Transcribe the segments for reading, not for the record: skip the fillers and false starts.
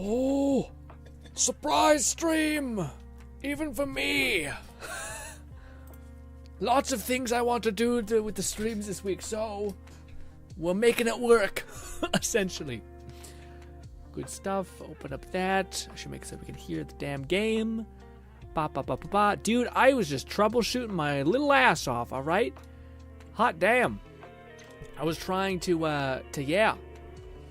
Oh, surprise stream! Even for me! Lots of things I want to do with the streams this week, so we're making it work, essentially. Good stuff. Open up that. I should make so we can hear the damn game. Ba, ba, ba, ba, ba. Dude, I was just troubleshooting my little ass off, alright? Hot damn. I was trying to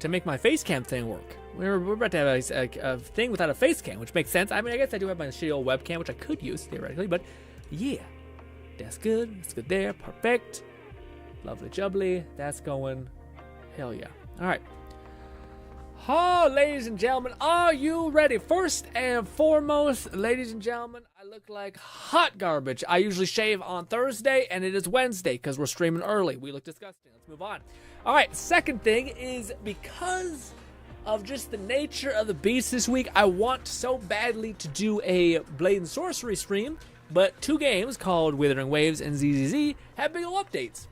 make my face cam thing work. We're about to have a thing without a face cam, which makes sense. I mean, I guess I do have my shitty old webcam, which I could use, theoretically, but yeah. That's good. That's good there. Perfect. Lovely jubbly. That's going. Hell yeah. Alright. Oh, ladies and gentlemen, are you ready? First and foremost, ladies and gentlemen, I look like hot garbage. I usually shave on Thursday, and it is Wednesday because we're streaming early. We look disgusting. Let's move on. All right, second thing is because of just the nature of the beast this week, I want so badly to do a Blade and Sorcery stream, but two games called Wuthering Waves and ZZZ have big ol' updates.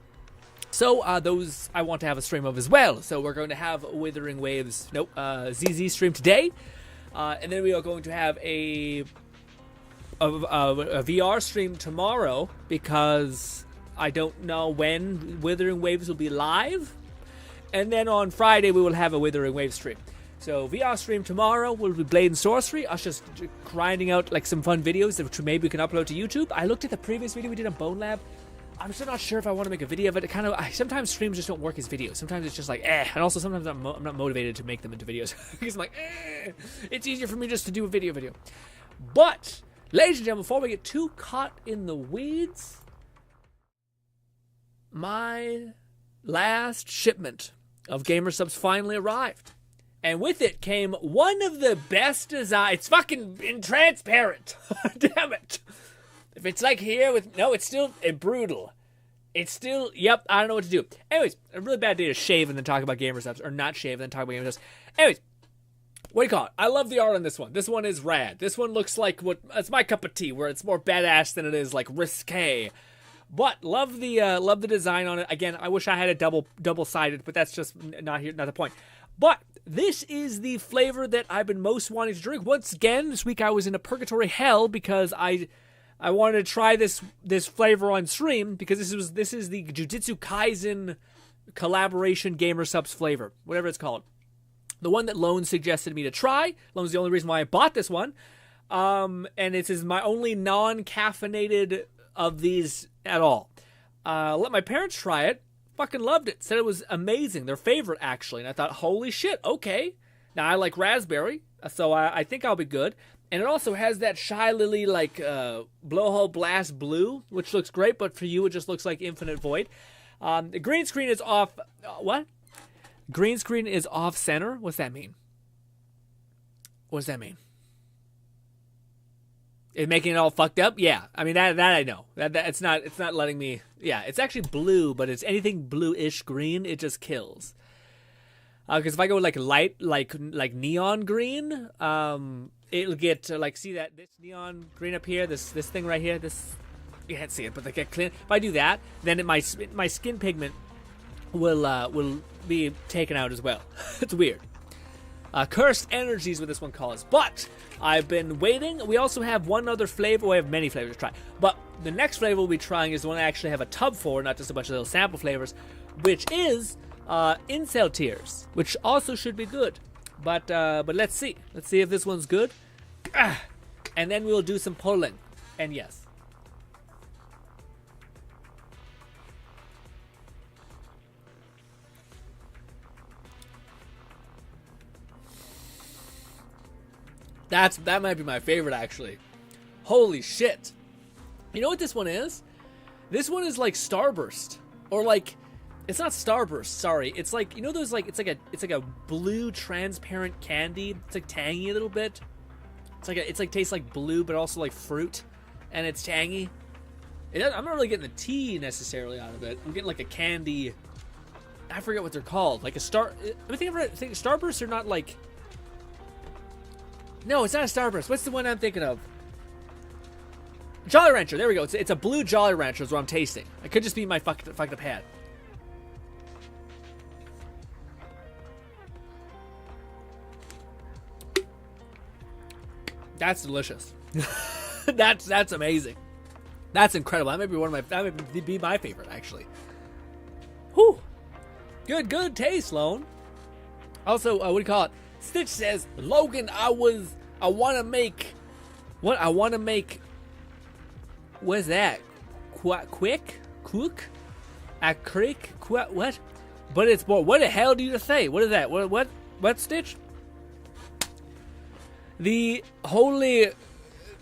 So those I want to have a stream of as well. So we're going to have Wuthering Waves, ZZ stream today. And then we are going to have a VR stream tomorrow because I don't know when Wuthering Waves will be live. And then on Friday we will have a Wuthering Waves stream. So VR stream tomorrow will be Blade and Sorcery. Us just grinding out like some fun videos that maybe we can upload to YouTube. I looked at the previous video we did on Bone Lab. I'm still not sure if I want to make a video of it. Sometimes streams just don't work as videos. Sometimes it's just like, eh. And also sometimes I'm not motivated to make them into videos. Because I'm like, eh. It's easier for me just to do a video. But, ladies and gentlemen, before we get too caught in the weeds, my last shipment of Gamer Subs finally arrived. And with it came one of the best designs. It's fucking transparent. Damn it. If it's like here with... No, it's still brutal. It's still... Yep, I don't know what to do. Anyways, a really bad day to shave and then talk about Gamer Subs. Or not shave and then talk about Gamer Subs. Anyways, what do you call it? I love the art on this one. This one is rad. This one looks like what... It's my cup of tea, where it's more badass than it is, like, risque. But love the design on it. Again, I wish I had a double-sided, but that's just not the point. But this is the flavor that I've been most wanting to drink. Once again, this week I was in a purgatory hell because I wanted to try this flavor on stream because this is the Jujutsu Kaisen collaboration Gamer Subs flavor, whatever it's called. The one that Lone suggested me to try. Lone's the only reason why I bought this one. And it is my only non-caffeinated of these at all. Let my parents try it. Fucking loved it. Said it was amazing. Their favorite, actually. And I thought, holy shit, okay. Now, I like raspberry, so I think I'll be good. And it also has that Shy Lily, like, blowhole blast blue, which looks great, but for you, it just looks like Infinite Void. The green screen is off... what? Green screen is off center? What's that mean? What does that mean? It making it all fucked up? Yeah. I mean, that I know. That it's not letting me... Yeah, it's actually blue, but it's anything blue-ish green, it just kills. Because if I go like light, like neon green, it'll get like, see that this neon green up here, this thing right here, this, you can't see it, but they get clean. If I do that, then my skin pigment will be taken out as well. It's weird. Cursed energies, what this one calls. But I've been waiting. We also have one other flavor. We have many flavors to try. But the next flavor we'll be trying is the one I actually have a tub for, not just a bunch of little sample flavors, which is Incel Tears, which also should be good. But let's see. Let's see if this one's good. And then we'll do some polling. And yes. That might be my favorite, actually. Holy shit. You know what this one is? This one is like Starburst. Or like, it's not Starburst, sorry. It's like, you know those like, it's like a blue transparent candy. It's like tangy a little bit. It's like tastes like blue, but also like fruit. And it's tangy. I'm not really getting the tea necessarily out of it. I'm getting like a candy. I forget what they're called. Like a I think Starbursts are not like... No, it's not a Starburst. What's the one I'm thinking of? Jolly Rancher. There we go. It's a blue Jolly Rancher is what I'm tasting. It could just be my fucked up head. That's delicious. That's amazing. That's incredible. That might be my favorite, actually. Whew. Good taste, Sloan. Also, what do you call it? Stitch says, Logan, I want to make, what is that? Cook? A creek? What? But it's more, what the hell do you say? What is that? What, Stitch? The holy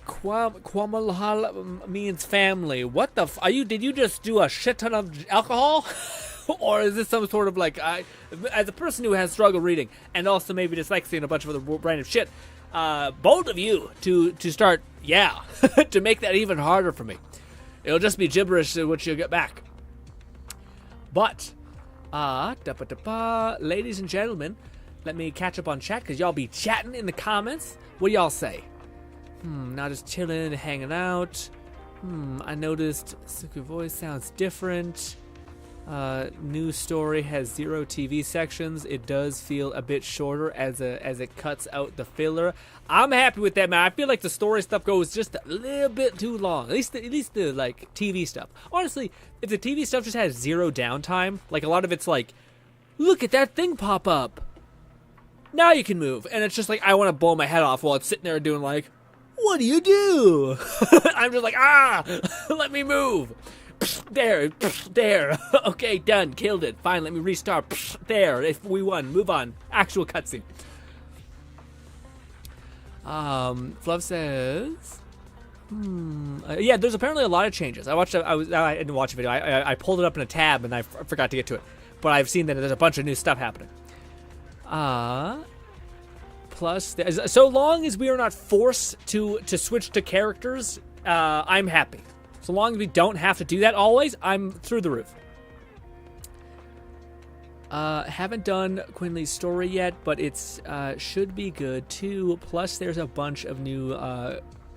Quamalhala means family. What the did you just do a shit ton of alcohol? Or is this some sort of like, as a person who has struggled reading and also maybe dyslexia and a bunch of other random shit, bold of you to start, to make that even harder for me. It'll just be gibberish which you'll get back. But, ladies and gentlemen, let me catch up on chat because y'all be chatting in the comments. What do y'all say? Not just chilling, hanging out. I noticed Suki voice sounds different. News story has 0 TV sections. It does feel a bit shorter as it cuts out the filler. I'm happy with that, man. I feel like the story stuff goes just a little bit too long. At least the like TV stuff. Honestly, if the TV stuff just has 0 downtime, like a lot of it's like, look at that thing pop up. Now you can move, and it's just like I want to blow my head off while it's sitting there doing like, what do you do? I'm just like, let me move. There. Okay, done. Killed it. Fine, let me restart. There. If we won, move on. Actual cutscene. Fluff says, yeah, there's apparently a lot of changes. I didn't watch a video. I pulled it up in a tab and I forgot to get to it. But I've seen that there's a bunch of new stuff happening. Plus, so long as we are not forced to switch to characters, I'm happy. So long as we don't have to do that always, I'm through the roof. Haven't done Quinley's story yet, but it's should be good too. Plus, there's a bunch of new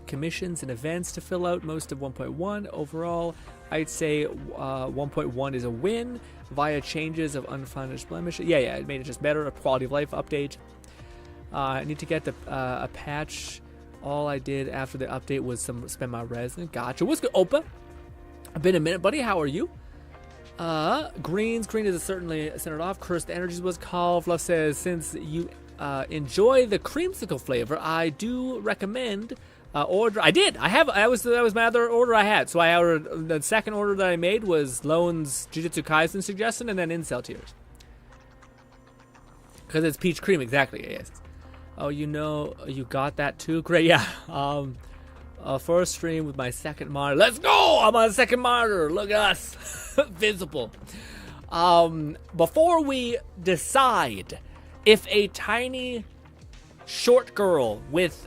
commissions and events to fill out. Most of 1.1 overall. I'd say 1.1 is a win via changes of unfinished blemishes. Yeah, it made it just better. A quality of life update. I need to get a patch. All I did after the update was spend my resin. Gotcha. What's good, Opa? Been a minute, buddy. How are you? Green is certainly centered off. Cursed Energies was called. Fluff says, since you enjoy the creamsicle flavor, I do recommend order. I did. That was my other order I had. So I ordered, the second order that I made was Lone's Jujutsu Kaisen suggestion and then Incel Tears. Because it's peach cream, exactly. Yes. Oh, you got that too? Great, yeah. First stream with my second monitor. Let's go! I'm on a second monitor. Look at us. Visible. Before we decide if a tiny short girl with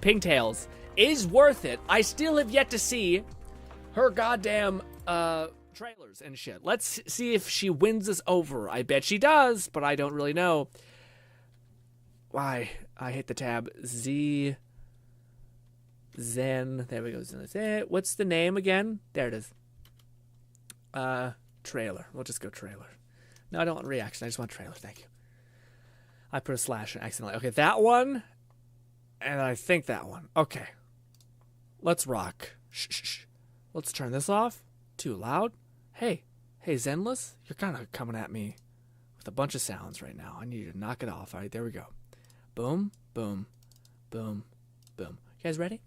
pigtails is worth it, I still have yet to see her goddamn trailers and shit. Let's see if she wins us over. I bet she does, but I don't really know. Why? I hit the tab. Zen. There we go. What's the name again? There it is. Trailer. We'll just go trailer. No, I don't want reaction. I just want trailer. Thank you. I put a slash in accidentally. Okay, that one. And I think that one. Okay. Let's rock. Shh. Let's turn this off. Too loud. Hey, Zenless. You're kind of coming at me with a bunch of sounds right now. I need you to knock it off. All right, there we go. Boom, boom, boom, boom. You guys ready?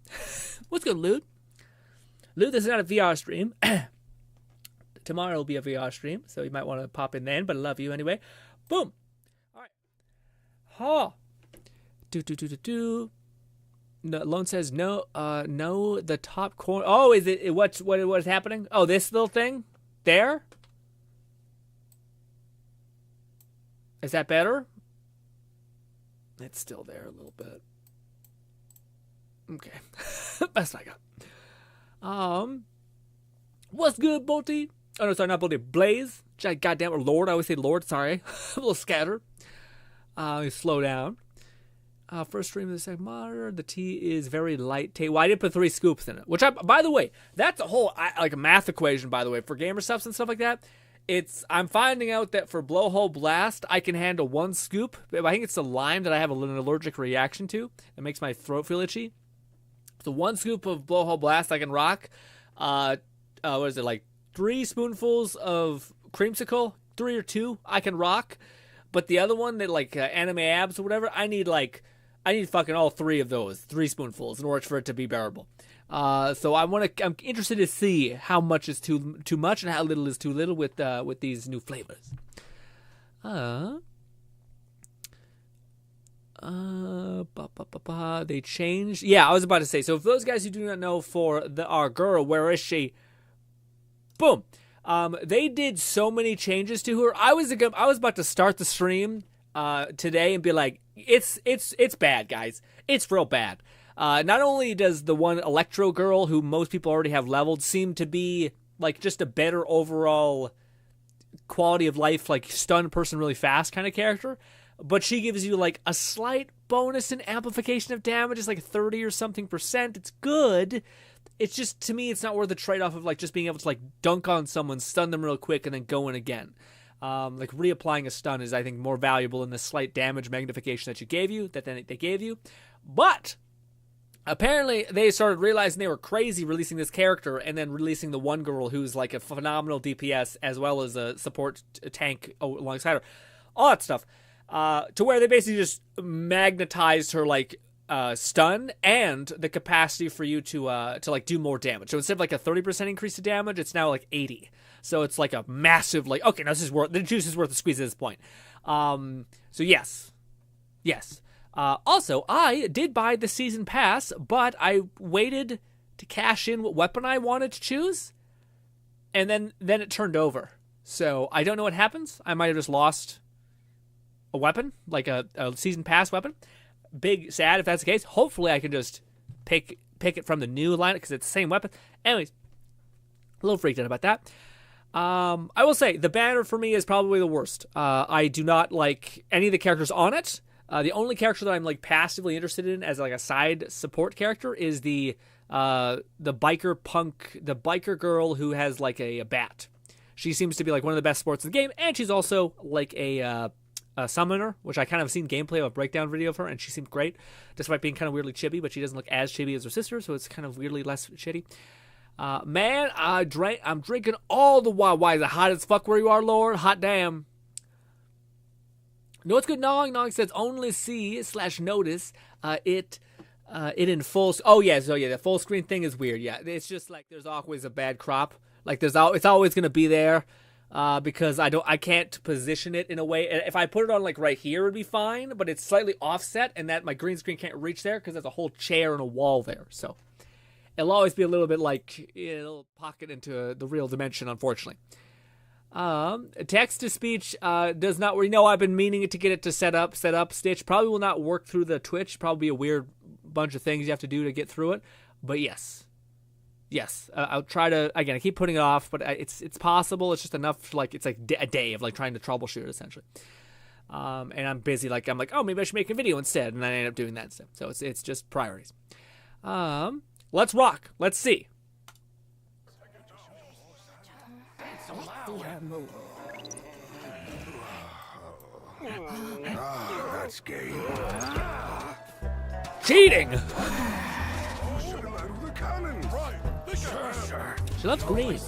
What's good, Lude? Lude, this is not a VR stream. Tomorrow will be a VR stream, so you might want to pop in then, but I love you anyway. Boom. All right. Ha. Do. No, Lone says no. No, the top corner. Oh, is it what is happening? Oh, this little thing there. Is that better? It's still there a little bit. Okay. Best I got. What's good, Bolty? Oh, no, sorry, not Bolty. Blaze. Goddamn, or Lord. I always say Lord. Sorry. A little scattered. Slow down. First stream of the second monitor. The tea is very light tea. Well, I did put 3 scoops in it. Which, by the way, that's a whole, like a math equation, by the way, for gamer subs and stuff like that. I'm finding out that for Blowhole Blast, I can handle 1 scoop. I think it's the lime that I have an allergic reaction to. It makes my throat feel itchy. So 1 scoop of Blowhole Blast I can rock. What is it, like 3 spoonfuls of creamsicle? 3 or 2 I can rock. But the other one, that like anime abs or whatever, I need fucking all 3 of those, 3 spoonfuls, in order for it to be bearable. So I'm interested to see how much is too much and how little is too little with these new flavors. They changed. Yeah, I was about to say. So for those guys who do not know, for our girl, where is she? Boom. They did so many changes to her. I was about to start the stream today and be like, it's bad, guys. It's real bad. Not only does the one Electro girl, who most people already have leveled, seem to be like just a better overall quality of life, like stun person really fast kind of character, but she gives you like a slight bonus in amplification of damage. It's like 30 or something %. It's good. It's just, to me, it's not worth the trade-off of like just being able to like dunk on someone, stun them real quick, and then go in again. Like reapplying a stun is, I think, more valuable than the slight damage magnification that they gave you. But apparently they started realizing they were crazy releasing this character and then releasing the one girl who's like a phenomenal DPS as well as a support tank alongside her. All that stuff. To where they basically just magnetized her like stun and the capacity for you to like do more damage. So instead of like a 30% increase to damage, it's now like 80. So it's like a massive, like, okay, now the juice is worth the squeeze at this point. So yes. Also, I did buy the season pass, but I waited to cash in what weapon I wanted to choose, and then it turned over. So I don't know what happens. I might have just lost a weapon, like a season pass weapon. Big sad if that's the case. Hopefully I can just pick it from the new line because it's the same weapon. Anyways, a little freaked out about that. I will say the banner for me is probably the worst. I do not like any of the characters on it. The only character that I'm like passively interested in as like a side support character is the biker girl who has like a bat. She seems to be like one of the best sports in the game, and she's also like a summoner, which I kind of seen gameplay of a breakdown video of her, and she seemed great, despite being kind of weirdly chibi, but she doesn't look as chibi as her sister, so it's kind of weirdly less shitty. Man, I'm drinking all the while. Why is it hot as fuck where you are, Lord? Hot damn. No, it's good. Nog says only see/notice it in full. Oh yeah, so yeah, the full screen thing is weird. Yeah, it's just like there's always a bad crop. Like it's always gonna be there because I can't position it in a way. If I put it on like right here, it'd be fine, but it's slightly offset, and that my green screen can't reach there because there's a whole chair and a wall there. So it'll always be a little bit like it'll pocket into the real dimension, unfortunately. Text to speech does not. We know I've been meaning to get it to set up. Stitch probably will not work through the Twitch. Probably a weird bunch of things you have to do to get through it. But yes. I'll try to. Again, I keep putting it off, but it's possible. It's just enough. Like it's like a day of like trying to troubleshoot it essentially. And I'm busy. Like I'm like, oh, maybe I should make a video instead, and I end up doing that instead. So it's just priorities. Let's rock. Let's see. That's gay. Cheating! Sure. She loves green.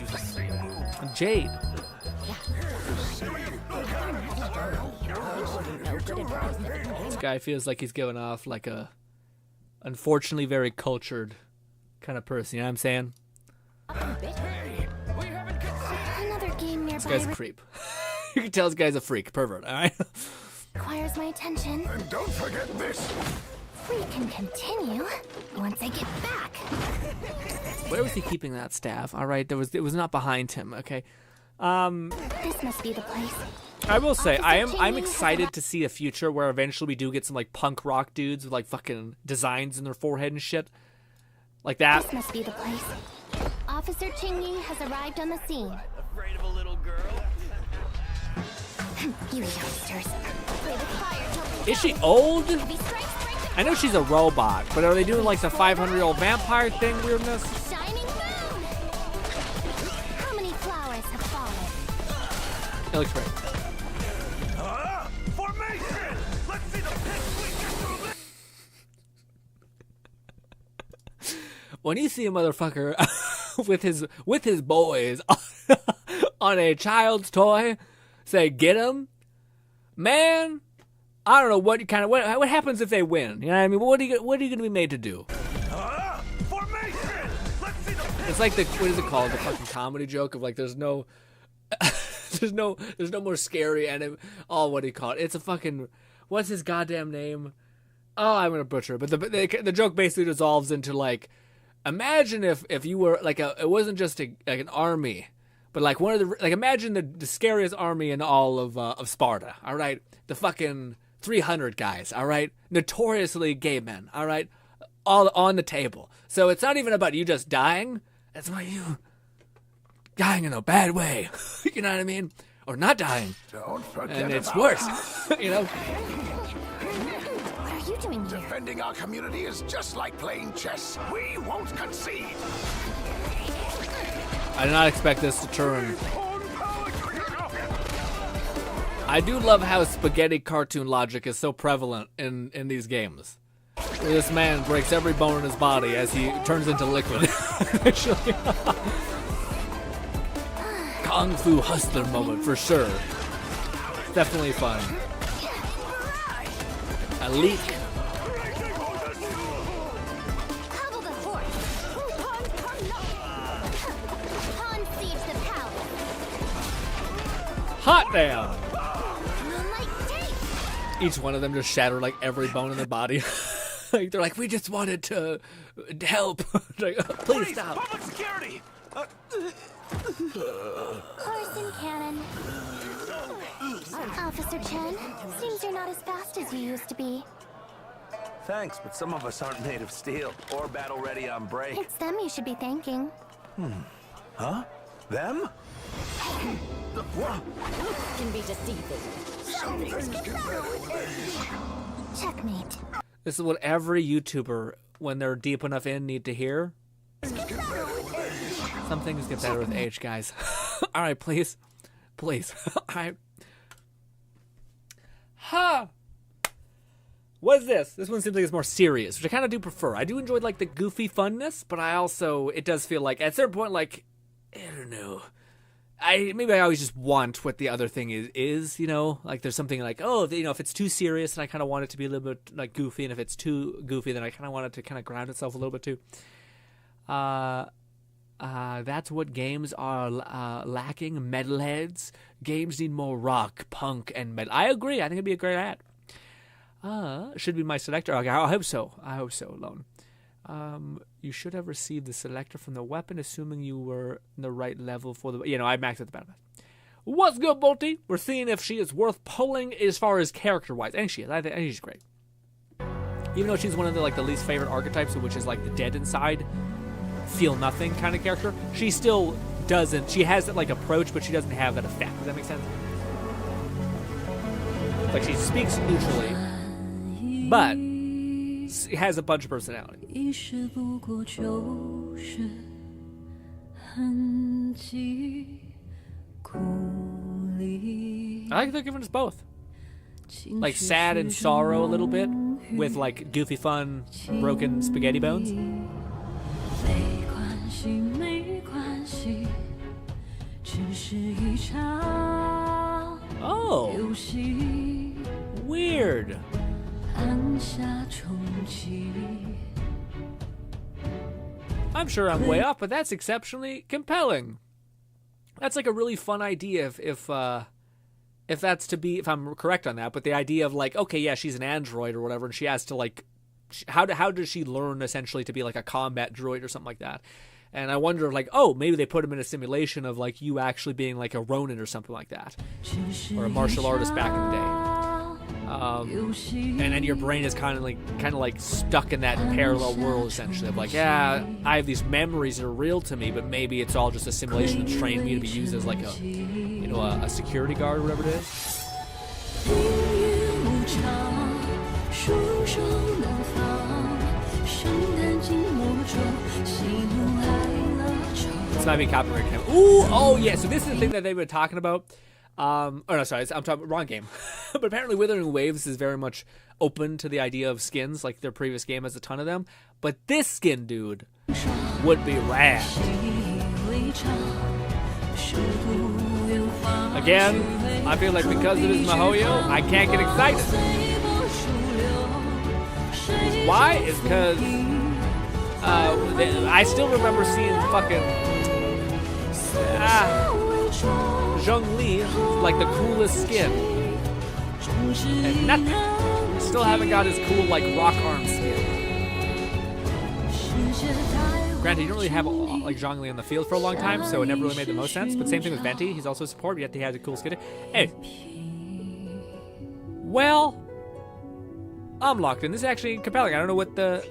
And jade. This guy feels like he's going off like a unfortunately very cultured kind of person, you know what I'm saying? This guy's a creep. You can tell this guy's a freak, pervert, alright? Requires my attention. And don't forget this. We can continue once I get back. Where was he keeping that staff? Alright, it was not behind him, okay? This must be the place. I will say, I'm excited to see a future where eventually we do get some like punk rock dudes with like fucking designs in their forehead and shit. Like that. This must be the place. Officer Qingyi has arrived on the scene. Afraid of a little girl? You youngsters. Play with fire. Is she old? Heavy strikes. I know she's a robot, but are they doing like the 500-year-old vampire thing weirdness? Shining moon. How many flowers have fallen? It looks great. Formation! Let's see the pitch we get through this! When you see a motherfucker with his boys on a child's toy, say get him, man. I don't know what happens if they win. You know what I mean? What are you going to be made to do? Formation! Let's see the pitch! It's like what is it called? The fucking comedy joke of like there's no more scary and what do you call it? It's a fucking what's his goddamn name? Oh, I'm gonna butcher it. But the joke basically dissolves into like, imagine if you were like it wasn't just like an army, but like one of the like imagine the scariest army in all of Sparta. All right, the fucking 300 guys. All right, notoriously gay men. All right, all on the table. So it's not even about you just dying. It's about you dying in a bad way. You know what I mean? Or not dying. Don't forget And it's about worse. us. You know? What are you doing here? Defending our community is just like playing chess. We won't concede. I did not expect this to turn. I do love how spaghetti cartoon logic is so prevalent in these games. This man breaks every bone in his body as he turns into liquid. Actually. Kung Fu hustler moment for sure. Definitely fun. A leak. Hot damn! Each one of them just shattered like every bone in their body. Like they're like, we just wanted to help. Like, please stop. Public security! Carson Cannon. Officer Chen, seems you're not as fast as you used to be. Thanks, but some of us aren't made of steel or battle ready on break. It's them you should be thanking. Huh? Them? Can be deceiving. Checkmate. This is what every YouTuber, when they're deep enough in, need to hear. Some things get better with age, guys. All right, please. Please. All right. Ha! What is this? This one seems like it's more serious, which I kind of do prefer. I do enjoy, like, the goofy funness, but I also, it does feel like, at a certain point, like, I don't know. Maybe I always just want what the other thing is, you know? Like, there's something like, oh, you know, if it's too serious, then I kind of want it to be a little bit, like, goofy, and if it's too goofy, then I kind of want it to kind of ground itself a little bit, too. That's what games are lacking. Metalheads. Games need more rock, punk, and metal. I agree. I think it'd be a great ad. Should be my selector. Okay, I hope so. I hope so, Lone. You should have received the selector from the weapon, assuming you were in the right level for the... You know, I maxed at the battle. What's good, Bolty? We're seeing if she is worth pulling as far as character-wise. I think she is. I think she's great. Even though she's one of the, like, the least favorite archetypes, which is, like, the dead inside, feel nothing kind of character, she still doesn't... She has that, like, approach, but she doesn't have that effect. Does that make sense? Like, she speaks neutrally, but has a bunch of personality. I like they're giving us both. Like sad and sorrow a little bit with like goofy fun, broken spaghetti bones. Oh, weird. I'm sure I'm way off, but that's exceptionally compelling. That's like a really fun idea if that's to be, if I'm correct on that, but the idea of like, okay, yeah, she's an android or whatever, and she has to like, how does she learn essentially to be like a combat droid or something like that? And I wonder, like, oh, maybe they put him in a simulation of like you actually being like a Ronin or something like that, or a martial artist back in the day. And then your brain is kind of like stuck in that parallel world essentially of like, yeah, I have these memories that are real to me, but maybe it's all just a simulation that's trained me to be used as like a, you know, a security guard or whatever it is. This might be copyright. Ooh, oh yeah. So this is the thing that they were talking about. Oh no, sorry, I'm talking wrong game. But apparently Wuthering Waves is very much open to the idea of skins, like their previous game has a ton of them. But this skin, dude, would be rad. Again, I feel like because it is MiHoYo, I can't get excited. Why? Is because I still remember seeing fucking Zhongli like the coolest skin, and nothing. Still haven't got his cool like rock arm skin. Granted, you don't really have like Zhongli in the field for a long time, so it never really made the most sense. But same thing with Venti. He's also a support, yet he has a cool skin. Hey, well, I'm locked in. This is actually compelling. I don't know what the.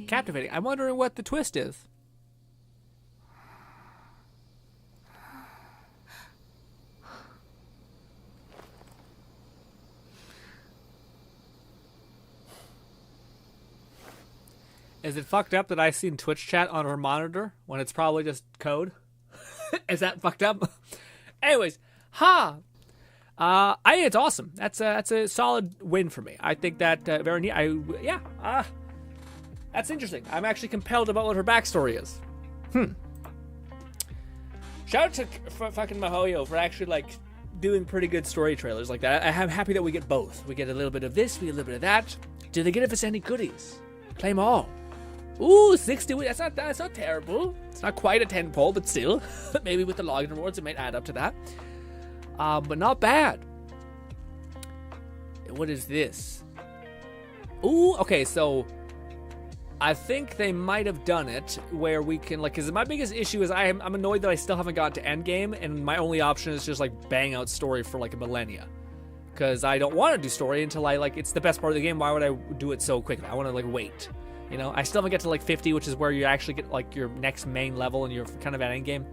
Captivating. I'm wondering what the twist is. Is it fucked up that I seen Twitch chat on her monitor when it's probably just code? Is that fucked up? Anyways, I think it's awesome. That's a solid win for me. I think that very neat. That's interesting. I'm actually compelled about what her backstory is. Shout out to fucking MiHoYo for actually like doing pretty good story trailers like that. I'm happy that we get both. We get a little bit of this, we get a little bit of that. Do they give us any goodies? Claim all. Ooh, 60 weeks. That's not terrible. It's not quite a 10 poll, but still. Maybe with the login rewards, it might add up to that. But not bad. What is this? Ooh, okay, so I think they might have done it where we can, like, because my biggest issue is I'm annoyed that I still haven't got to endgame, and my only option is just, like, bang out story for, like, a millennia. Because I don't want to do story until it's the best part of the game. Why would I do it so quickly? I want to, like, wait. You know, I still haven't get to, like, 50, which is where you actually get, like, your next main level and you're kind of at endgame.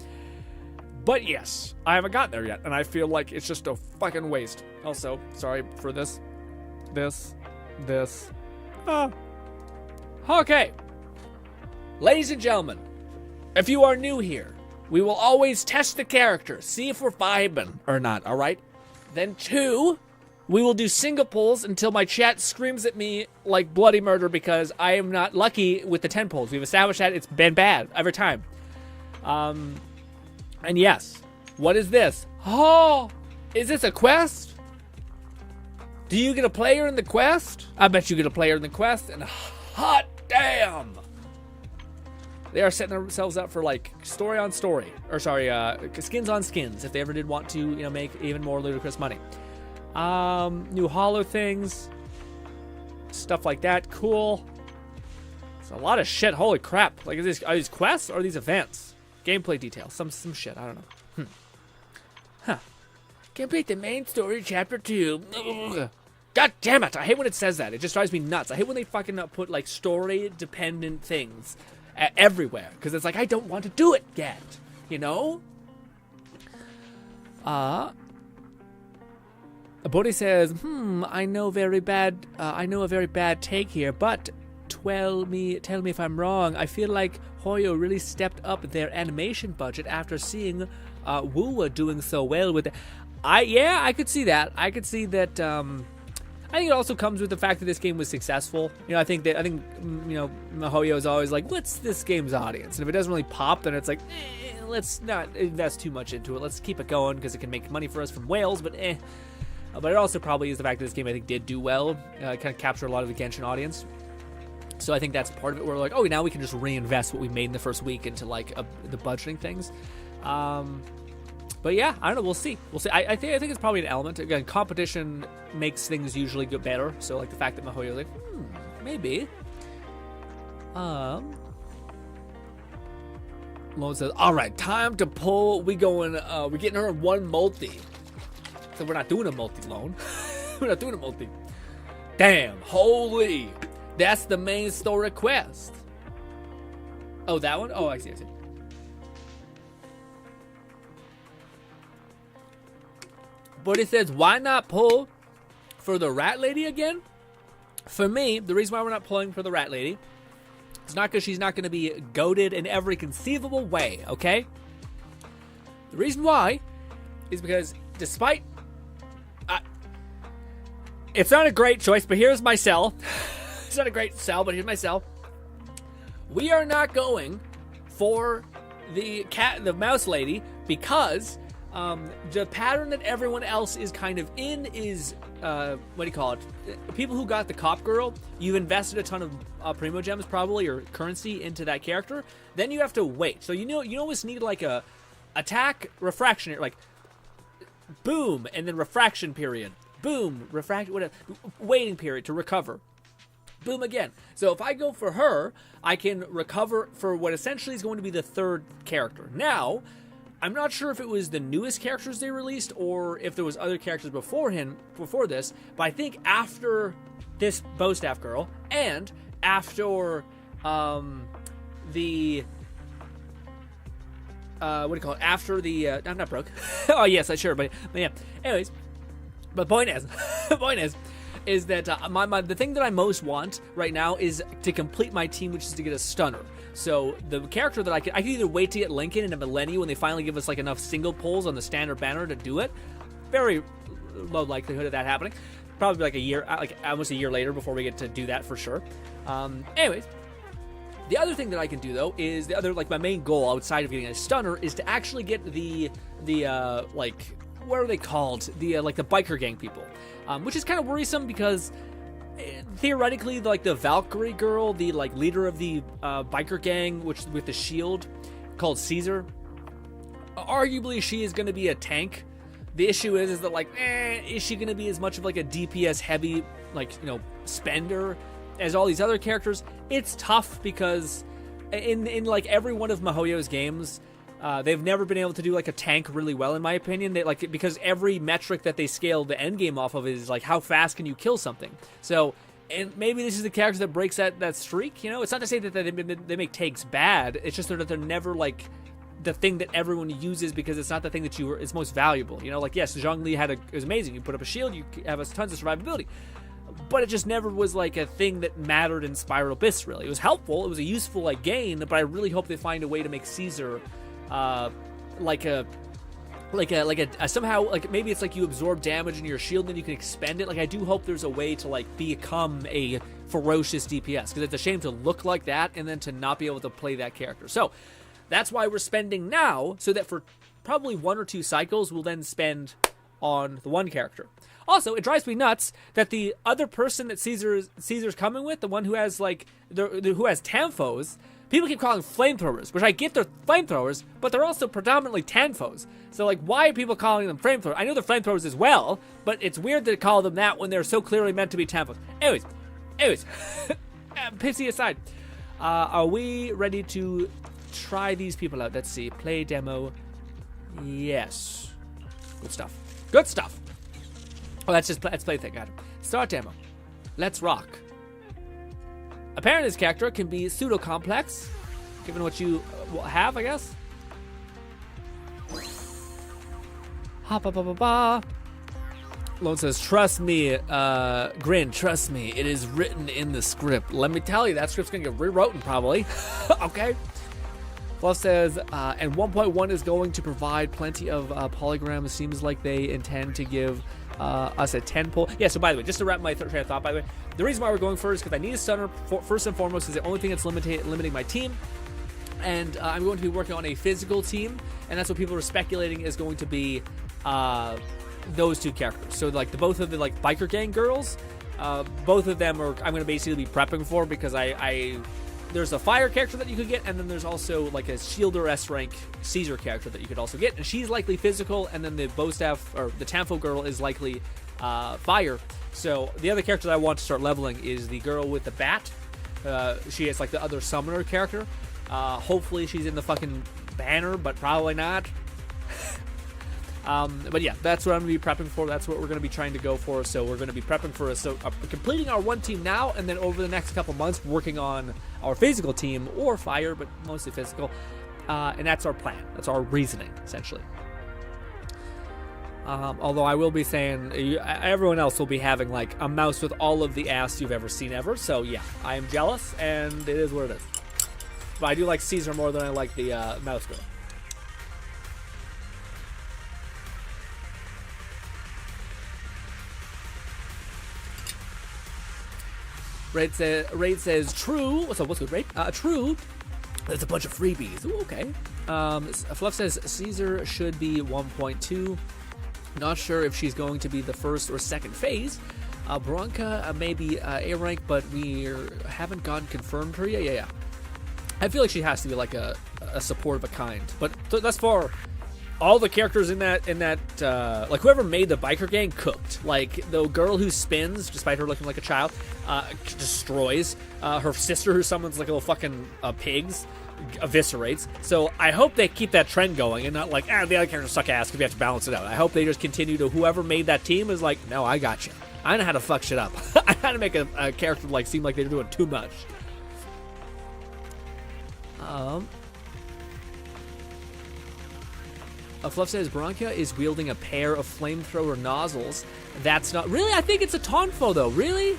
But yes, I haven't gotten there yet, and I feel like it's just a fucking waste. Also, sorry for this. Okay. Ladies and gentlemen, if you are new here, we will always test the character, see if we're vibing or not, alright? Then 2, we will do single pulls until my chat screams at me like bloody murder because I am not lucky with the 10 pulls. We've established that it's been bad every time. And yes, what is this? Oh, is this a quest? Do you get a player in the quest? I bet you get a player in the quest, and hot damn! They are setting themselves up for, like, story on story. Or, sorry, skins on skins, if they ever did want to, you know, make even more ludicrous money. New holo things. Stuff like that. Cool. It's a lot of shit. Holy crap. Like, are these quests or are these events? Gameplay details. Some shit. I don't know. Complete the main story, chapter 2. Ugh. God damn it. I hate when it says that. It just drives me nuts. I hate when they fucking put, like, story-dependent things everywhere. Because it's like, I don't want to do it yet. You know? Bodhi says, I know a very bad take here, but tell me if I'm wrong. I feel like Hoyo really stepped up their animation budget after seeing Wuwa doing so well with it. I could see that. I could see that. I think it also comes with the fact that this game was successful. You know, I think MiHoYo is always like, what's this game's audience? And if it doesn't really pop, then it's like, let's not invest too much into it. Let's keep it going because it can make money for us from whales, but But it also probably is the fact that this game, I think, did do well. Kind of captured a lot of the Genshin audience. So I think that's part of it. We're like, oh, now we can just reinvest what we made in the first week into, like, the budgeting things. But yeah, I don't know. We'll see. I think it's probably an element. Again, competition makes things usually go better. So, like, the fact that MiHoYo is like, maybe. Lone says, all right, time to pull. We're getting her in one multi. So we're not doing a multi, Lone. We're not doing a multi. Damn, holy. That's the main story quest. Oh, that one? Oh, I see. But it says, why not pull for the rat lady again? For me, the reason why we're not pulling for the rat lady is not because she's not going to be goated in every conceivable way, okay? The reason why is because despite... it's not a great choice, but here's my sell. It's not a great sell, but here's my sell. We are not going for the mouse lady because the pattern that everyone else is kind of in is what do you call it? People who got the cop girl, you've invested a ton of primo gems probably or currency into that character. Then you have to wait. So you always need like a attack refraction, like boom and then refraction period, boom refraction, whatever, waiting period to recover. Boom again. So if I go for her, I can recover for what essentially is going to be the third character. Now, I'm not sure if it was the newest characters they released or if there was other characters before this, but I think after this bow staff girl and after the what do you call it? After the I'm not broke. Oh yes, I sure, but yeah. Anyways, but the point is that the thing that I most want right now is to complete my team, which is to get a stunner. So the character that I can either wait to get Lincoln in a millennia when they finally give us like enough single pulls on the standard banner to do it. Very low likelihood of that happening. Probably like a year, like almost a year later before we get to do that for sure. Anyways, the other thing that I can do though is my main goal outside of getting a stunner is to actually get the like what are they called? The like the biker gang people. Which is kind of worrisome because theoretically, like the Valkyrie girl, the like leader of the biker gang, which with the shield, called Caesar, arguably she is going to be a tank. The issue is that like, is she going to be as much of like a DPS heavy, like spender as all these other characters? It's tough because in like every one of MiHoYo's games. They've never been able to do like a tank really well, in my opinion. Because every metric that they scale the end game off of is like how fast can you kill something. So, and maybe this is the character that breaks that streak. It's not to say that they make tanks bad. It's just that they're never like the thing that everyone uses because it's not the thing that is most valuable. Like yes, Zhongli it was amazing. You put up a shield, you have tons of survivability. But it just never was like a thing that mattered in Spiral Abyss. Really, it was helpful. It was a useful like gain, but I really hope they find a way to make Caesar. Somehow like maybe it's like you absorb damage in your shield and then you can expend it. Like I do hope there's a way to like become a ferocious DPS because it's a shame to look like that and then to not be able to play that character. So that's why we're spending now, so that for probably 1 or 2 cycles we'll then spend on the one character. Also, it drives me nuts that the other person that Caesar's coming with, the one who has like who has Tamphos. People keep calling flamethrowers, which I get they're flamethrowers, but they're also predominantly Tanfos. So, like, why are people calling them flamethrowers? I know they're flamethrowers as well, but it's weird to call them that when they're so clearly meant to be Tanfos. Anyways, pissy aside, are we ready to try these people out? Let's see. Play demo. Yes. Good stuff. Oh, let's play the thing. Got it. Start demo. Let's rock. Apparently this character can be pseudo-complex, given what you have, I guess. Lone says, trust me, Grin, trust me, it is written in the script. Let me tell you, that script's gonna get rewritten, probably. Okay. Fluff says, and 1.1 is going to provide plenty of polygrams. Seems like they intend to give us a 10 pull. Yeah, so by the way, just to wrap my train of thought, by the way, the reason why we're going first is because I need a stunner, first and foremost, is the only thing that's limiting my team. And I'm going to be working on a physical team, and that's what people are speculating is going to be those 2 characters. So like both of the like biker gang girls, both of them I'm going to basically be prepping for because there's a fire character that you could get, and then there's also like a shielder S-rank Caesar character that you could also get, and she's likely physical, and then the bow staff or the Tamfo girl is likely fire. So the other character that I want to start leveling is the girl with the bat. She is like the other summoner character. Hopefully she's in the fucking banner, but probably not. But yeah, that's what I'm going to be prepping for. That's what we're going to be trying to go for. So we're going to be prepping for completing our one team now, and then over the next couple months, working on our physical team or fire, but mostly physical. And that's our plan. That's our reasoning, essentially. Although I will be saying everyone else will be having like a mouse with all of the ass you've ever seen ever. So yeah, I am jealous, and it is what it is. But I do like Caesar more than I like the mouse girl. Raid says true. So what's good, Raid? True. There's a bunch of freebies. Ooh, okay. Fluff says Caesar should be 1.2. Not sure if she's going to be the first or second phase. Bronca may be A rank, but we haven't gotten confirmed her yet. Yeah. I feel like she has to be like a support of a kind. But thus far, all the characters in that like whoever made the biker gang cooked. Like the girl who spins, despite her looking like a child, destroys. Her sister who summons like little fucking pigs, eviscerates. So I hope they keep that trend going and not like, the other characters suck ass because we have to balance it out. I hope they just continue to, whoever made that team is like, no, I got you. I know how to fuck shit up. I know how to make a character like seem like they're doing too much. Fluff says Bronca is wielding a pair of flamethrower nozzles. That's not really. I think it's a Tonfo though. Really,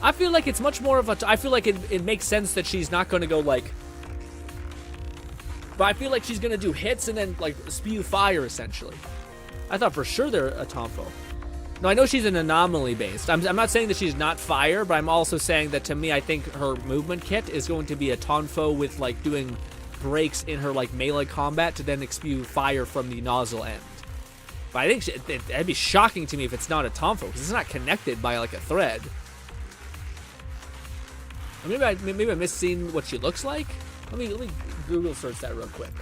I feel like it's much more of a. I feel like it makes sense that she's not going to go like. But I feel like she's going to do hits and then like spew fire essentially. I thought for sure they're a Tonfo. No, I know she's an anomaly based. I'm not saying that she's not fire, but I'm also saying that to me, I think her movement kit is going to be a Tonfo with like doing breaks in her like melee combat to then spew fire from the nozzle end. But I think that'd be shocking to me if it's not a Tonfo because it's not connected by like a thread. Or maybe I missed seeing what she looks like. Let me Google search that real quick.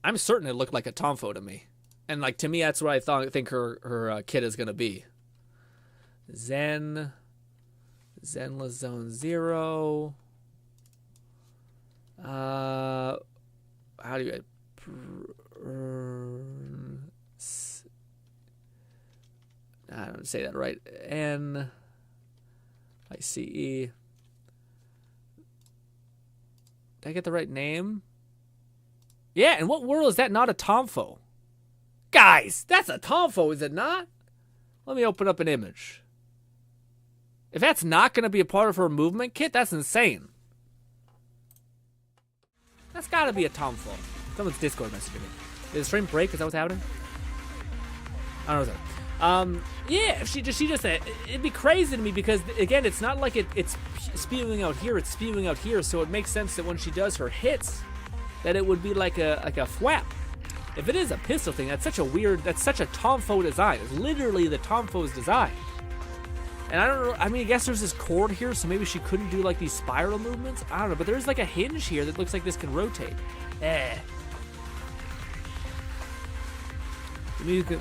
I'm certain it looked like a Tonfo to me. And like to me, that's what I think her kit is gonna be. Zenless Zone 0. How do you? I don't say that right. NICE. Did I get the right name? Yeah. In what world is that not a Tonfo? Guys, that's a Tonfo, is it not? Let me open up an image. If that's not going to be a part of her movement kit, that's insane. That's got to be a Tonfo. Someone's Discord messaging me. Did the stream break? Is that what's happening? I don't know what's happening. Yeah, if she just it'd be crazy to me because, again, it's not like it's spewing out here, it's spewing out here, so it makes sense that when she does her hits, that it would be like a thwap. If it is a pistol thing, that's such a Tonfo design. It's literally the Tonfo's design. And I don't know, I mean, I guess there's this cord here, so maybe she couldn't do like these spiral movements. I don't know, but there's like a hinge here that looks like this can rotate. The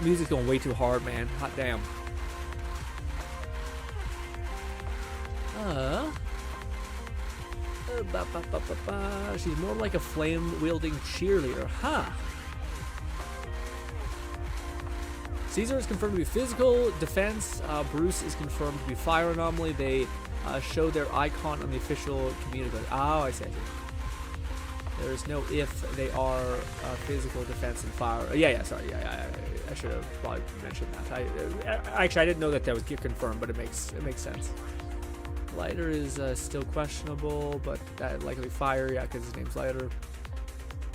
music's going way too hard, man. Hot damn. She's more like a flame-wielding cheerleader, huh? Caesar is confirmed to be physical defense. Bruce is confirmed to be fire anomaly. They showed their icon on the official community. Oh, I see. There is no if they are physical defense and fire. Sorry. I should have probably mentioned that. Actually, I didn't know that was confirmed, but it makes sense. Lighter is still questionable, but that likely fire. Yeah, because his name's Lighter.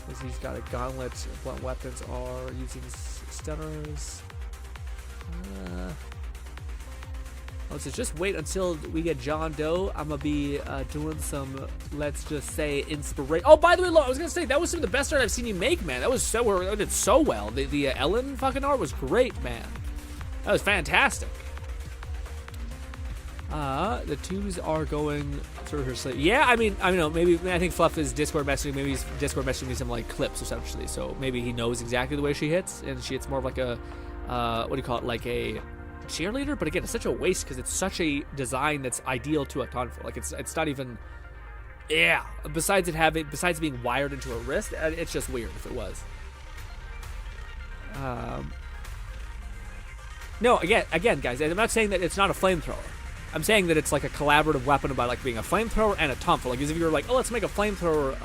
Because he's got a gauntlet. Blunt weapons are using stunners. So just wait until we get John Doe. I'm gonna be doing some, let's just say, inspiration. Oh, by the way, I was gonna say that was some of the best art I've seen you make, man. That did so well. The Ellen fucking art was great, man. That was fantastic. The twos are going through her slate. Yeah, I mean, maybe I think Fluff is Discord messaging. Maybe he's Discord messaging me some like clips essentially. So maybe he knows exactly the way she hits, and she hits more of like a what do you call it, like a cheerleader. But again, it's such a waste because it's such a design that's ideal to a Tonfo. Like it's not even Yeah. Besides being wired into a wrist, it's just weird if it was. No, again, guys, I'm not saying that it's not a flamethrower. I'm saying that it's like a collaborative weapon by like being a flamethrower and a tomfo. Like as if you were like, oh, let's make a flamethrower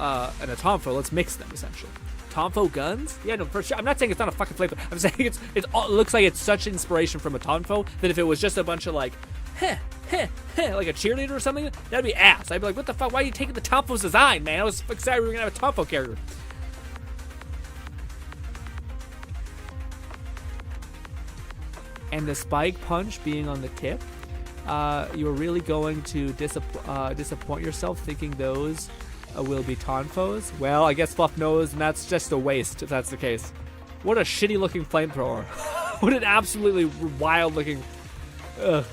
and a tomfo. Let's mix them essentially. Tomfo guns? Yeah, no, for sure. I'm not saying it's not a fucking flamethrower. I'm saying it looks like it's such inspiration from a tomfo that if it was just a bunch of like, like a cheerleader or something, that'd be ass. I'd be like, what the fuck? Why are you taking the tomfo's design, man? I was excited we were gonna have a tomfo character. And the spike punch being on the tip, you are really going to disappoint yourself thinking those will be tonfos. Well, I guess Fluff knows, and that's just a waste if that's the case. What a shitty looking flamethrower. What an absolutely wild looking. Ugh.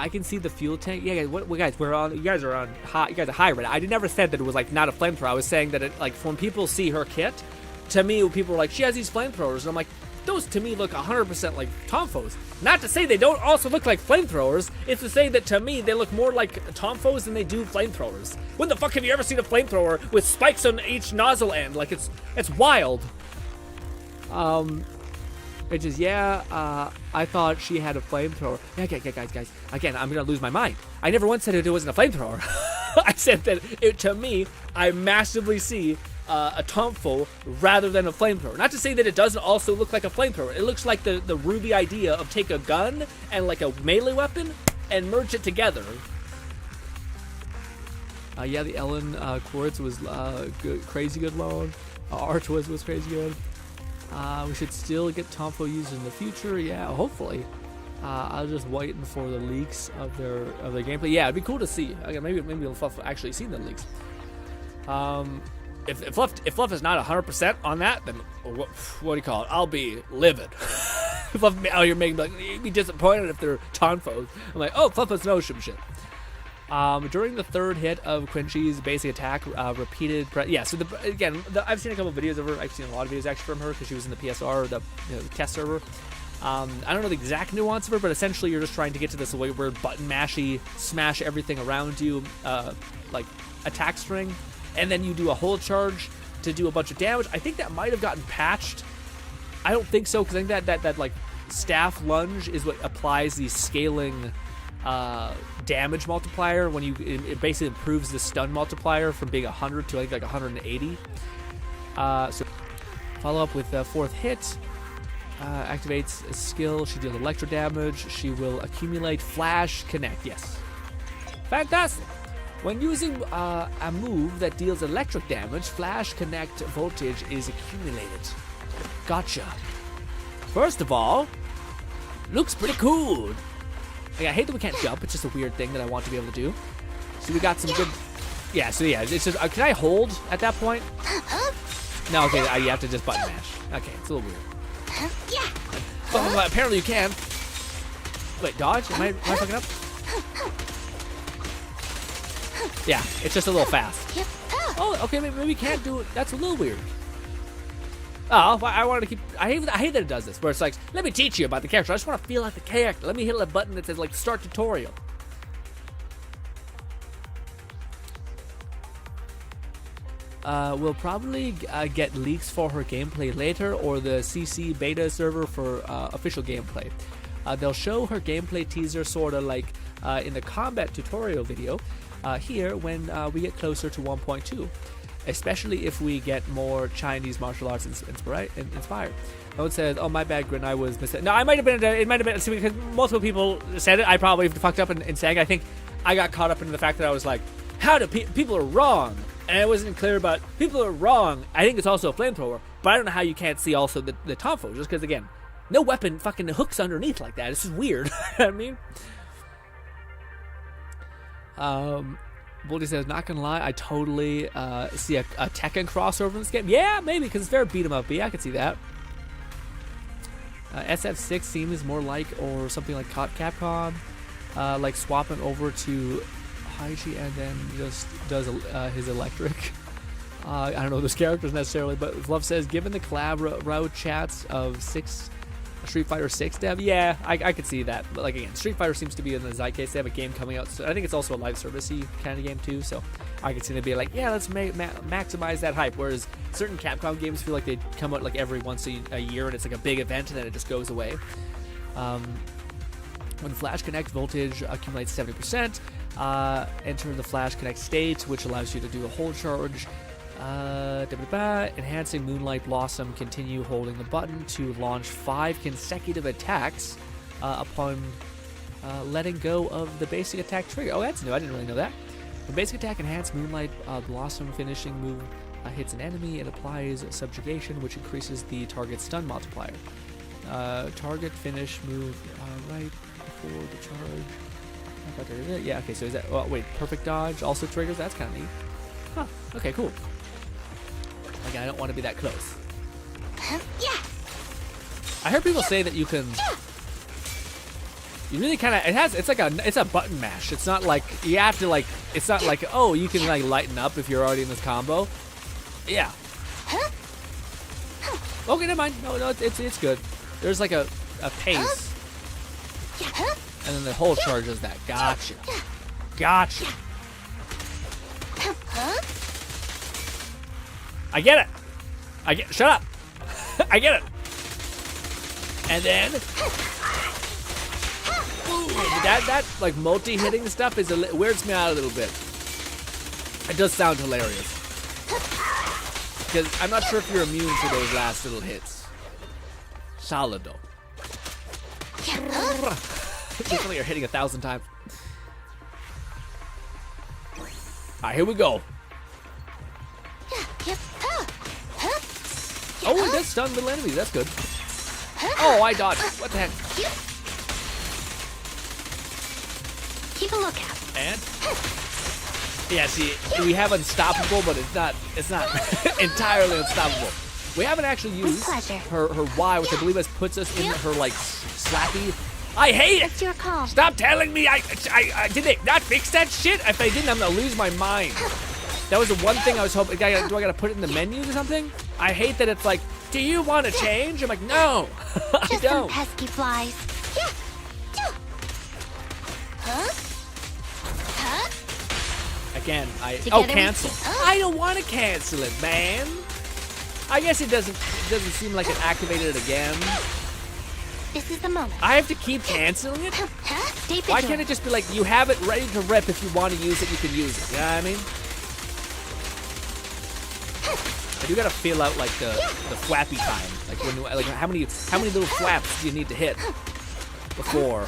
I can see the fuel tank. Yeah, guys, you guys are on high. You guys are high right now. I never said that it was like not a flamethrower. I was saying that it, like, when people see her kit, to me, people are like, she has these flamethrowers, and I'm like, those to me look 100% like tomfos. Not to say they don't also look like flamethrowers. It's to say that to me they look more like tomfos than they do flamethrowers. When the fuck have you ever seen a flamethrower with spikes on each nozzle end? Like it's wild. Which is, I thought she had a flamethrower. Yeah, guys. Again, I'm going to lose my mind. I never once said it wasn't a flamethrower. I said that, to me, I massively see a tomfo rather than a flamethrower. Not to say that it doesn't also look like a flamethrower. It looks like the Ruby idea of take a gun and like a melee weapon and merge it together. Yeah, the Ellen Quartz was good, crazy good loan. Art was crazy good. We should still get tomfo used in the future. Yeah, hopefully. I was just waiting for the leaks of their gameplay. Yeah, it'd be cool to see. Okay, maybe Fluff actually seen the leaks. If Fluff is not 100% on that, then what do you call it? I'll be livid. Fluff out here making like, you'd be disappointed if they're tonfos. I'm like, oh, Fluff has no shit. During the third hit of Qingyi's basic attack, repeated. So I've seen a couple of videos of her. I've seen a lot of videos actually from her because she was in the PSR, the test server. I don't know the exact nuance of her, but essentially you're just trying to get to this weird button mashy, smash everything around you, like attack string, and then you do a hold charge to do a bunch of damage. I think that might have gotten patched. I don't think so because I think that like staff lunge is what applies the scaling damage multiplier when it basically improves the stun multiplier from being 100 to I think like 180. So follow up with the fourth hit. Activates a skill. She deals electro damage. She will accumulate flash connect. Yes, fantastic. When using a move that deals electric damage, flash connect voltage is accumulated. Gotcha. First of all, looks pretty cool. Like, I hate that we can't jump. It's just a weird thing that I want to be able to do. So we got some good. Yeah. So yeah, it's just. Can I hold at that point? No. Okay. You have to just button mash. Okay. It's a little weird. Oh, apparently you can. Wait, dodge? Am I fucking up? Yeah, it's just a little fast. Oh, okay, maybe we can't do it. That's a little weird. Oh, I wanted to keep. I hate that it does this, where it's like, let me teach you about the character. I just want to feel like the character. Let me hit a button that says like start tutorial. We'll probably get leaks for her gameplay later, or the CC beta server for official gameplay. They'll show her gameplay teaser sort of like in the combat tutorial video here when we get closer to 1.2, especially if we get more Chinese martial arts inspired. Note says, "Oh, my bad, Grin. I was mistaken." No, it might have been because multiple people said it. I probably fucked up in saying. I think I got caught up in the fact that I was like, "How do people are wrong?" And I wasn't clear about people are wrong. I think it's also a flamethrower, but I don't know how you can't see also the tomfo, just because again, no weapon fucking hooks underneath like that. It's just weird. I mean, Boldy says, not gonna lie, I totally see a Tekken crossover in this game. Yeah, maybe because it's very beat 'em up. But yeah, I could see that. SF6 seems more like or something like Capcom, like swapping over to Haichi and then just does his electric. I don't know those characters necessarily, but Love says, given the collab route chats of 6 Street Fighter 6 dev? Yeah, I could see that. But like again, Street Fighter seems to be in the zeitgeist. They have a game coming out. So I think it's also a live servicey kind of game too. So I could see them be like, yeah, let's maximize that hype. Whereas certain Capcom games feel like they come out like every once a year and it's like a big event and then it just goes away. When Flash Connect voltage accumulates 70%, enter the Flash Connect state, which allows you to do a hold charge. Enhancing Moonlight Blossom. Continue holding the button to launch 5 consecutive attacks upon letting go of the basic attack trigger. Oh, that's new. I didn't really know that. When basic attack enhanced Moonlight Blossom finishing move hits an enemy, it applies subjugation, which increases the target stun multiplier. Target finish move right before the charge. Yeah, okay, so is that... Oh, wait, perfect dodge also triggers? That's kind of neat. Huh, okay, cool. Again, I don't want to be that close. Yeah. I heard people say that you can... You really kind of... It's a button mash. It's not like... You have to, like... It's not like, oh, you can, like, lighten up if you're already in this combo. Yeah. Okay, never mind. No, it's good. There's, like, a pace. And then the whole charge is that. Gotcha. Gotcha. I get it. Shut up. I get it. And then, ooh, that like multi-hitting stuff weirds me out a little bit. It does sound hilarious. Because I'm not sure if you're immune to those last little hits. Solid though. It's like you're hitting 1,000 times. Alright, here we go. Oh, it does stun little enemies. That's good. Oh, I dodged. What the heck? Keep a lookout. And? Yeah, see, we have unstoppable, but it's not entirely unstoppable. We haven't actually used her Y, which I believe puts us in her, like, slappy. I hate it! It's your call. Stop telling me did they not fix that shit? If they didn't, I'm gonna lose my mind. That was the one thing I was hoping. Do I gotta put it in the menus or something? I hate that it's like, do you want to change? I'm like, no, I Just don't. some pesky flies. Again, Together cancel. I don't want to cancel it, man. I guess it doesn't seem like it activated it again. This is the moment. I have to keep canceling it? Why can't it just be like, you have it ready to rip, if you want to use it, you can use it. You know what I mean? I do gotta feel out like the flappy time. Like how many little flaps do you need to hit before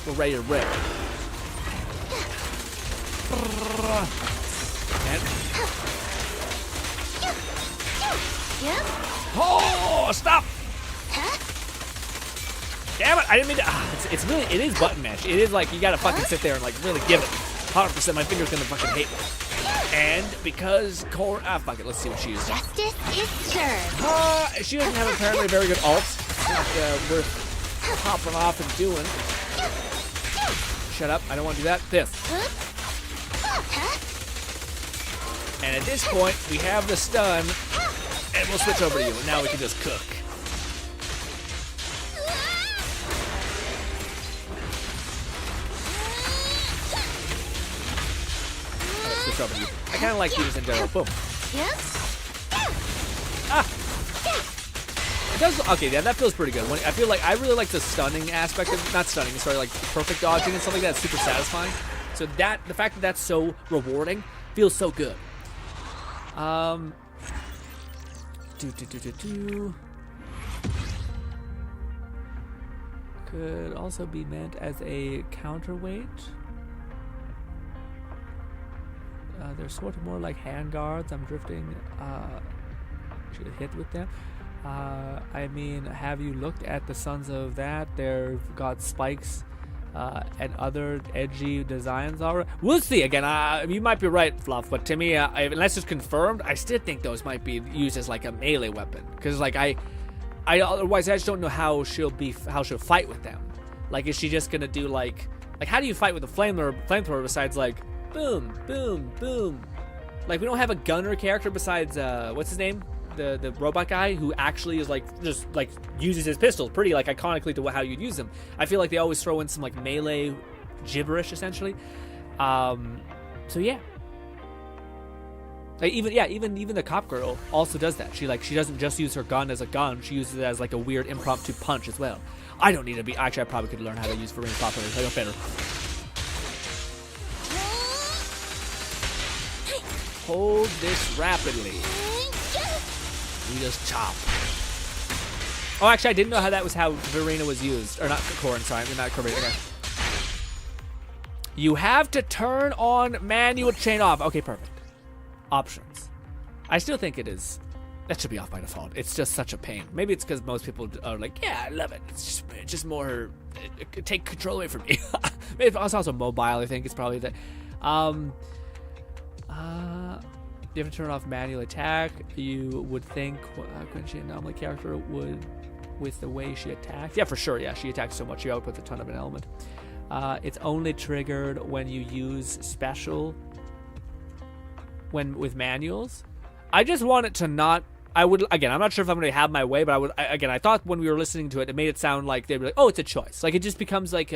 we're ready to rip? And, oh, stop! Damn it! I didn't mean to. It is button mash. It is like you gotta fucking sit there and like really give it 100%. My finger's gonna fucking hate me. And because fuck it. Let's see what she uses. Justice is served. She doesn't have apparently a very good ult. It's not worth popping off and doing. Shut up! I don't want to do that. This. And at this point, we have the stun, and we'll switch over to you. And now we can just cook. Switch over to you. I kind of like these in general. Boom. It does. Okay, yeah, that feels pretty good. I feel like I really like the stunning aspect of not stunning. Sorry, like perfect dodging and stuff like that. It's super satisfying. So the fact that that's so rewarding feels so good. Could also be meant as a counterweight. They're sort of more like handguards. I'm drifting. Should hit with them. I mean, have you looked at the Sons of that? They've got spikes and other edgy designs already. We'll see. Again, you might be right, Fluff, but to me, unless it's confirmed, I still think those might be used as like a melee weapon. Because like I otherwise I just don't know how she'll fight with them. Like, is she just gonna do like how do you fight with a flamethrower besides like boom, boom, boom? Like, we don't have a gunner character besides what's his name? the robot guy who actually is like just like uses his pistols pretty like iconically to how you'd use them. I feel like they always throw in some like melee gibberish essentially. So yeah. Like even the cop girl also does that. She doesn't just use her gun as a gun. She uses it as like a weird impromptu punch as well. I don't need to be. Actually, I probably could learn how to use Wuthering properly. I got better. Hold this rapidly. We just chop. Oh, actually, I didn't know how that was how Verena was used. Or not Corrin, sorry. I mean, not Corrin. Okay. You have to turn on manual chain off. Okay, perfect. Options. I still think it is. That should be off by default. It's just such a pain. Maybe it's because most people are like, yeah, I love it. It's just more, take control away from me. Maybe it's also mobile, I think. It's probably that. You have to turn off manual attack. You would think Qingyi anomaly character would, with the way she attacks. Yeah, for sure. Yeah, she attacks so much. She outputs a ton of an element. It's only triggered when you use special. When with manuals. I just want it to not. I would, again, I'm not sure if I'm going to have my way, but I thought when we were listening to it, it made it sound like they'd be like, oh, it's a choice. Like, it just becomes like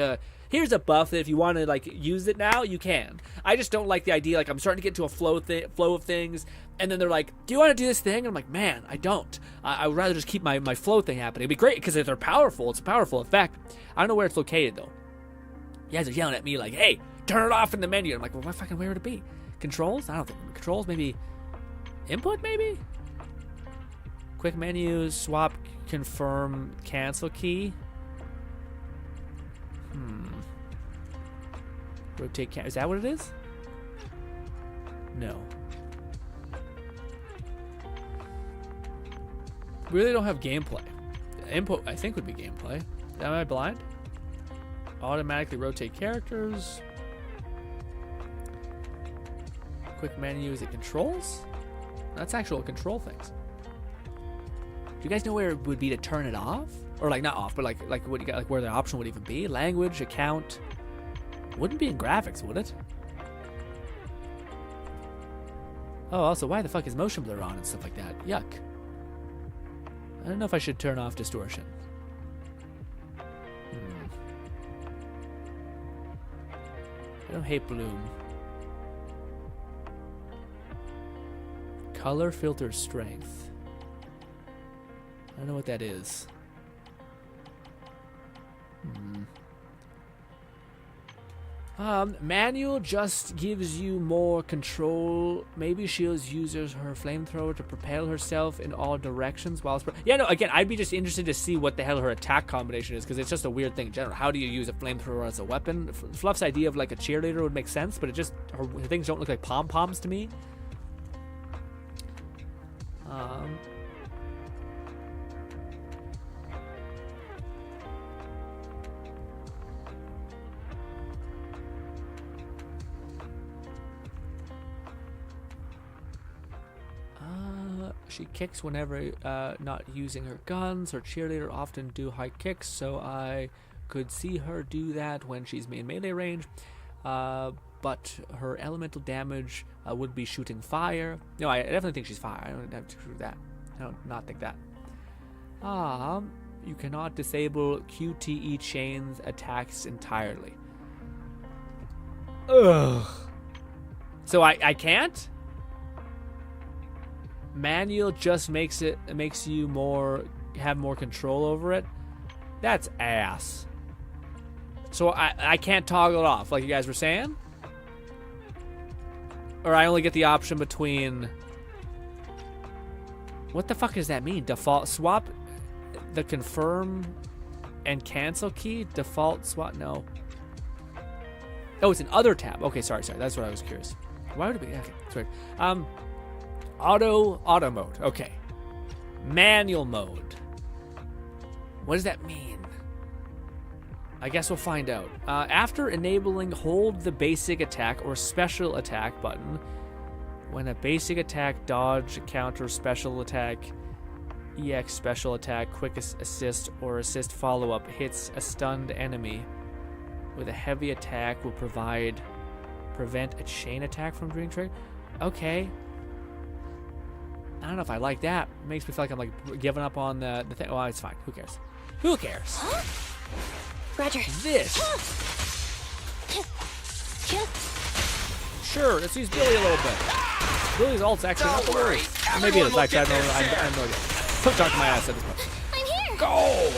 here's a buff that if you want to, like, use it now, you can. I just don't like the idea, like, I'm starting to get into a flow of things, and then they're like, do you want to do this thing? And I'm like, man, I don't. I would rather just keep my flow thing happening. It'd be great, because if they're powerful, it's a powerful effect. I don't know where it's located, though. You guys are yelling at me like, hey, turn it off in the menu. I'm like, well, what fucking where would it be? Controls? I don't think controls, maybe input, maybe? Quick menu, swap, confirm, cancel key. Rotate is that what it is? No. We really don't have gameplay. Input, I think, would be gameplay. Am I blind? Automatically rotate characters. Quick menu, is it controls? That's actual control things. Do you guys know where it would be to turn it off? Or like not off, but like what you got, like where the option would even be? Language, account. Wouldn't be in graphics, would it? Oh, also, why the fuck is motion blur on and stuff like that? Yuck. I don't know if I should turn off distortion. I don't hate bloom. Color filter strength. I don't know what that is. Manual just gives you more control. Maybe shields users her flamethrower to propel herself in all directions while yeah, no, again, I'd be just interested to see what the hell her attack combination is, because it's just a weird thing in general. How do you use a flamethrower as a weapon? Fluff's idea of like a cheerleader would make sense, but it just, her things don't look like pom-poms to me. She kicks whenever not using her guns. Her cheerleader often do high kicks, so I could see her do that when she's in melee range. But her elemental damage would be shooting fire. No, I definitely think she's fire. I don't have to do that. I don't not think that. You cannot disable QTE chains attacks entirely. Ugh. So I can't? Manual just makes you have more control over it. That's ass. So I can't toggle it off like you guys were saying? Or I only get the option between... What the fuck does that mean? Default swap the confirm and cancel key? Default swap? No. Oh, it's an other tab. Okay, sorry. That's what I was curious. Why would it be? Okay, it's weird. Auto mode. Okay. Manual mode. What does that mean? I guess we'll find out. After enabling, hold the basic attack or special attack button. When a basic attack, dodge, counter, special attack, EX special attack, quick assist, or assist follow-up hits a stunned enemy with a heavy attack will prevent a chain attack from being triggered. Okay. I don't know if I like that. It makes me feel like I'm like giving up on the thing. Well, it's fine. Who cares? Who cares? Roger. This. Sure, let's use Billy a little bit. Billy's ult's actually not the worst. Or maybe it is. Actually, I have no idea. I'm talking my ass at this point. I'm here. Go!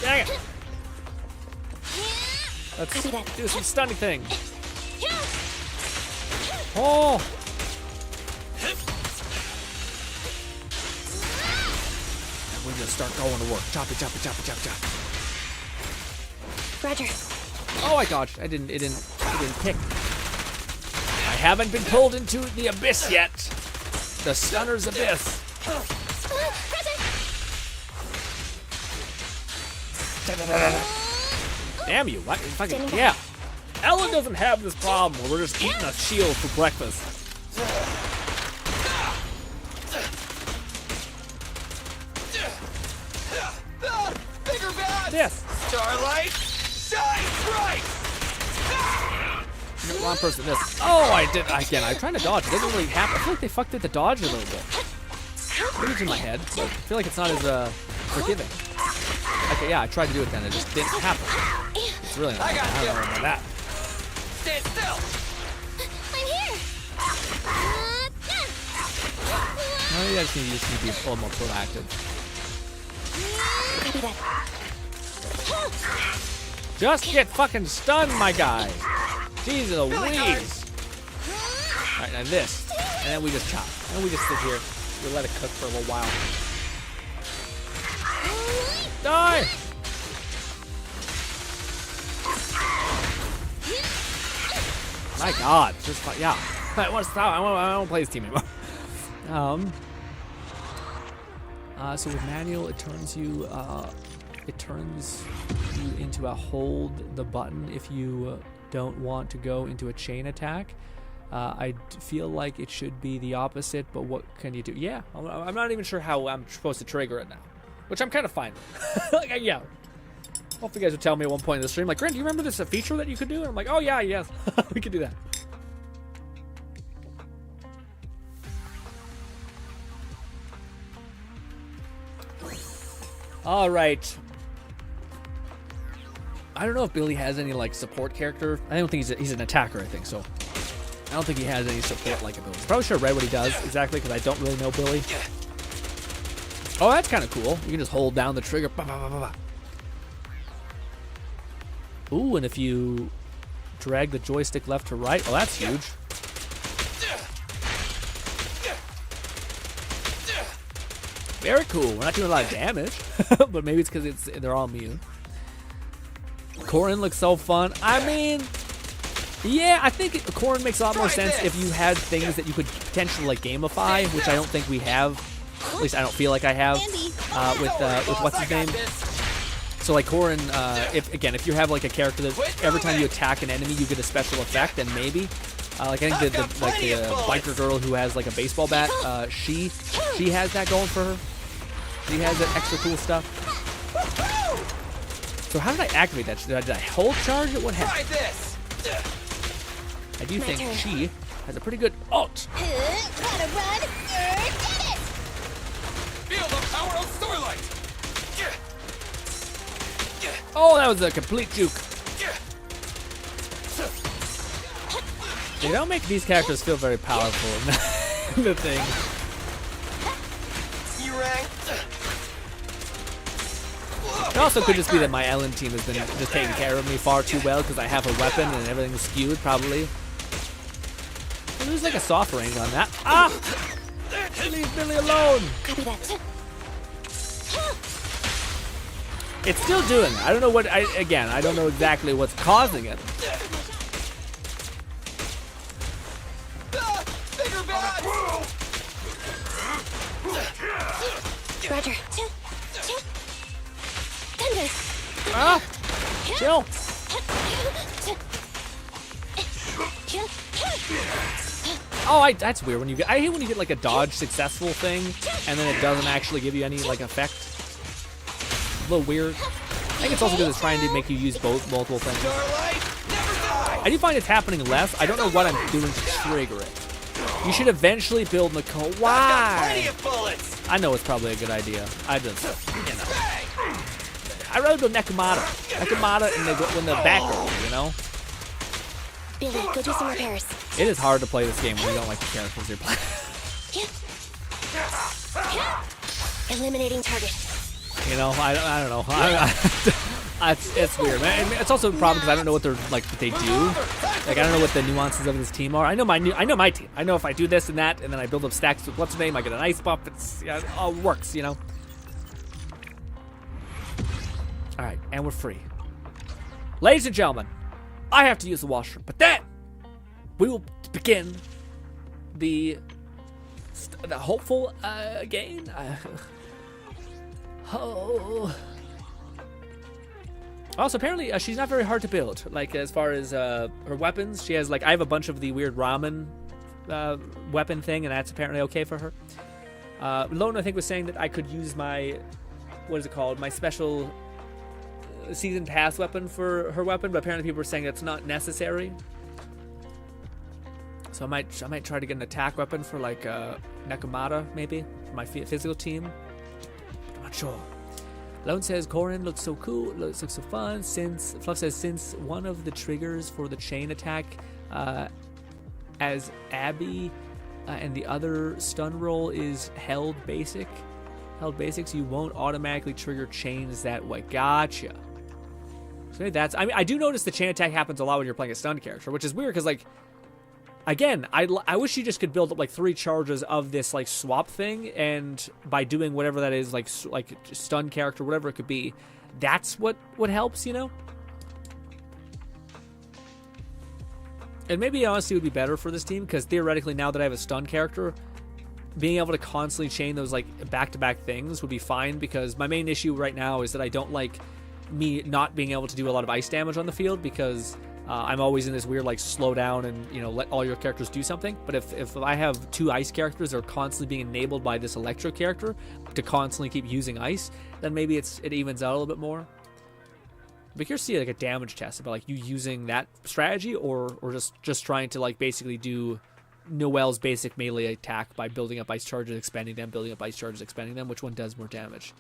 Dang it! Let's do some stunning thing. Oh! We're gonna start going to work. Chop it, chop it, chop it, chop it, chop it. Roger. Oh my gosh, it didn't pick. I haven't been pulled into the abyss yet. The stunner's abyss. Damn you, what? Fucking, yeah. Ellen doesn't have this problem where we're just eating a shield for breakfast. Bigger bad! Yes. Starlight, shine bright! Wrong person, this. Oh, I did, again, I'm trying to dodge. It doesn't really happen. I feel like they fucked with the dodge a little bit. Maybe it's in my head, but I feel like it's not as forgiving. Okay, yeah, I tried to do it then. It just didn't happen. It's really not. I don't know about that. Stand still! I'm here. Oh, yeah, I just need to be a little more proactive. Copy that. Just get fucking stunned, my guy. Jesus Louise. Alright, now this. And then we just chop. And then we just sit here. We let it cook for a little while. Die! My God, just yeah. I want to stop. I want to play this team anymore. So with manual, it turns you into a hold the button if you don't want to go into a chain attack. I feel like it should be the opposite, but what can you do? Yeah, I'm not even sure how I'm supposed to trigger it now, which I'm kind of fine with. Like, yeah. Hope you guys would tell me at one point in the stream, like, Grin, do you remember this a feature that you could do? And I'm like, oh yeah, yes, we could do that. All right. I don't know if Billy has any like support character. I don't think he's an attacker. I think so. I don't think he has any support like abilities. Probably should have read what he does exactly because I don't really know Billy. Oh, that's kind of cool. You can just hold down the trigger. Bah, bah, bah, bah, bah. Ooh, and if you drag the joystick left to right, oh, that's huge. Very cool. We're not doing a lot of damage, but maybe it's because they're all immune. Corrin looks so fun. I mean, yeah, I think Corrin makes a lot more sense if you had things that you could potentially like gamify, which I don't think we have. At least I don't feel like I have with what's his name. So like Corrin, if you have like a character that every time you attack an enemy you get a special effect, then maybe like I think the biker girl who has like a baseball bat, she has that going for her. She has that extra cool stuff. So how did I activate that? Did I hold charge it? What happened? I do think she has a pretty good ult. Gotta run. Get it. Feel the power of Starlight! Oh, that was a complete juke. They don't make these characters feel very powerful in the thing. You rang. It also could just be that my Ellen team has been just taking care of me far too well because I have a weapon and everything's skewed, probably. Well, there's like a soft range on that. Ah! Leave Billy alone! Copy that. It's still doing it. I don't know what, I don't know exactly what's causing it. Bigger bad! Roger. Thunder. Ah! Chill. Oh, that's weird. I hate when you get like a dodge successful thing, and then it doesn't actually give you any like effect. A little weird. think it's also because it's trying to make you use multiple things. I do find it's happening less. I don't know what I'm doing to trigger it. You should eventually build Nicole. Why? I know it's probably a good idea. I just, you know. I'd rather build Nekomata. Nekomata in the back row, you know? Billy, go do some repairs. It is hard to play this game when you don't like the characters you're playing. Eliminating target. You know, I don't know. It's weird, man. And it's also a problem because I don't know what they're like. What they do. Like I don't know what the nuances of this team are. I know my team. I know if I do this and that, and then I build up stacks with what's her name, I get an ice buff. It all works, you know. All right, and we're free, ladies and gentlemen. I have to use the washroom, but then we will begin the hopeful game. Oh. Also, apparently, she's not very hard to build. Like, as far as her weapons, she has, like, I have a bunch of the weird ramen weapon thing, and that's apparently okay for her. Lone, I think, was saying that I could use my, what is it called, my special season pass weapon for her weapon, but apparently people were saying that's not necessary. So I might try to get an attack weapon for, like, Nekomata, maybe, for my physical team. But I'm not sure. Lone says Corin looks so cool, looks so fun. Fluff says since one of the triggers for the chain attack as Abby and the other stun roll is held basics, you won't automatically trigger chains that way. Gotcha. So that's, I mean, I do notice the chain attack happens a lot when you're playing a stun character, which is weird because, like, again, I wish you just could build up like 3 charges of this like swap thing, and by doing whatever that is, like stun character, whatever it could be, that's what helps, you know. And maybe honestly would be better for this team because theoretically now that I have a stun character, being able to constantly chain those like back-to-back things would be fine, because my main issue right now is that I don't like me not being able to do a lot of ice damage on the field because I'm always in this weird like slow down and, you know, let all your characters do something. But if I have 2 ice characters that are constantly being enabled by this electro character to constantly keep using ice, then maybe it evens out a little bit more. But here's see like a damage test about like you using that strategy or just trying to like basically do Noelle's basic melee attack by building up ice charges, expending them, building up ice charges, expending them. Which one does more damage?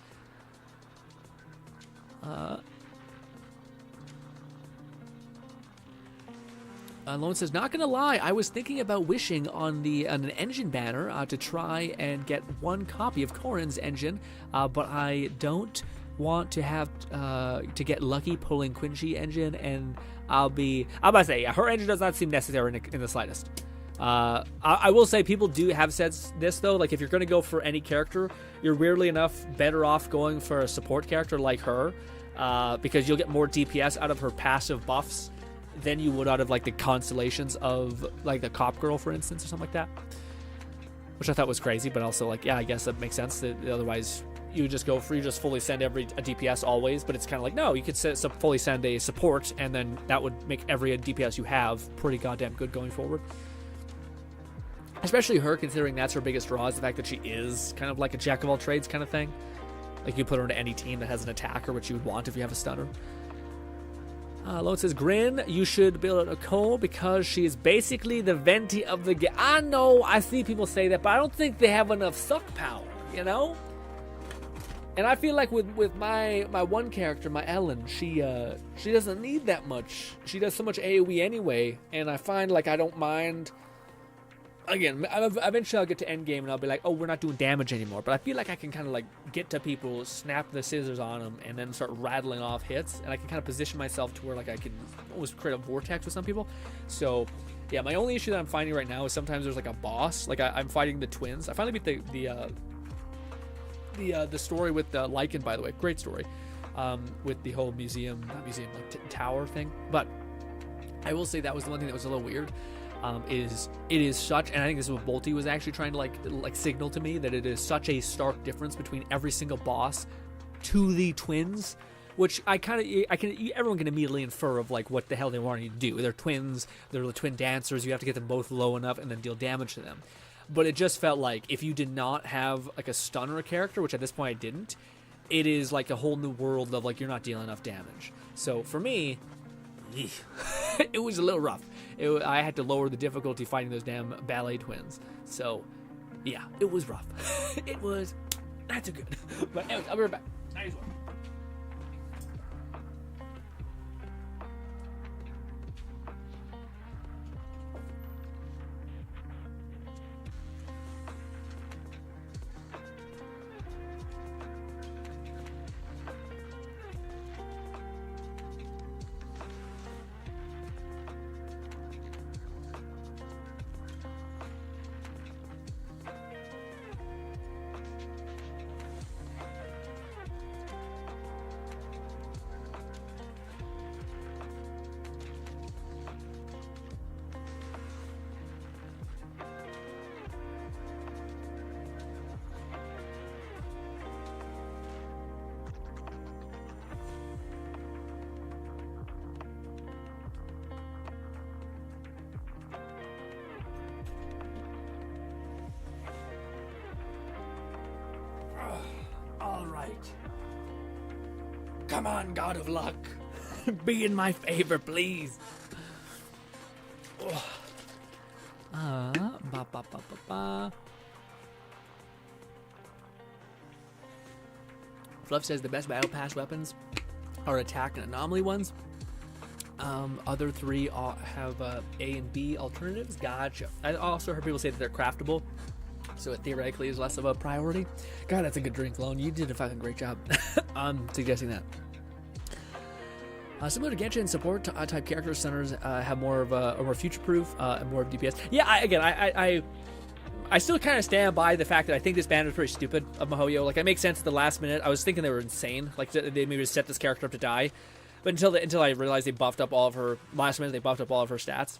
Lone says, not gonna lie, I was thinking about wishing on an engine banner to try and get 1 copy of Corin's engine, but I don't want to have to get lucky pulling Qingyi engine, and I'm about to say, yeah, her engine does not seem necessary in the slightest. I will say people do have said this though, like if you're gonna go for any character, you're weirdly enough better off going for a support character like her, because you'll get more DPS out of her passive buffs than you would out of like the constellations of like the Cop Girl, for instance, or something like that. Which I thought was crazy, but also like, yeah, I guess that makes sense. That otherwise, you would just go for, you just fully send a DPS always, but it's kind of like, no, you could fully send a support, and then that would make every DPS you have pretty goddamn good going forward. Especially her, considering that's her biggest draw, is the fact that she is kind of like a jack of all trades kind of thing. Like you put her into any team that has an attacker, which you would want if you have a stunner. Lone says, Grin, you should build a Nicole because she is basically the Venti of the game. I know, I see people say that, but I don't think they have enough suck power, you know? And I feel like with my one character, my Ellen, she doesn't need that much. She does so much AoE anyway, and I find like I don't mind. Again, eventually I'll get to endgame and I'll be like, oh, we're not doing damage anymore. But I feel like I can kind of like get to people, snap the scissors on them, and then start rattling off hits. And I can kind of position myself to where like I can almost create a vortex with some people. So yeah, my only issue that I'm finding right now is sometimes there's like a boss. Like I'm fighting the twins. I finally beat the story with the Lycan, by the way. Great story. With the whole tower thing. But I will say that was the one thing that was a little weird. It is such, and I think this is what Bolty was actually trying to like signal to me, that it is such a stark difference between every single boss to the twins, which everyone can immediately infer of like what the hell they want you to do. They're twins, they're the twin dancers, you have to get them both low enough and then deal damage to them. But it just felt like if you did not have like a stunner character, which at this point I didn't, it is like a whole new world of like you're not dealing enough damage. So for me, it was a little rough. I had to lower the difficulty fighting those damn ballet twins. So yeah, it was rough. It was not too good. But anyways, I'll be right back. Nice one. All right. Come on, God of Luck. Be in my favor, please. Ba, ba, ba, ba, ba. Fluff says the best battle pass weapons are attack and anomaly ones. Other three have A and B alternatives. Gotcha. I also heard people say that they're craftable, so it theoretically is less of a priority. God, that's a good drink, Lone. You did a fucking great job suggesting that. Similar to Genshin, support type character centers have more of a more future-proof and more of DPS. Yeah, I still kind of stand by the fact that I think this banner is pretty stupid of Mihoyo. Like, it makes sense at the last minute. I was thinking they were insane. Like, they maybe just set this character up to die. But until I realized they buffed up all of her last minute, they buffed up all of her stats.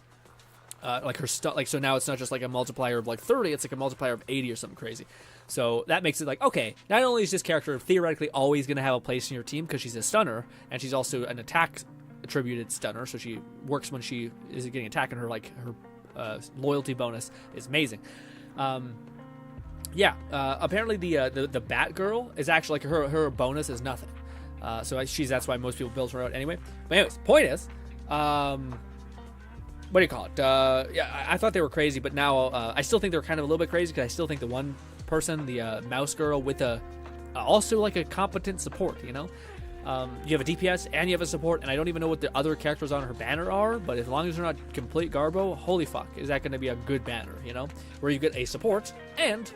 Like her stuff, like, so now it's not just like a multiplier of like 30, it's like a multiplier of 80 or something crazy. So that makes it like, okay, not only is this character theoretically always going to have a place in your team because she's a stunner, and she's also an attack attributed stunner, so she works when she is getting attacked, and her like her loyalty bonus is amazing. Apparently the Batgirl is actually like her bonus is nothing. So that's why most people build her out anyway. But anyways, point is, what do you call it? I thought they were crazy, but now I still think they're kind of a little bit crazy because I still think the one person, the mouse girl, with also like a competent support, you know? You have a DPS and you have a support, and I don't even know what the other characters on her banner are, but as long as they're not complete garbo, holy fuck, is that going to be a good banner, you know? Where you get a support and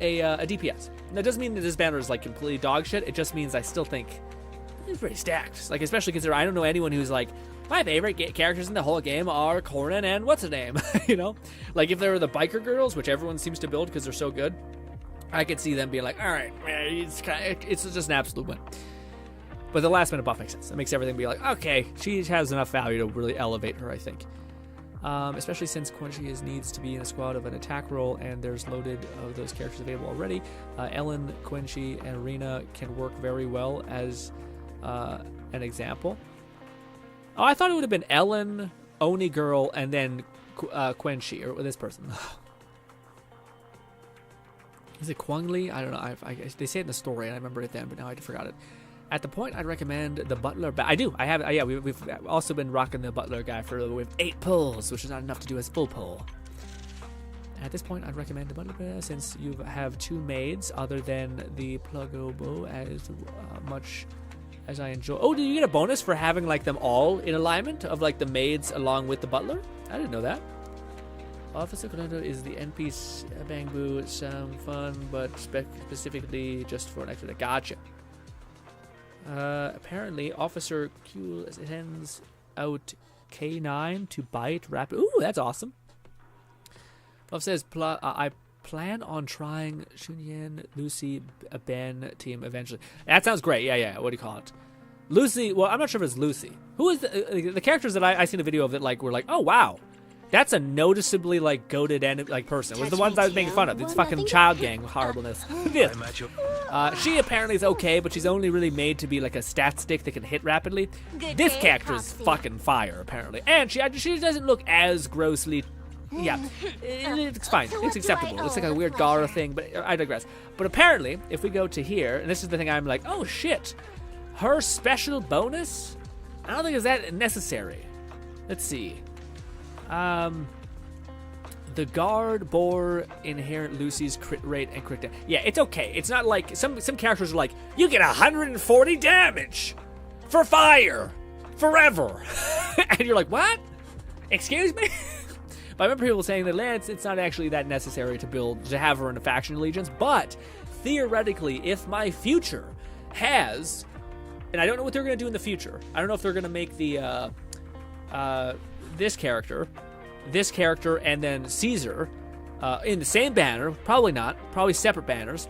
a DPS. That doesn't mean that this banner is like completely dog shit. It just means I still think it's pretty stacked. Like, especially considering I don't know anyone who's like, my favorite characters in the whole game are Corrin and what's her name, you know? Like, if they were the biker girls, which everyone seems to build because they're so good, I could see them being like, all right, it's just an absolute win. But the last minute buff makes sense. It makes everything be like, okay, she has enough value to really elevate her, I think. Especially since Qingyi needs to be in a squad of an attack role, and there's loaded of those characters available already. Ellen, Qingyi, and Rina can work very well as an example. Oh, I thought it would have been Ellen, Oni Girl, and then Qingyi, or this person. Is it Qingyi? I don't know. They say it in the story, and I remember it then, but now I forgot it. At the point, I'd recommend the Butler. I do. I have. Yeah, we've also been rocking the Butler guy with 8 pulls, which is not enough to do as full pull. At this point, I'd recommend the Butler since you have 2 maids, other than the Plugobo, as much as I enjoy. Oh, did you get a bonus for having like them all in alignment of like the maids along with the Butler? I didn't know that. Officer Commando is the NPC Bangbu. Some fun, but specifically just for an extra. Gotcha. Apparently, Officer Q sends out K9 to bite rapid. Ooh, that's awesome. Fluff says, I plan on trying Shunyan, Lucy, Ben team eventually. That sounds great. Yeah. What do you call it? Lucy. Well, I'm not sure if it's Lucy. Who is the characters that I seen a video of that like were like, oh wow, that's a noticeably like goated person. It was the ones I was making fun of. It's fucking child gang horribleness. This. She apparently is okay, but she's only really made to be like a stat stick that can hit rapidly. This character is fucking fire, apparently. And she doesn't look as grossly Yeah, it's fine. It's acceptable. It looks like a weird Gara thing, but I digress. But apparently, if we go to here, and this is the thing I'm like, oh shit, her special bonus? I don't think it's that necessary. Let's see. The guard bore inherent Lucy's crit rate and crit damage. Yeah, it's okay. It's not like some characters are like, you get 140 damage for fire forever. And you're like, what? Excuse me? But I remember people saying that Lance, it's not actually that necessary to have her in a faction allegiance, but theoretically, if my future has, and I don't know what they're going to do in the future. I don't know if they're going to make the this character, and then Caesar in the same banner. Probably not. Probably separate banners.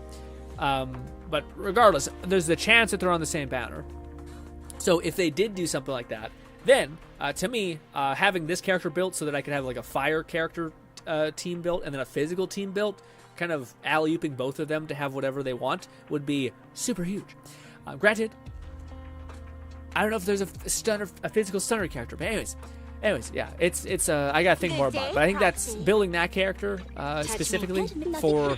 But regardless, there's the chance that they're on the same banner. So if they did do something like that, then to me, having this character built so that I could have like a fire character team built and then a physical team built, kind of alley-ooping both of them to have whatever they want, would be super huge. Granted, I don't know if there's a physical stunner character, but anyways, yeah, it's I gotta think more about it. But I think that's building that character specifically for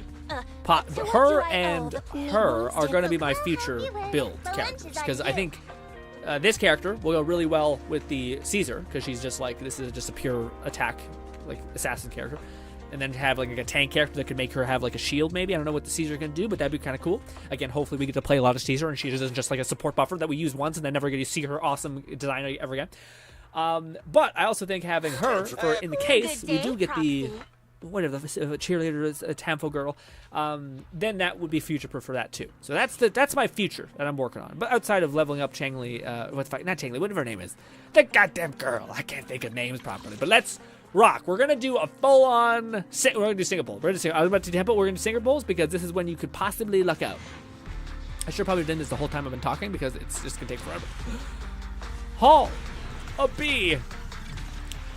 her and her are going to be my future build characters, because I think this character will go really well with the Caesar, because she's just like, this is just a pure attack, like assassin character. And then have like a tank character that could make her have like a shield maybe. I don't know what the Caesar can do, but that'd be kind of cool. Again, hopefully we get to play a lot of Caesar and she isn't just like a support buffer that we use once and then never get to see her awesome design ever again. But I also think having her, for in the case we do get the whatever the cheerleader is, a Tamfo girl, then that would be future proof for that too. So that's my future that I'm working on. But outside of leveling up Qingyi, not Qingyi, whatever her name is, the goddamn girl. I can't think of names properly. But let's rock. We're gonna do a full-on. We're gonna do Singapore. I was about to do tempo. We're gonna do Singapore because this is when you could possibly luck out. I should have probably done this the whole time I've been talking because it's just gonna take forever. Hall, a B.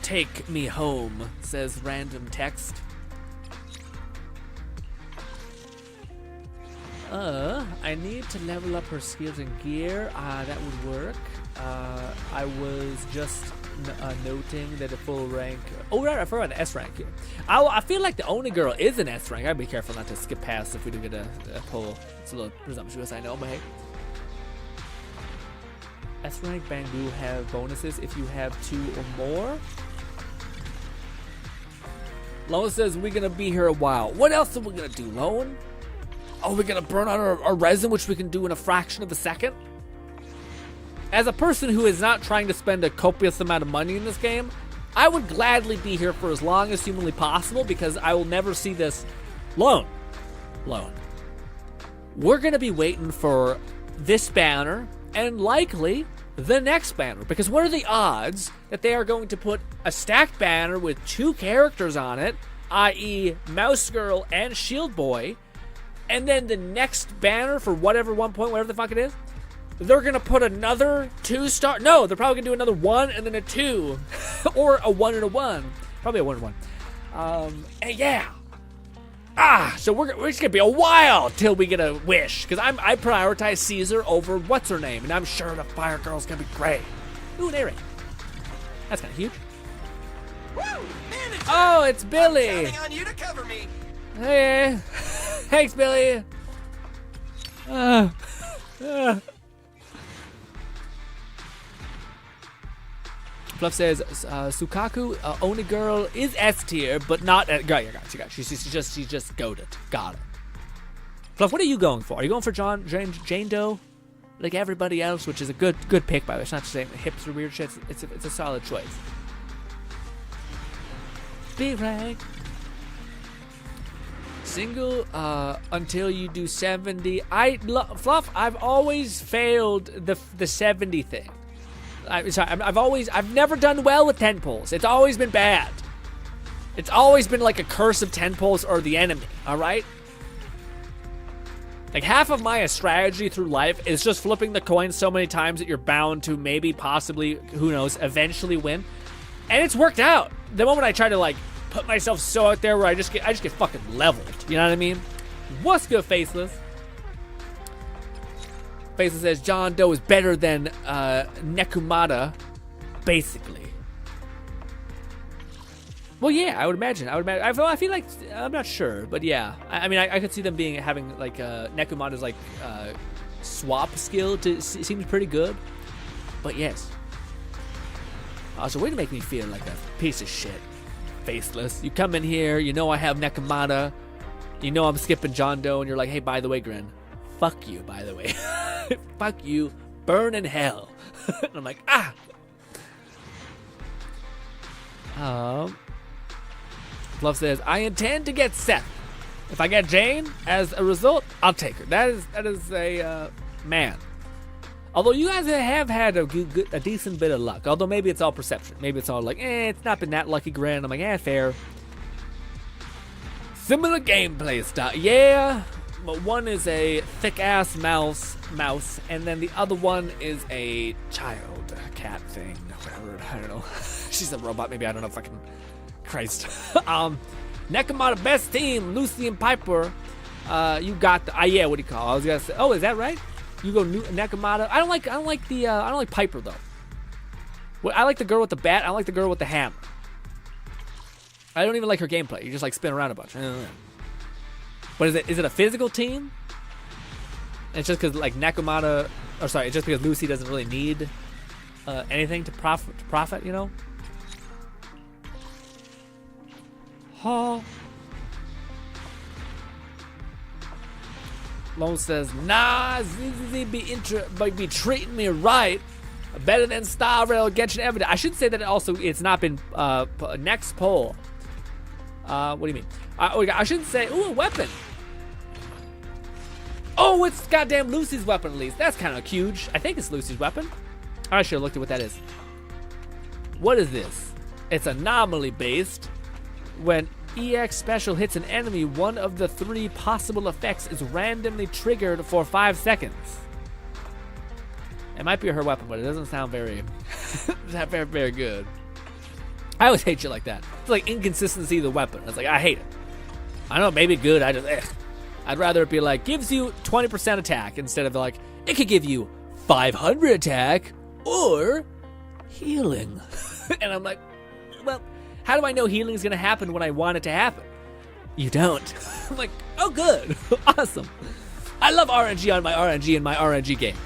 Take me home, says random text. I need to level up her skills and gear. That would work. I was just noting that a full rank. Oh, right, I forgot an S rank here. I feel like the only girl is an S rank. I'd be careful not to skip past if we do get a pull. It's a little presumptuous, I know, but hey. S rank Bangu have bonuses if you have 2 or more. Loan says we're gonna be here a while. What else are we gonna do, Loan? Oh, we're gonna burn out our resin, which we can do in a fraction of a second? As a person who is not trying to spend a copious amount of money in this game, I would gladly be here for as long as humanly possible because I will never see this. Loan. We're gonna be waiting for this banner and likely the next banner, because what are the odds that they are going to put a stacked banner with 2 characters on it, i.e. Mouse Girl and Shield Boy, and then the next banner for whatever the fuck it is, they're gonna put another 2-star. No, they're probably gonna do another 1 and then a 2, or a 1 and a 1, probably a 1 and 1. And yeah. So we're just gonna be a while till we get a wish, because I prioritize Caesar over what's her name, and I'm sure the Fire Girl's gonna be great. Ooh, an A-ring. That's kind of huge. Oh, it's Billy. I'm counting on you to cover me. Hey, thanks, Billy. Fluff says Sukaku Oni girl is S tier, but not at. Got you. She's just goated. Got it. Fluff, what are you going for? Are you going for Jane Doe, like everybody else, which is a good pick by the way. It's not just saying hips or weird shit. It's a solid choice. B rank. Single until you do 70. Fluff, I've always failed the 70 thing. I've never done well with 10 pulls. It's always been bad. It's always been like a curse of 10 pulls or the enemy, alright? Like half of my strategy through life is just flipping the coin so many times that you're bound to maybe, possibly, who knows, eventually win. And it's worked out. The moment I try to like put myself so out there where I just get fucking leveled. You know what I mean? What's good, Faceless? Faceless says John Doe is better than Nekumata, basically. Well, yeah, I would imagine. I feel like I'm not sure, but yeah. I mean, I could see them having like Nekomata's like swap skill seems pretty good. But yes. Also, way to make me feel like a piece of shit, Faceless. You come in here, you know I have Nekomata, you know I'm skipping John Doe, and you're like, hey, by the way, Grin, fuck you, by the way, fuck you, burn in hell. And I'm like, ah. Love says, I intend to get Seth. If I get Jane as a result, I'll take her. That is a man. Although you guys have had a decent bit of luck. Although maybe it's all perception. Maybe it's all like, it's not been that lucky, Grin. I'm like, fair. Similar gameplay style. Yeah, but one is a thick-ass mouse, and then the other one is a child cat thing. Whatever, I don't know. She's a robot, maybe, I don't know, fucking Christ. Nekomata best team, Lucy and Piper. You got the yeah, what do you call it? I was gonna say, oh, is that right? You go Nekomata. I don't like Piper though. Well, I like the girl with the bat. I like the girl with the hammer. I don't even like her gameplay. You just like spin around a bunch. But is it a physical team? It's just because like Nekomata, or sorry, it's just because Lucy doesn't really need anything to profit, you know? Huh. Lone says, nah, ZZZ be treating me right. Better than Star Rail Genshin Evidence. I should say that it's not been next poll. What do you mean? I shouldn't say, ooh, a weapon. Oh, it's goddamn Lucy's weapon at least. That's kind of huge. I think it's Lucy's weapon. I should have looked at what that is. What is this? It's anomaly based. When EX special hits an enemy, one of the 3 possible effects is randomly triggered for 5 seconds. It might be her weapon, but it doesn't sound very, very good. I always hate shit like that. It's like inconsistency of the weapon. It's like, I hate it. I know, maybe good. I'd rather it be like, gives you 20% attack instead of like, it could give you 500 attack or healing. And I'm like, well, how do I know healing is going to happen when I want it to happen? You don't. I'm like, oh, good. Awesome. I love RNG on my RNG in my RNG game.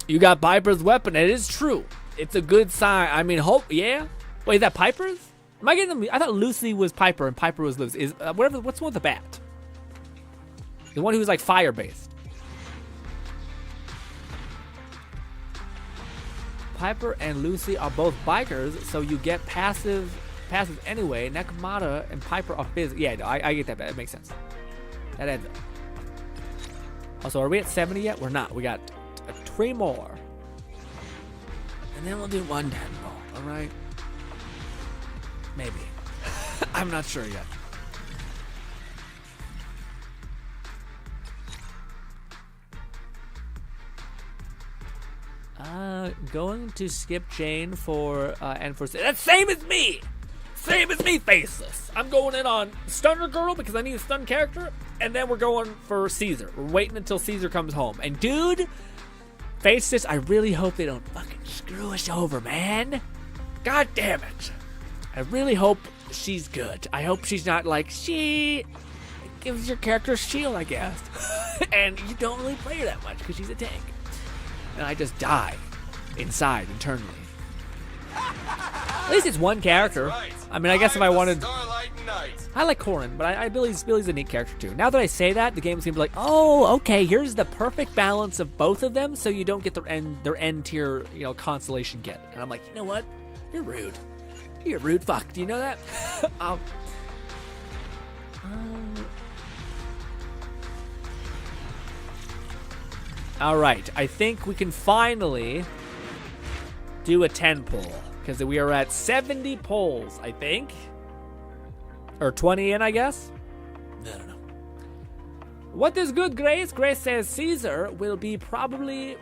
You got Piper's weapon. It is true. It's a good sign. I mean, hope. Yeah. Wait, is that Piper's? Am I getting them? I thought Lucy was Piper and Piper was Lucy. What's the one with the bat? The one who's like fire based. Piper and Lucy are both bikers, so you get passive anyway. Nekomata and Piper are physical. Yeah, no, I get that. That makes sense. That adds up. Also, are we at 70 yet? We're not. We got 3 more. And then we'll do 1 10 more, alright? Maybe. I'm not sure yet. Going to skip Jane for that's same as me, Faceless. I'm going in on Stunner Girl because I need a stun character, and then we're going for Caesar. We're waiting until Caesar comes home. And dude, Faceless, I really hope they don't fucking screw us over, man. God damn it. I really hope she's good. I hope she's not like, she gives your character a shield, I guess. And you don't really play her that much because she's a tank. And I just die inside internally. At least it's one character. Right. I mean, I guess if I wanted, Starlight Knight. I like Corrin, but Billy's a neat character too. Now that I say that, the game's gonna be like, oh, okay, here's the perfect balance of both of them, so you don't get their end tier, constellation get. And I'm like, you know what? You're rude. You're rude fuck. Do you know that? All right, I think we can finally do a 10 poll because we are at 70 polls, I think, or 20 in, I guess. I don't know. What is good, Grace? Grace says Caesar will be probably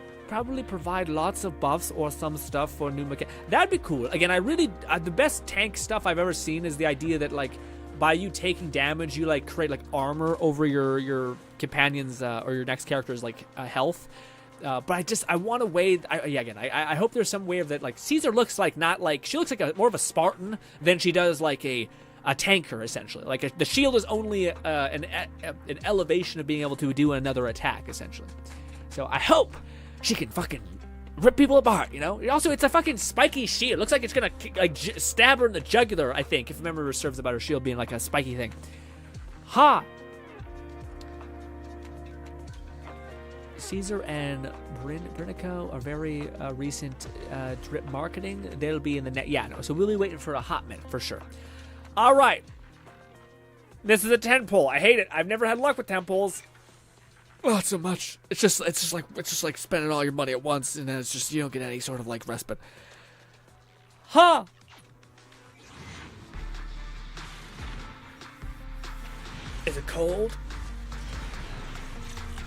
provide lots of buffs or some stuff for new mechanics. That'd be cool. Again, I really the best tank stuff I've ever seen is the idea that like by you taking damage, you like create like armor over your companion's or your next character's like health. But I want a way. I hope there's some way of that. Like Caesar looks like not like she looks like more of a Spartan than she does like a tanker essentially. Like the shield is only an elevation of being able to do another attack essentially. So I hope she can fucking rip people apart, you know? Also, it's a fucking spiky shield. It looks like it's gonna like stab her in the jugular, I think, if memory serves about her shield being like a spiky thing. Ha! Caesar and Brinico are very recent drip marketing. They'll be in the net. Yeah, no. So we'll be waiting for a hot minute for sure. All right. This is a 10 pull. I hate it. I've never had luck with 10 pulls. Oh, it's so much. It's just like spending all your money at once, and then it's just you don't get any sort of like respite. Huh? Is it cold?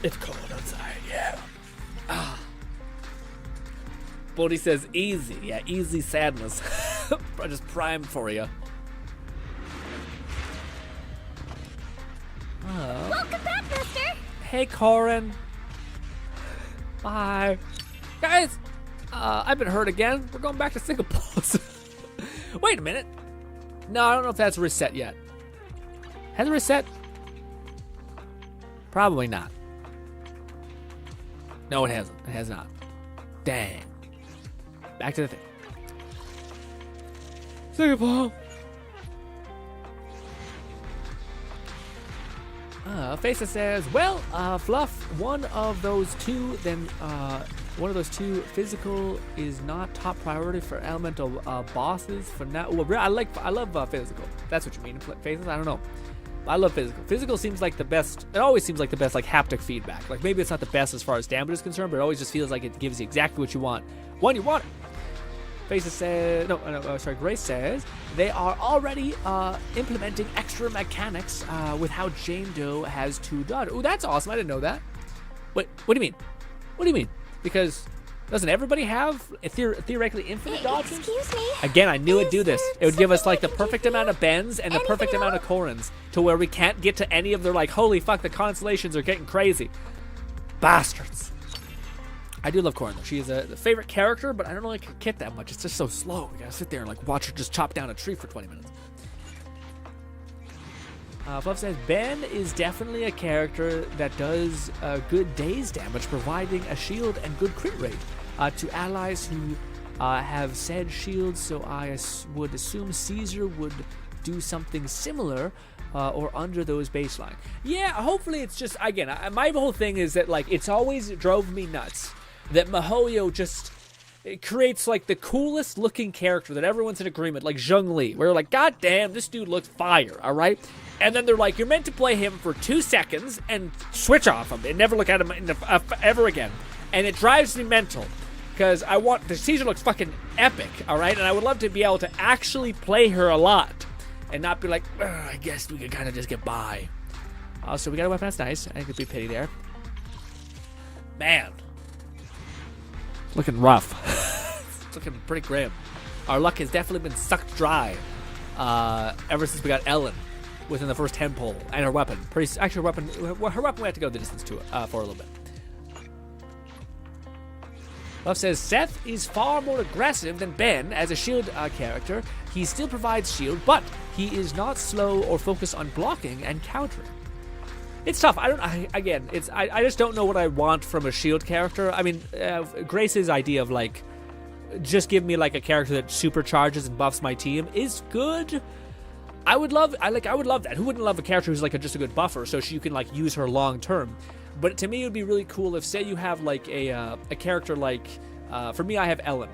It's cold outside, yeah. Ah. Bodhi says easy. Yeah, easy sadness. I just primed for you. Welcome back, mister! Hey, Corin. Bye. Guys, I've been hurt again. We're going back to Singapore. Wait a minute. No, I don't know if that's reset yet. Has it reset? Probably not. No, it hasn't. It has not. Dang. Back to the thing. Singapore. Faces says, well, Fluff, one of those two physical is not top priority for elemental bosses for now. Well, I love physical. That's what you mean, Faces? I don't know. I love physical. Physical seems like the best. It always seems like the best, like haptic feedback. Like maybe it's not the best as far as damage is concerned, but it always just feels like it gives you exactly what you want when you want it. Faces says, Grace says they are already implementing extra mechanics with how Jane Doe has 2 daughters. Oh, that's awesome! I didn't know that. What do you mean? What do you mean? Because doesn't everybody have theoretically infinite daughters? Excuse me. Again, I knew it'd do this. It would give us like the perfect amount of Bens and the perfect amount of Corins to where we can't get to any of their like, holy fuck, the constellations are getting crazy. Bastards. I do love Corin though. She is a favorite character, but I don't like her kit that much. It's just so slow. You gotta sit there and like watch her just chop down a tree for 20 minutes. Fluff says, Ben is definitely a character that does good daze damage, providing a shield and good crit rate to allies who have said shields, so I would assume Caesar would do something similar or under those baseline. Yeah, hopefully it's just, again, my whole thing is that like it's always drove me nuts that Mihoyo just it creates like the coolest looking character that everyone's in agreement, like Zheng Li, where you're like, God damn, this dude looks fire, all right? And then they're like, you're meant to play him for 2 seconds and switch off him and never look at him ever again. And it drives me mental because the Caesar looks fucking epic, all right? And I would love to be able to actually play her a lot and not be like, I guess we could kind of just get by. So we got a weapon that's nice. I think it'd be pity there. Man. It's looking rough. It's looking pretty grim. Our luck has definitely been sucked dry ever since we got Ellen within the first 10 pull. And her weapon. Her weapon we had to go the distance to it for a little bit. Love says, Seth is far more aggressive than Ben as a shield character. He still provides shield, but he is not slow or focused on blocking and countering. It's tough. I just don't know what I want from a shield character. I mean, Grace's idea of like, just give me like a character that supercharges and buffs my team is good. I would love that. Who wouldn't love a character who's like just a good buffer so you can like use her long term? But to me, it would be really cool if, say, you have like a character like, for me, I have Ellen.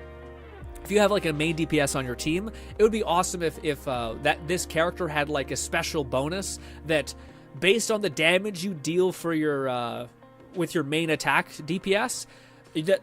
If you have like a main DPS on your team, it would be awesome if this character had like a special bonus that, based on the damage you deal for your with your main attack DPS,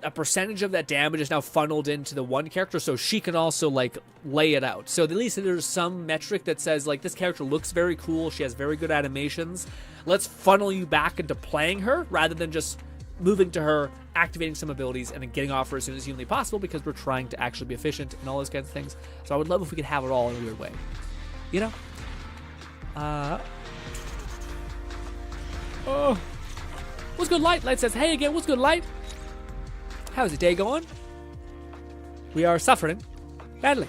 a percentage of that damage is now funneled into the one character, so she can also like lay it out. So at least there's some metric that says like this character looks very cool, she has very good animations. Let's funnel you back into playing her rather than just moving to her, activating some abilities, and then getting off her as soon as humanly possible because we're trying to actually be efficient and all those kinds of things. So I would love if we could have it all in a weird way, you know. Oh, what's good, Light? Light says, hey again, what's good, Light? How's the day going? We are suffering badly.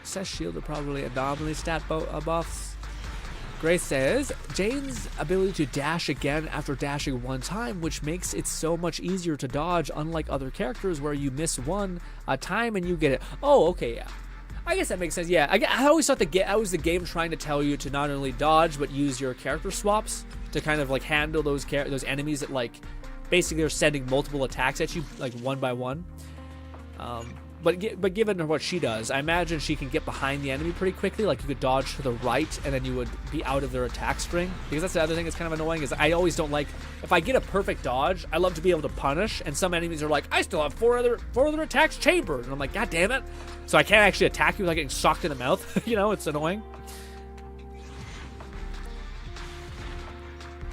Says shield are probably anomaly stat buffs. Grace says Jane's ability to dash again after dashing one time, which makes it so much easier to dodge, unlike other characters where you miss one time and you get it. Oh, okay, yeah. I guess that makes sense. Yeah, I always thought that was the game trying to tell you to not only dodge but use your character swaps to kind of like handle those enemies that like basically are sending multiple attacks at you like one by one. But given what she does, I imagine she can get behind the enemy pretty quickly. Like you could dodge to the right, and then you would be out of their attack string. Because that's the other thing that's kind of annoying is I always don't like if I get a perfect dodge. I love to be able to punish, and some enemies are like, I still have four other attacks chambered, and I'm like, God damn it! So I can't actually attack you without getting socked in the mouth. You know, it's annoying.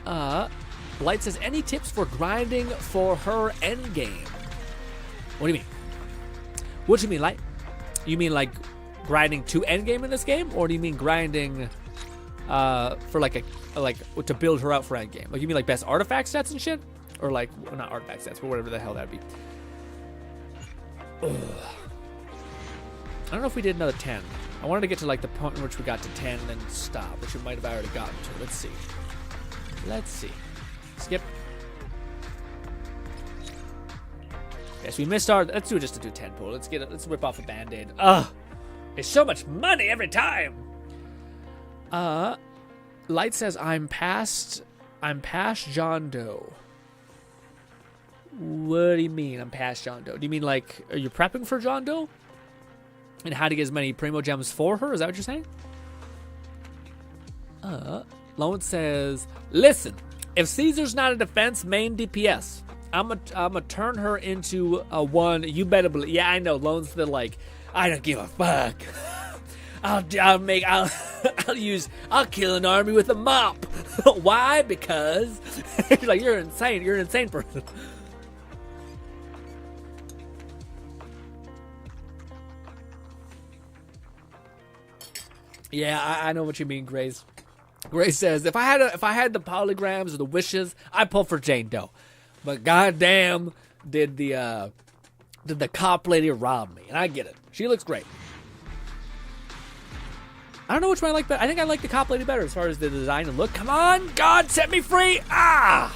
Blight says, any tips for grinding for her endgame? What do you mean? What do you mean, Light? You mean like grinding to endgame in this game, or do you mean grinding for like to build her out for endgame? Like you mean like best artifact stats and shit, or like well, not artifact stats, but whatever the hell that'd be. Ugh. I don't know if we did another 10. I wanted to get to like the point in which we got to 10 and then stop, which we might have already gotten to. Let's see. Skip. Yes, we missed our. Let's do just to do 10 pull. Let's whip off a band-aid. Ugh, it's so much money every time. Light says I'm past John Doe. What do you mean I'm past John Doe? Do you mean like are you prepping for John Doe? And how to get as many Primo Gems for her? Is that what you're saying? Lone says, listen, if Caesar's not a defense, main DPS. I'm gonna turn her into a one. You better believe. Yeah, I know. Lone's the like. I don't give a fuck. I'll kill an army with a mop. Why? Because like you're insane. You're an insane person. Yeah, I know what you mean, Grace. Grace says if I had the polygrams or the wishes, I'd pull for Jane Doe. But goddamn, did the cop lady rob me? And I get it. She looks great. I don't know which one I like better. I think I like the cop lady better as far as the design and look. Come on, God, set me free! Ah,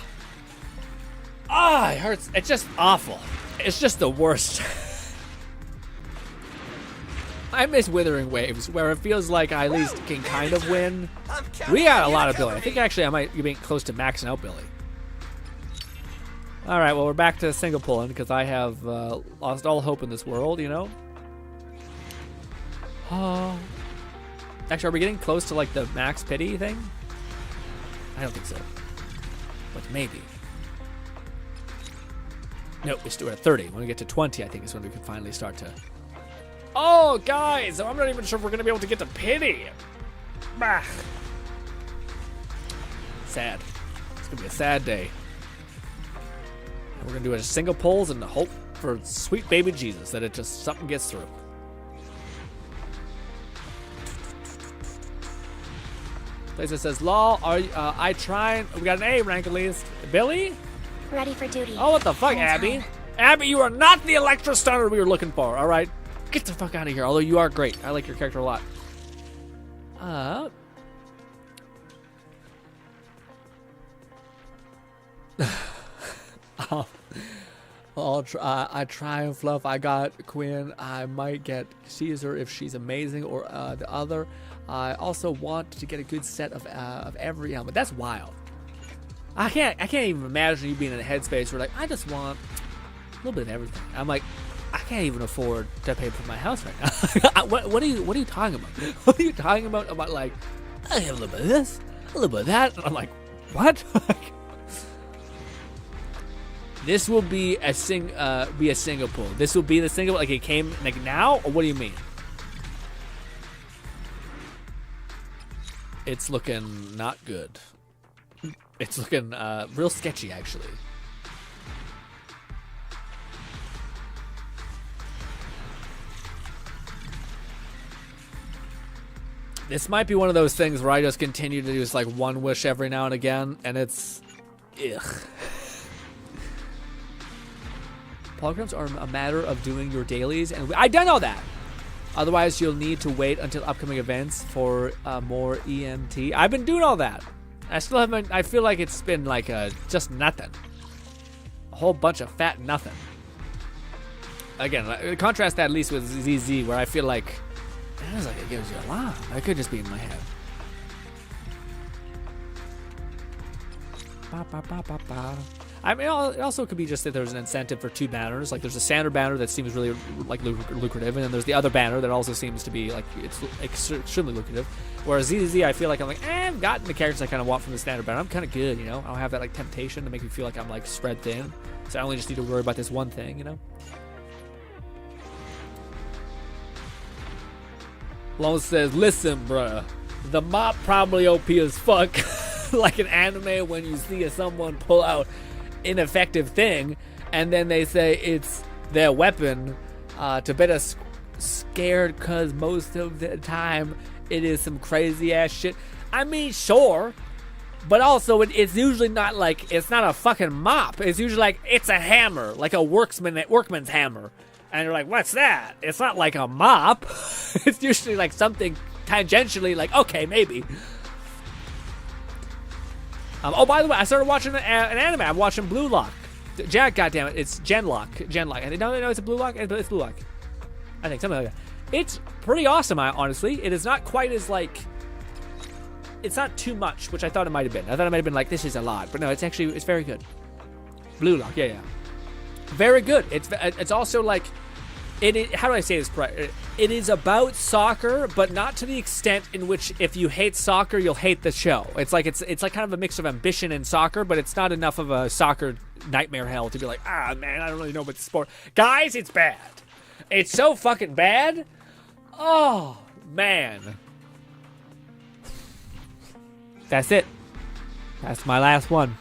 it hurts. It's just awful. It's just the worst. I miss Withering Waves, where it feels like I at least can kind of win. We got a lot of Billy. I think actually I might be close to maxing out Billy. All right, well, we're back to single pulling because I have lost all hope in this world, you know? Actually, are we getting close to, like, the max pity thing? I don't think so. But maybe. Nope, we're still at 30. When we get to 20, I think is when we can finally start to... Oh, guys! I'm not even sure if we're going to be able to get to pity. Bah. Sad. It's going to be a sad day. We're going to do a single pulls and hope for sweet baby Jesus that it just something gets through. Blazer says, lol, I trying. We got an A rank at least. Billy? Ready for duty. Oh, what the fuck, Abby? Abby, you are not the Electro Stunner we were looking for, all right? Get the fuck out of here, although you are great. I like your character a lot. I try and fluff. I got Quinn. I might get Caesar if she's amazing, or the other. I also want to get a good set of every element. That's wild. I can't even imagine you being in a headspace where like I just want a little bit of everything. I'm like, I can't even afford to pay for my house right now. What are you talking about? What are you talking about? About like I have a little bit of this, a little bit of that. And I'm like, what? This will be a single pull. This will be the single, like it came like now, or what do you mean? It's looking not good. It's looking real sketchy, actually. This might be one of those things where I just continue to do just like one wish every now and again, and it's ugh. Polygrams are a matter of doing your dailies, and I done all that. Otherwise, you'll need to wait until upcoming events for more EMT. I've been doing all that. I still haven't. I feel like it's been like just nothing. A whole bunch of fat nothing. Again, contrast that at least with ZZ, where I feel like it was like it gives you a lot. I could just be in my head. Ba, ba, ba, ba, ba. I mean, it also could be just that there's an incentive for two banners. Like, there's a standard banner that seems really like lucrative, and then there's the other banner that also seems to be like it's extremely lucrative. Whereas ZZ, I feel like I'm like, I've gotten the characters I kind of want from the standard banner. I'm kind of good, you know. I don't have that like temptation to make me feel like I'm like spread thin. So I only just need to worry about this one thing, you know. Lone says, "Listen, bruh, the mop probably OP as fuck." Like an anime when you see someone pull out ineffective thing and then they say it's their weapon to bet us scared because most of the time it is some crazy ass shit. I mean, sure, but also it's usually not like, it's not a fucking mop. It's usually like it's a hammer, like a workman's hammer, and you're like, what's that? It's not like a mop. It's usually like something tangentially like, okay, maybe. Oh, by the way, I started watching an anime. I'm watching Blue Lock. Jack, goddammit, it's Genlock. I didn't know it's a Blue Lock. It's Blue Lock. I think something like that. It's pretty awesome, honestly. It is not quite as like. It's not too much, which I thought it might have been. I thought it might have been like, this is a lot, but no, it's very good. Blue Lock, yeah, very good. It's also like. How do I say this? It is about soccer, but not to the extent in which if you hate soccer, you'll hate the show. It's like kind of a mix of ambition and soccer, but it's not enough of a soccer nightmare hell to be like, man, I don't really know about the sport. Guys, it's bad. It's so fucking bad. Oh, man. That's it. That's my last one.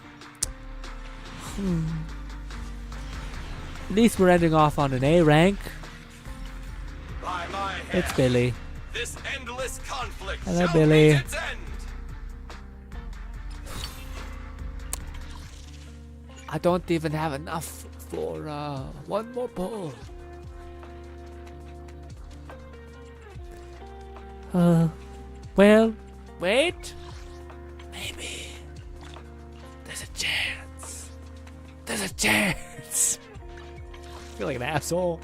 At least we're ending off on an A rank. By my hand, it's Billy. This endless conflict Hello, shall Billy. reach its end. I don't even have enough for one more pull. Well, wait. Maybe there's a chance. There's a chance. I feel like an asshole.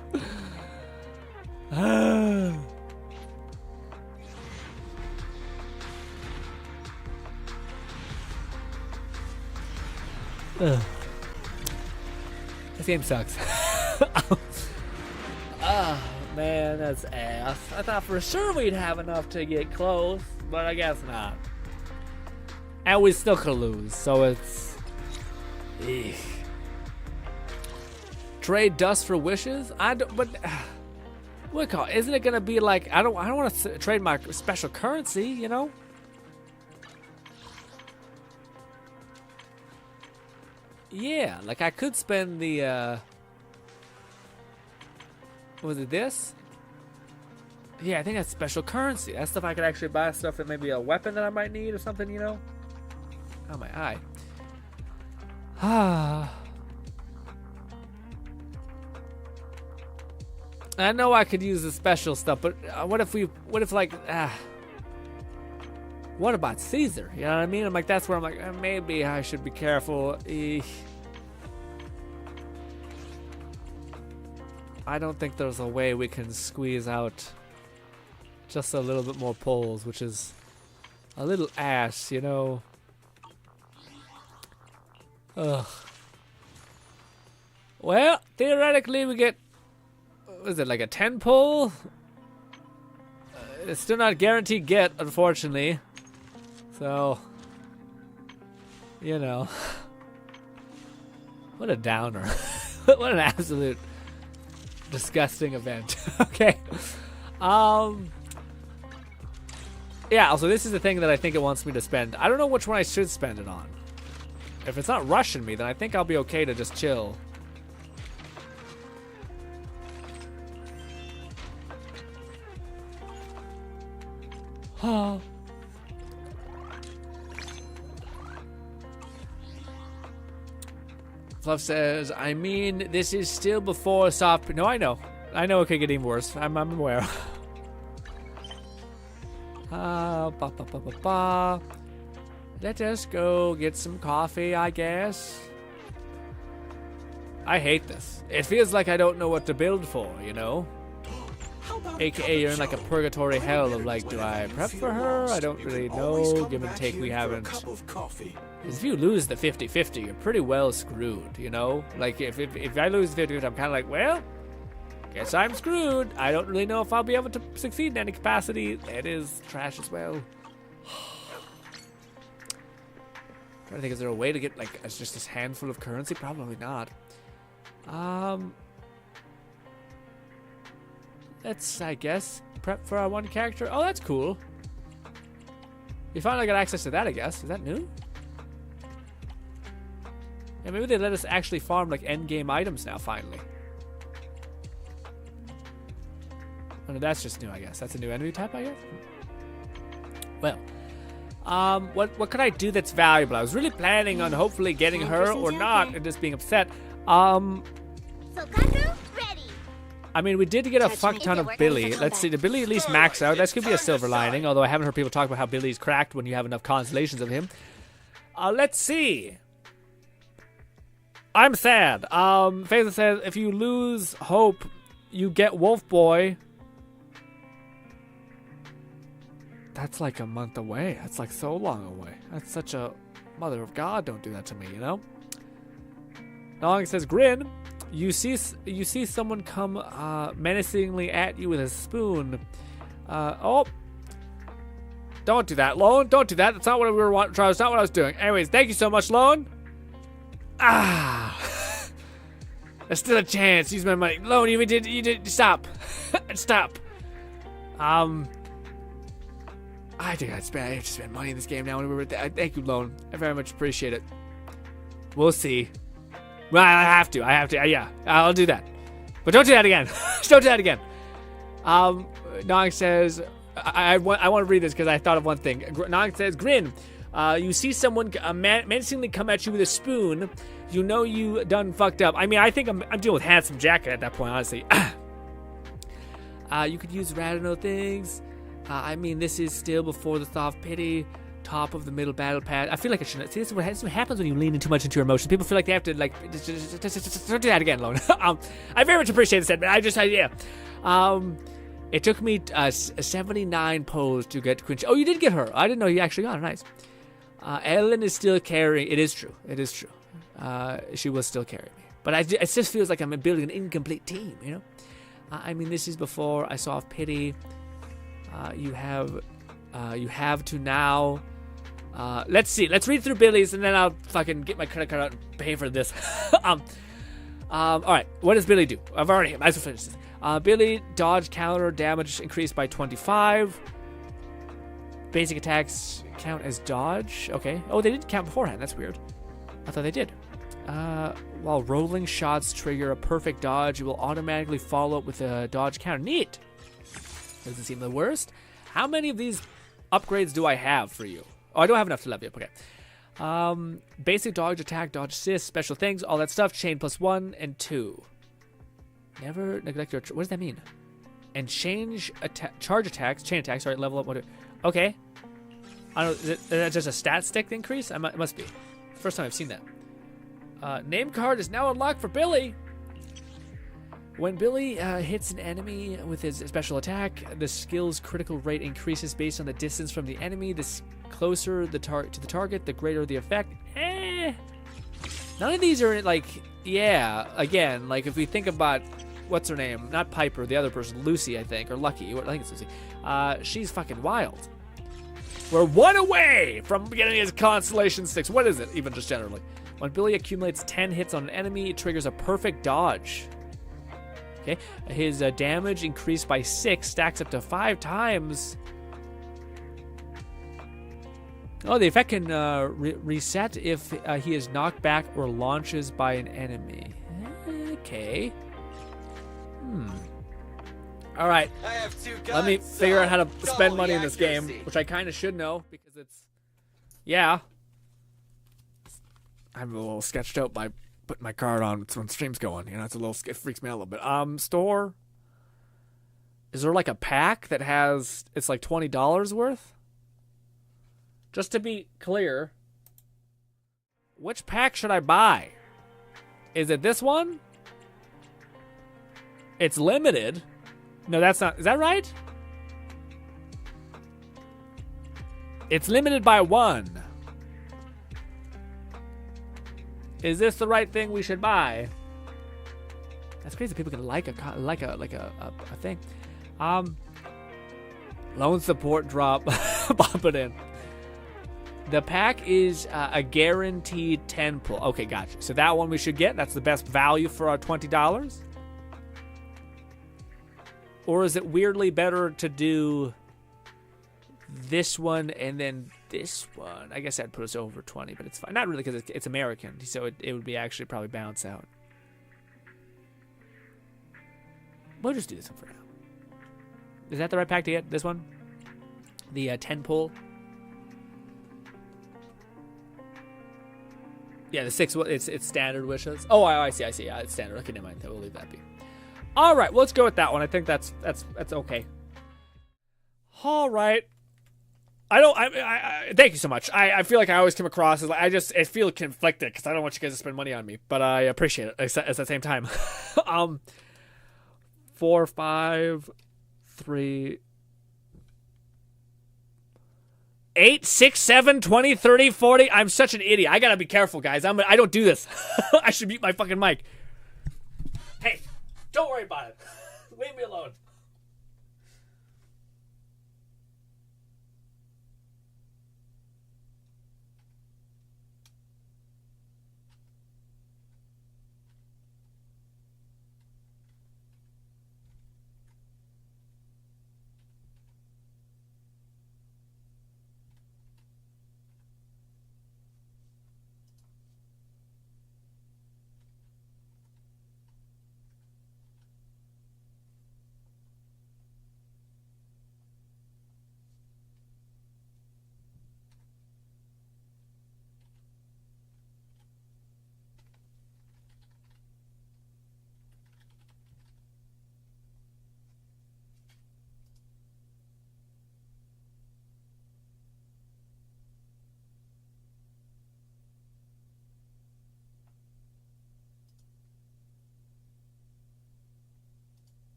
This game sucks. Oh man, that's ass. I thought for sure we'd have enough to get close, but I guess not. And we still could lose, so it's. Eek. Trade dust for wishes? I don't. But. Isn't it gonna be like, I don't want to trade my special currency, you know? Yeah, like I could spend the was it this? Yeah, I think that's special currency. That's stuff I could actually buy stuff that maybe a weapon that I might need or something, you know? Oh my eye. I know I could use the special stuff, but what if what about Caesar? You know what I mean? I'm like, that's where I'm like, maybe I should be careful. I don't think there's a way we can squeeze out just a little bit more pulls, which is a little ass, you know? Ugh. Well, theoretically we get, was it like a 10 pull? It's still not guaranteed get, unfortunately. So, you know. What a downer. What an absolute disgusting event. Okay. Yeah, so this is the thing that I think it wants me to spend. I don't know which one I should spend it on. If it's not rushing me, then I think I'll be okay to just chill. Oh. Fluff says, I mean, this is still before soft... No, I know. I know it could get even worse. I'm aware. Let us go get some coffee, I guess. I hate this. It feels like I don't know what to build for, you know? AKA you're in like a purgatory hell of like, do I prep for her? I don't really know. Give and take, we haven't. If you lose the 50-50, you're pretty well screwed, you know? Like, if I lose the 50-50, I'm kind of like, well, guess I'm screwed. I don't really know if I'll be able to succeed in any capacity. That is trash as well. Trying to think, is there a way to get, like, it's just this handful of currency? Probably not. Let's, I guess, prep for our one character. Oh, that's cool. We finally got access to that, I guess. Is that new? Yeah, maybe they let us actually farm, like, endgame items now, finally. Oh, no, that's just new, I guess. That's a new enemy type, I guess? Well, what could I do that's valuable? I was really planning on hopefully getting her or not and just being upset. I mean, we did get a fuck ton of Billy. Let's see, did Billy at least max out? That could be a silver lining, although I haven't heard people talk about how Billy's cracked when you have enough constellations of him. Let's see. I'm sad. Faisal says, if you lose hope, you get Wolf Boy. That's like a month away. That's like so long away. That's such a... Mother of God, don't do that to me, you know? Long says, Grin, you see someone come menacingly at you with a spoon. Oh. Don't do that, Lone. Don't do that. That's not what we were trying. That's not what I was doing. Anyways, thank you so much, Lone. There's still a chance. Use my money. Lone, you did stop. Stop. I think I have to spend money in this game now. Thank you, Lone. I very much appreciate it. We'll see. Well, I have to. Yeah, I'll do that. But don't do that again. Don't do that again. Nog says, I want to read this because I thought of one thing. Nog says, Grin, you see someone menacingly come at you with a spoon. You know you done fucked up. I mean, I think I'm dealing with Handsome Jack at that point, honestly. You could use random things. I mean, this is still before the soft pity, top of the middle battle pad. I feel like I shouldn't. See, this is what happens when you lean in too much into your emotions. People feel like they have to, like, just don't do that again, Lone. I very much appreciate this, but yeah. It took me 79 pulls to get Qingyi. Oh, you did get her. I didn't know you actually got her. Nice. Ellen is still carrying. It is true. She will still carry me. But it just feels like I'm building an incomplete team, you know? I mean, this is before I saw pity. You have to now. Let's see. Let's read through Billy's, and then I'll fucking get my credit card out and pay for this. All right. What does Billy do? I might as well finish this. Billy, dodge, counter, damage increased by 25. Basic attacks count as dodge. Okay. Oh, they didn't count beforehand. That's weird. I thought they did. While rolling shots trigger a perfect dodge, you will automatically follow up with a dodge counter. Neat. Doesn't seem the worst. How many of these upgrades do I have for you? Oh, I don't have enough to level you up. Okay. Basic dodge, attack, dodge, assist, special things, all that stuff. Chain +1 and 2. Never neglect your... What does that mean? And change charge attacks, chain attacks. Sorry, level up. Okay. I don't know. Is that just a stat stick increase? It must be. First time I've seen that. Name card is now unlocked for Billy. When Billy hits an enemy with his special attack, the skill's critical rate increases based on the distance from the enemy. The closer to the target, the greater the effect. None of these are like, yeah, again, like if we think about, what's her name? Not Piper, the other person, Lucy, I think, or Lucky. I think it's Lucy. She's fucking wild. We're one away from getting his Constellation 6. What is it, even just generally? When Billy accumulates 10 hits on an enemy, it triggers a perfect dodge. Okay, his damage increased by 6, stacks up to 5 times. Oh, the effect can reset if he is knocked back or launches by an enemy. Okay. All right. Let me figure out how to spend money in this game, which I kind of should know because it's... Yeah. I'm a little sketched out by putting my card on when stream's going. You know, it freaks me out a little bit. Store. Is there like a pack that has, it's like $20 worth? Just to be clear, which pack should I buy? Is it this one? It's limited. No, that's not. Is that right? It's limited by 1. Is this the right thing we should buy? That's crazy. People can like a thing. Loan support drop. Pop it in. The pack is a guaranteed 10 pull. Okay, gotcha. So that one we should get. That's the best value for our $20. Or is it weirdly better to do this one and then this one? I guess I'd put us over 20, but it's fine. Not really, because it's American, so it would be actually probably balance out. We'll just do this one for now. Is that the right pack to get? This one? The 10 pull? Yeah, the 6, it's standard wishes. Oh, I see. Yeah, it's standard. Okay, never mind. We'll leave that be. All right, well, let's go with that one. I think that's okay. All right. I thank you so much. I feel like I always come across as like, I feel conflicted because I don't want you guys to spend money on me, but I appreciate it at the same time. 4, 5, 3, 8, 6, 7, 20, 30, 40. I'm such an idiot. I gotta be careful, guys. I don't do this. I should mute my fucking mic. Hey, don't worry about it. Leave me alone.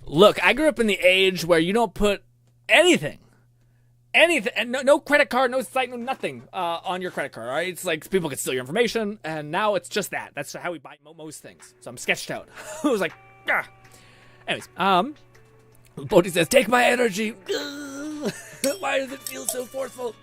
Look, I grew up in the age where you don't put anything, and no credit card, no site, no nothing on your credit card, all right? It's like people can steal your information, and now it's just that. That's how we buy most things. So I'm sketched out. I was like, ah. Anyways, Bodhi says, take my energy. Why does it feel so forceful?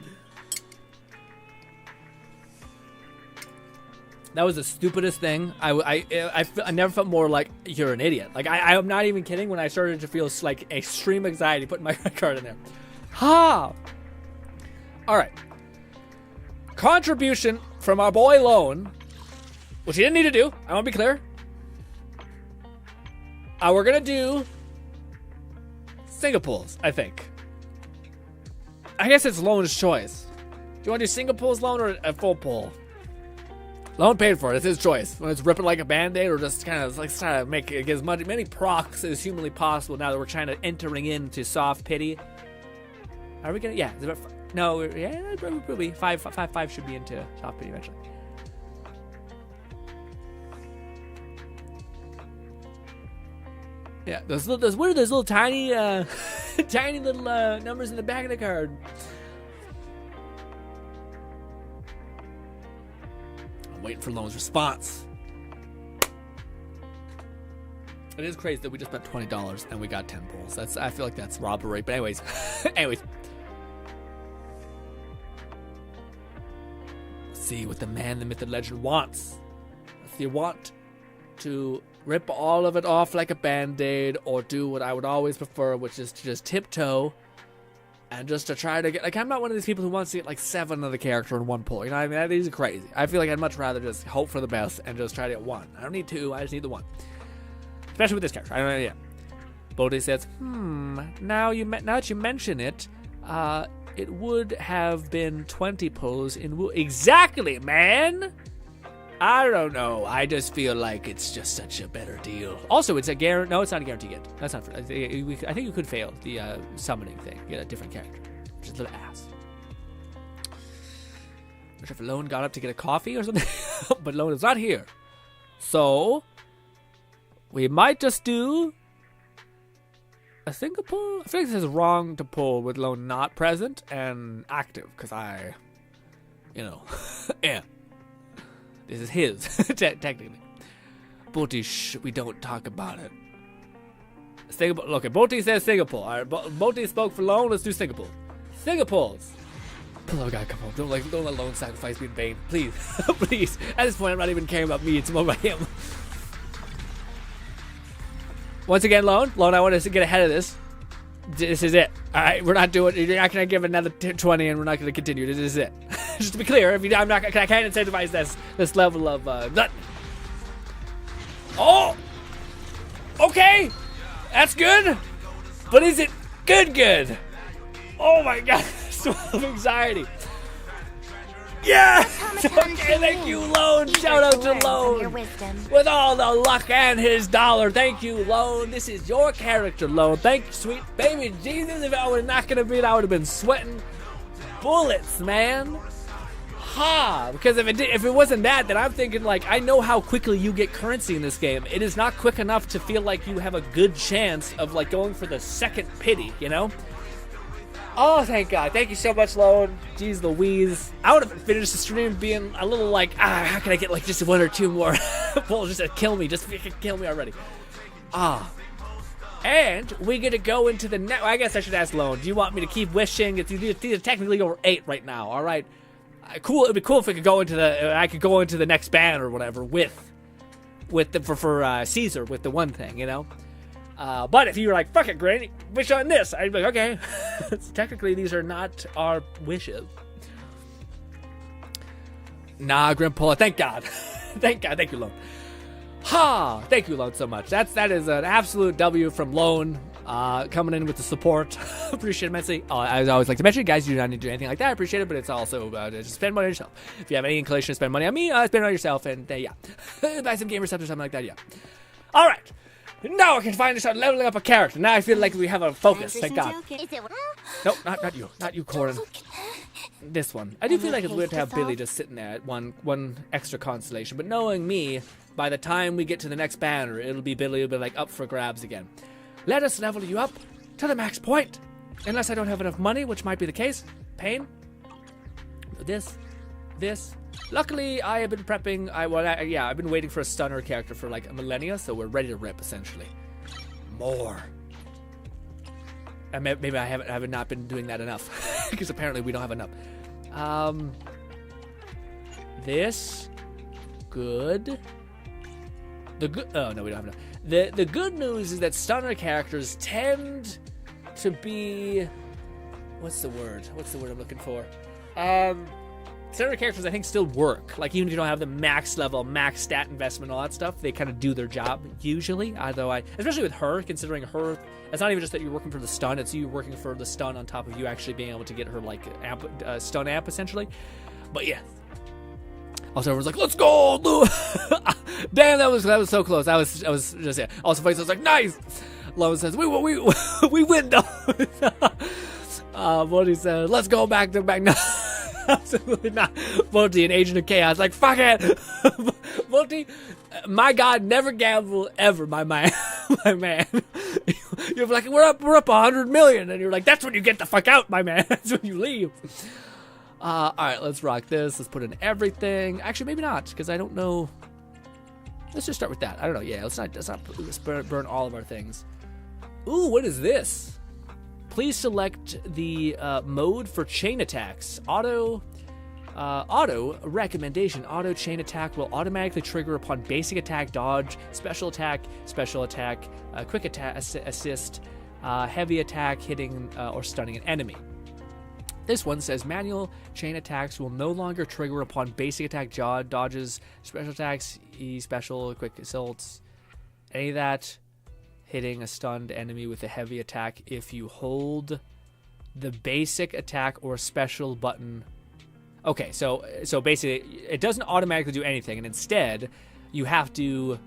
That was the stupidest thing. I never felt more like you're an idiot. Like I'm not even kidding when I started to feel like extreme anxiety putting my credit card in there. Ha! All right. Contribution from our boy Lone, which he didn't need to do. I want to be clear. We're gonna do single pulls, I think. I guess it's Lone's choice. Do you want to do single pulls, Lone, or a full pull? Lone paid for it. It's his choice. When it's ripping like a band-aid or just kind of like trying to make it get as many procs as humanly possible now that we're trying to entering into soft pity. Are we gonna? Yeah. No. Yeah. Probably 5 should be into soft pity eventually. Yeah. What are those little tiny, tiny little numbers in the back of the card? Waiting for Lone's response. It is crazy that we just spent $20 and we got 10 pulls. I feel like that's robbery. But anyways, Let's see what the man, the myth, the legend wants. Does he want to rip all of it off like a band-aid, or do what I would always prefer, which is to just tiptoe and just to try to get, like, I'm not one of these people who wants to get like 7 of the character in one pull. You know what I mean? That is crazy. I feel like I'd much rather just hope for the best and just try to get 1. I don't need 2. I just need the 1. Especially with this character. I don't know. Yeah. Bodhi says, now that you mention it, it would have been 20 pulls in Exactly, man! I don't know. I just feel like it's just such a better deal. Also, it's a guarantee. No, it's not a guarantee yet. That's not. I think you could fail the summoning thing. Get a different character. Just a little ass. Wish if Lone got up to get a coffee or something, but Lone is not here. So we might just do a single pull. I feel like this is wrong to pull with Lone not present and active because yeah. This is his, technically. Boti, shh, we don't talk about it. Singapore. Look, Boti says Singapore. All right, Boti spoke for Lone. Let's do Singapore. Singapore's. Oh God, come on! Don't let Lone sacrifice me in vain, please, please. At this point, I'm not even caring about me. It's more about him. Once again, Lone, I want us to get ahead of this. This is it. All right, we're not doing. You're not gonna give another 20, and we're not gonna continue. This is it. Just to be clear, I'm not. I can't incentivize this level of gluttony. Oh, okay, that's good, but is it good? Oh my God, so of anxiety. Yeah! Okay, thank you, Lone. Shout out to Lone. With all the luck and his dollar. Thank you, Lone. This is your character, Lone. Thank you, sweet baby Jesus. If I was not going to be it, I would have been sweating bullets, man. Because if it wasn't that, then I'm thinking, like, I know how quickly you get currency in this game. It is not quick enough to feel like you have a good chance of, like, going for the second pity, you know? Oh, thank God. Thank you so much, Lone. Jeez Louise. I would have finished the stream being a little like, how can I get like just one or two more pulls just to kill me? Just kill me already. And we get to go into the next. I guess I should ask Lone. Do you want me to keep wishing? It's either technically over 8 right now. All right. Cool. It'd be cool if we could go into I could go into the next band or whatever for Caesar with the one thing, you know. But if you were like, fuck it, Granny, wish on this, I'd be like, okay. Technically, these are not our wishes. Nah, Grandpa, thank God. Thank God, thank you, Lone. Thank you, Lone, so much. That is an absolute W from Lone, coming in with the support. Appreciate it immensely. I always like to mention, guys, you do not need to do anything like that. I appreciate it, but it's also just spend money on yourself. If you have any inclination to spend money on me, spend it on yourself, and yeah. Buy some gamer stuff or something like that, yeah. All right. Now I can finally start leveling up a character. Now I feel like we have a focus, thank God. Nope, not you. Not you, Corin. This one. I do feel like it's weird to have Billy just sitting there at one extra constellation, but knowing me, by the time we get to the next banner, Billy will be like up for grabs again. Let us level you up to the max point. Unless I don't have enough money, which might be the case. Pain. This. Luckily, I have been prepping. I've been waiting for a stunner character for like a millennia, so we're ready to rip essentially. More. And maybe I haven't not been doing that enough because apparently we don't have enough. This good. Oh no, we don't have enough. The good news is that stunner characters tend to be. What's the word I'm looking for? Stunner characters, I think, still work. Like, even if you don't have the max level, max stat investment, all that stuff, they kind of do their job, usually. Especially with her, considering her, it's not even just that you're working for the stun, it's you working for the stun on top of you actually being able to get her, like, stun amp, essentially. But, yeah. Also, everyone's like, let's go! Damn, that was so close. I was just, yeah. Also, Face was like, nice! Lone says, we win, though! Bodhi says, let's go back to back now. Absolutely not. Volty, an agent of chaos. Like, fuck it. Volty, my God, never gamble ever, my man. My man. You're like, we're up 100 million. And you're like, that's when you get the fuck out, my man. That's when you leave. All right, let's rock this. Let's put in everything. Actually, maybe not, because I don't know. Let's just start with that. I don't know. Yeah, let's not burn all of our things. Ooh, what is this? Please select the mode for chain attacks. Auto recommendation. Auto chain attack will automatically trigger upon basic attack, dodge, special attack, quick attack, assist, heavy attack, hitting or stunning an enemy. This one says manual chain attacks will no longer trigger upon basic attack, dodges, special attacks, special, quick assaults, any of that. Hitting a stunned enemy with a heavy attack if you hold the basic attack or special button. Okay, so basically, it doesn't automatically do anything, and instead, you have to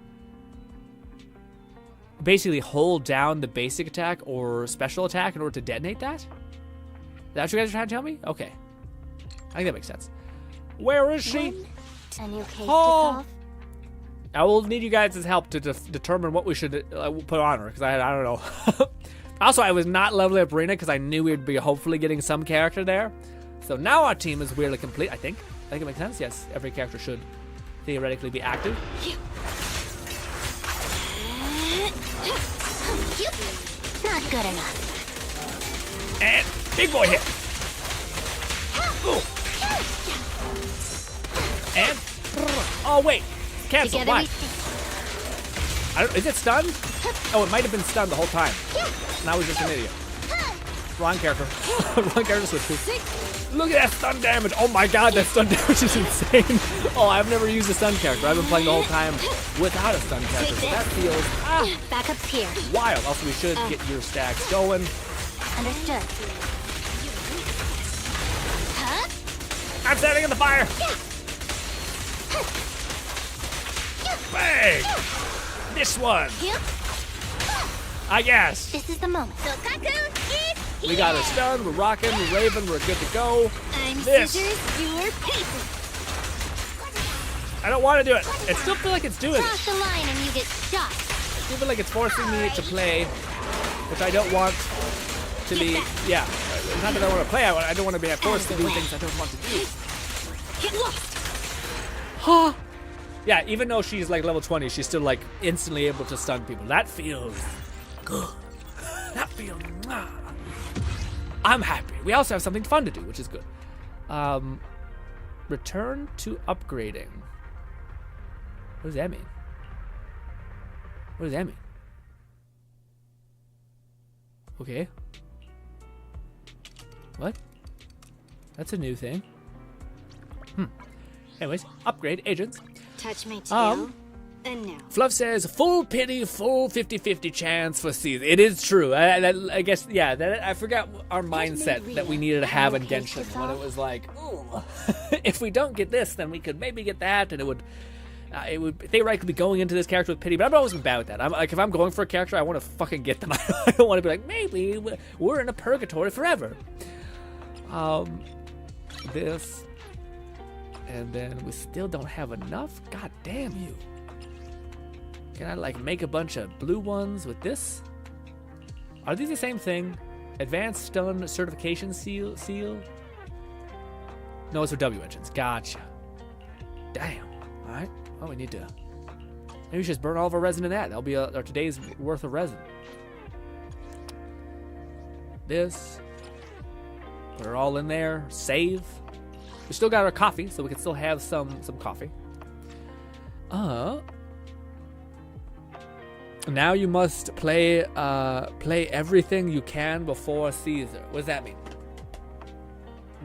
basically hold down the basic attack or special attack in order to detonate that? Is that what you guys are trying to tell me? Okay. I think that makes sense. Where is she? A new case Oh. to solve. I will need you guys' help to determine what we should put on her, because I don't know. Also, I was not leveling up Rena because I knew we'd be hopefully getting some character there. So now our team is weirdly complete, I think. I think it makes sense. Yes, every character should theoretically be active. Not good enough. And big boy hit. Ooh. And oh wait, cancel. Together Why? we stand. Is it stunned? Oh, it might have been stunned the whole time. Now he's just an idiot. Wrong character. Wrong character switch. Look at that stun damage. Oh my god, that stun damage is insane. Oh, I've never used a stun character. I've been playing the whole time without a stun character. So that feels Backup's here. wild. Also, we should get your stacks going. Understood. Huh? I'm standing in the fire. Bang! This one. Yep. I guess. This is the moment. We got a stun, we're rocking, we're raving, we're good to go. I'm This. scissors, you're paper. I don't want to do it. It still feels like it's doing it. Cross the line and you get shot. I still feel like it's forcing me to play, which I don't want to be. Yeah, it's not that I want to play. I don't want to be forced to do things I don't want to do. Get lost. Huh? Yeah, even though she's like level 20, she's still like instantly able to stun people. That feels good. That feels. I'm happy. We also have something fun to do, which is good. Return to upgrading. What does that mean? What does that mean? Okay. What? That's a new thing. Anyways, upgrade agents. Touch my tail. And now. Fluff says, full pity, full 50-50 chance for season. It is true. I guess, yeah, I forgot our mindset that we needed to have in Genshin when it was like, ooh, if we don't get this, then we could maybe get that, and it would theoretically be going into this character with pity, but I've always been bad with that. I'm like, if I'm going for a character, I want to fucking get them. I don't want to be like, maybe we're in a purgatory forever. This, and then we still don't have enough? God damn you. Can I like make a bunch of blue ones with this? Are these the same thing? Advanced stun certification seal? No, it's for W engines. Gotcha. Damn. All right. Well, we need to. Maybe we should just burn all of our resin in that. That'll be our today's worth of resin. This. Put it all in there. Save. We still got our coffee, so we can still have some coffee. Now you must play everything you can before Caesar. What does that mean?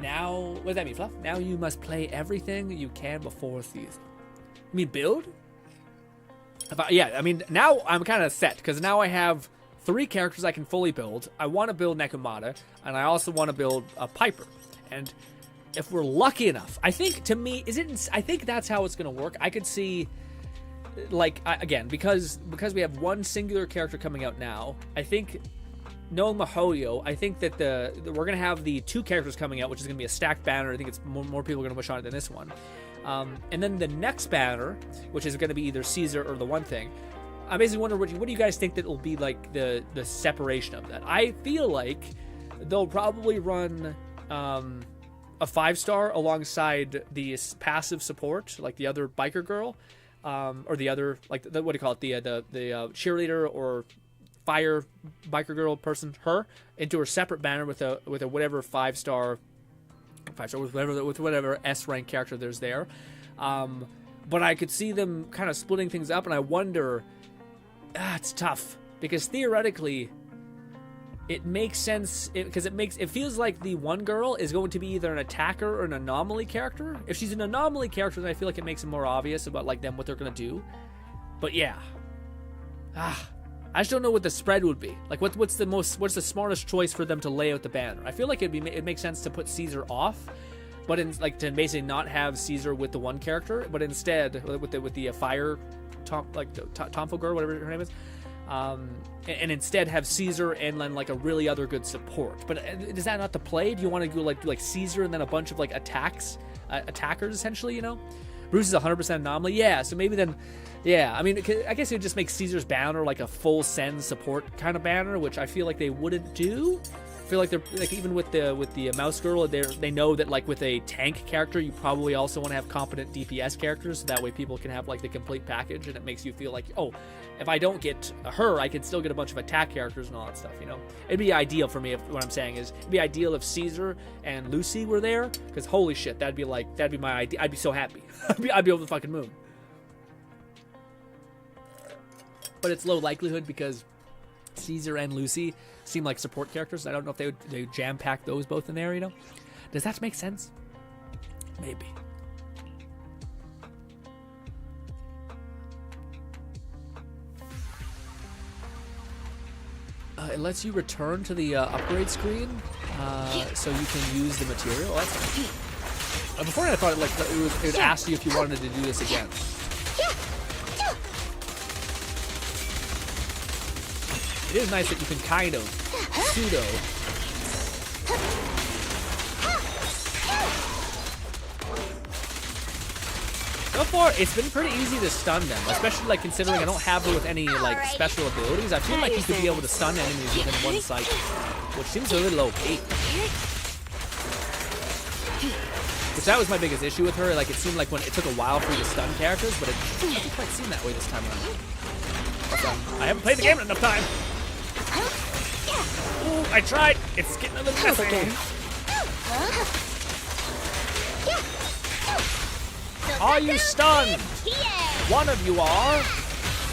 Now, what does that mean, Fluff? Now you must play everything you can before Caesar. You mean build? Yeah, I mean, now I'm kind of set, because now I have 3 characters I can fully build. I want to build Nekomata, and I also want to build a Piper. And if we're lucky enough, I think, to me, I think that's how it's going to work. I could see, like, again, because we have one singular character coming out now, I think, knowing Mahoyo, I think that we're going to have the 2 characters coming out, which is going to be a stacked banner. I think it's more people are going to wish on it than this one. And then the next banner, which is going to be either Caesar or the One Thing, I basically wonder, what do you guys think that will be like the separation of that? I feel like they'll probably run a 5-star alongside the passive support, like the other biker girl, or the other, like, what do you call it, the cheerleader or fire biker girl person, her, into her separate banner with a whatever 5-star with whatever S rank character there's there. But I could see them kind of splitting things up, and I wonder, it's tough, because theoretically it makes sense, because it feels like the one girl is going to be either an attacker or an anomaly character. If she's an anomaly character, then I feel like it makes it more obvious about like them what they're gonna do. But yeah, I just don't know what the spread would be. Like, what's the smartest choice for them to lay out the banner? I feel like it makes sense to put Caesar off, but to basically not have Caesar with the one character, but instead with the fire Tomfogor, whatever her name is, and instead have Caesar and then like a really other good support. But is that not the play? Do you want to go like Caesar and then a bunch of like attackers essentially? You know, Bruce is 100% anomaly. Yeah, so maybe then. Yeah, I mean, I guess it would just make Caesar's banner like a full send support kind of banner, which I feel like they wouldn't do. I feel like they're like, even with the mouse girl, they know that like with a tank character, you probably also want to have competent DPS characters, so that way people can have like the complete package, and it makes you feel like, oh, if I don't get her, I can still get a bunch of attack characters and all that stuff. You know, it'd be ideal for me. If what I'm saying is, it'd be ideal if Caesar and Lucy were there, because holy shit, that'd be my idea. I'd be so happy. I'd be over the fucking moon. But it's low likelihood because Caesar and Lucy seem like support characters. I don't know if they would jam-pack those both in there, you know? Does that make sense? Maybe. It lets you return to the upgrade screen so you can use the material. Oh, that's cool. Before I thought it would ask you if you wanted to do this again. It is nice that you can kind of pseudo. So far, it's been pretty easy to stun them, especially like considering I don't have her with any like special abilities. I feel like you could be able to stun enemies within one cycle, which seems a little OP. Which that was my biggest issue with her. Like it seemed like when it took a while for you to stun characters, but it doesn't quite seem that way this time around. I haven't played the game in enough time. Ooh, I tried. It's getting a little mess again. Are you stunned? One of you are,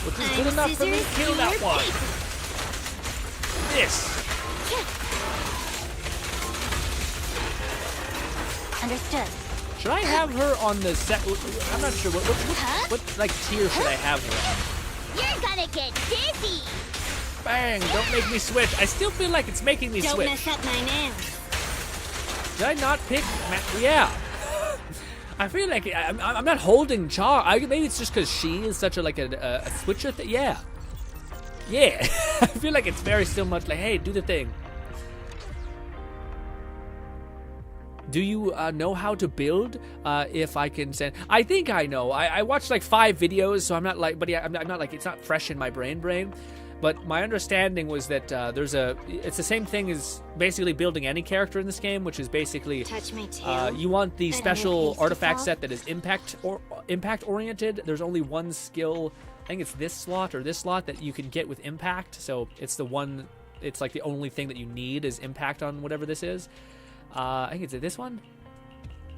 which is good enough for me to kill that one. This. Understood. Should I have her on the set? I'm not sure. What like tier should I have her on? You're gonna get dizzy. Bang! Don't make me switch. I still feel like it's making me switch. Don't mess up my nails. Did I not pick? Yeah. I feel like I'm not holding Char. Maybe it's just because she is such a switcher thing. Yeah. Yeah. I feel like it's very still much like, hey, do the thing. Do you know how to build? If I can send, I think I know. I watched like 5 videos, so I'm not like, but yeah, I'm not like, it's not fresh in my brain. But my understanding was that it's the same thing as basically building any character in this game, which is basically you want the special artifact set that is impact oriented. There's only one skill, I think it's this slot or this slot that you can get with impact. So it's the one, it's like the only thing that you need is impact on whatever this is. I think it's this one.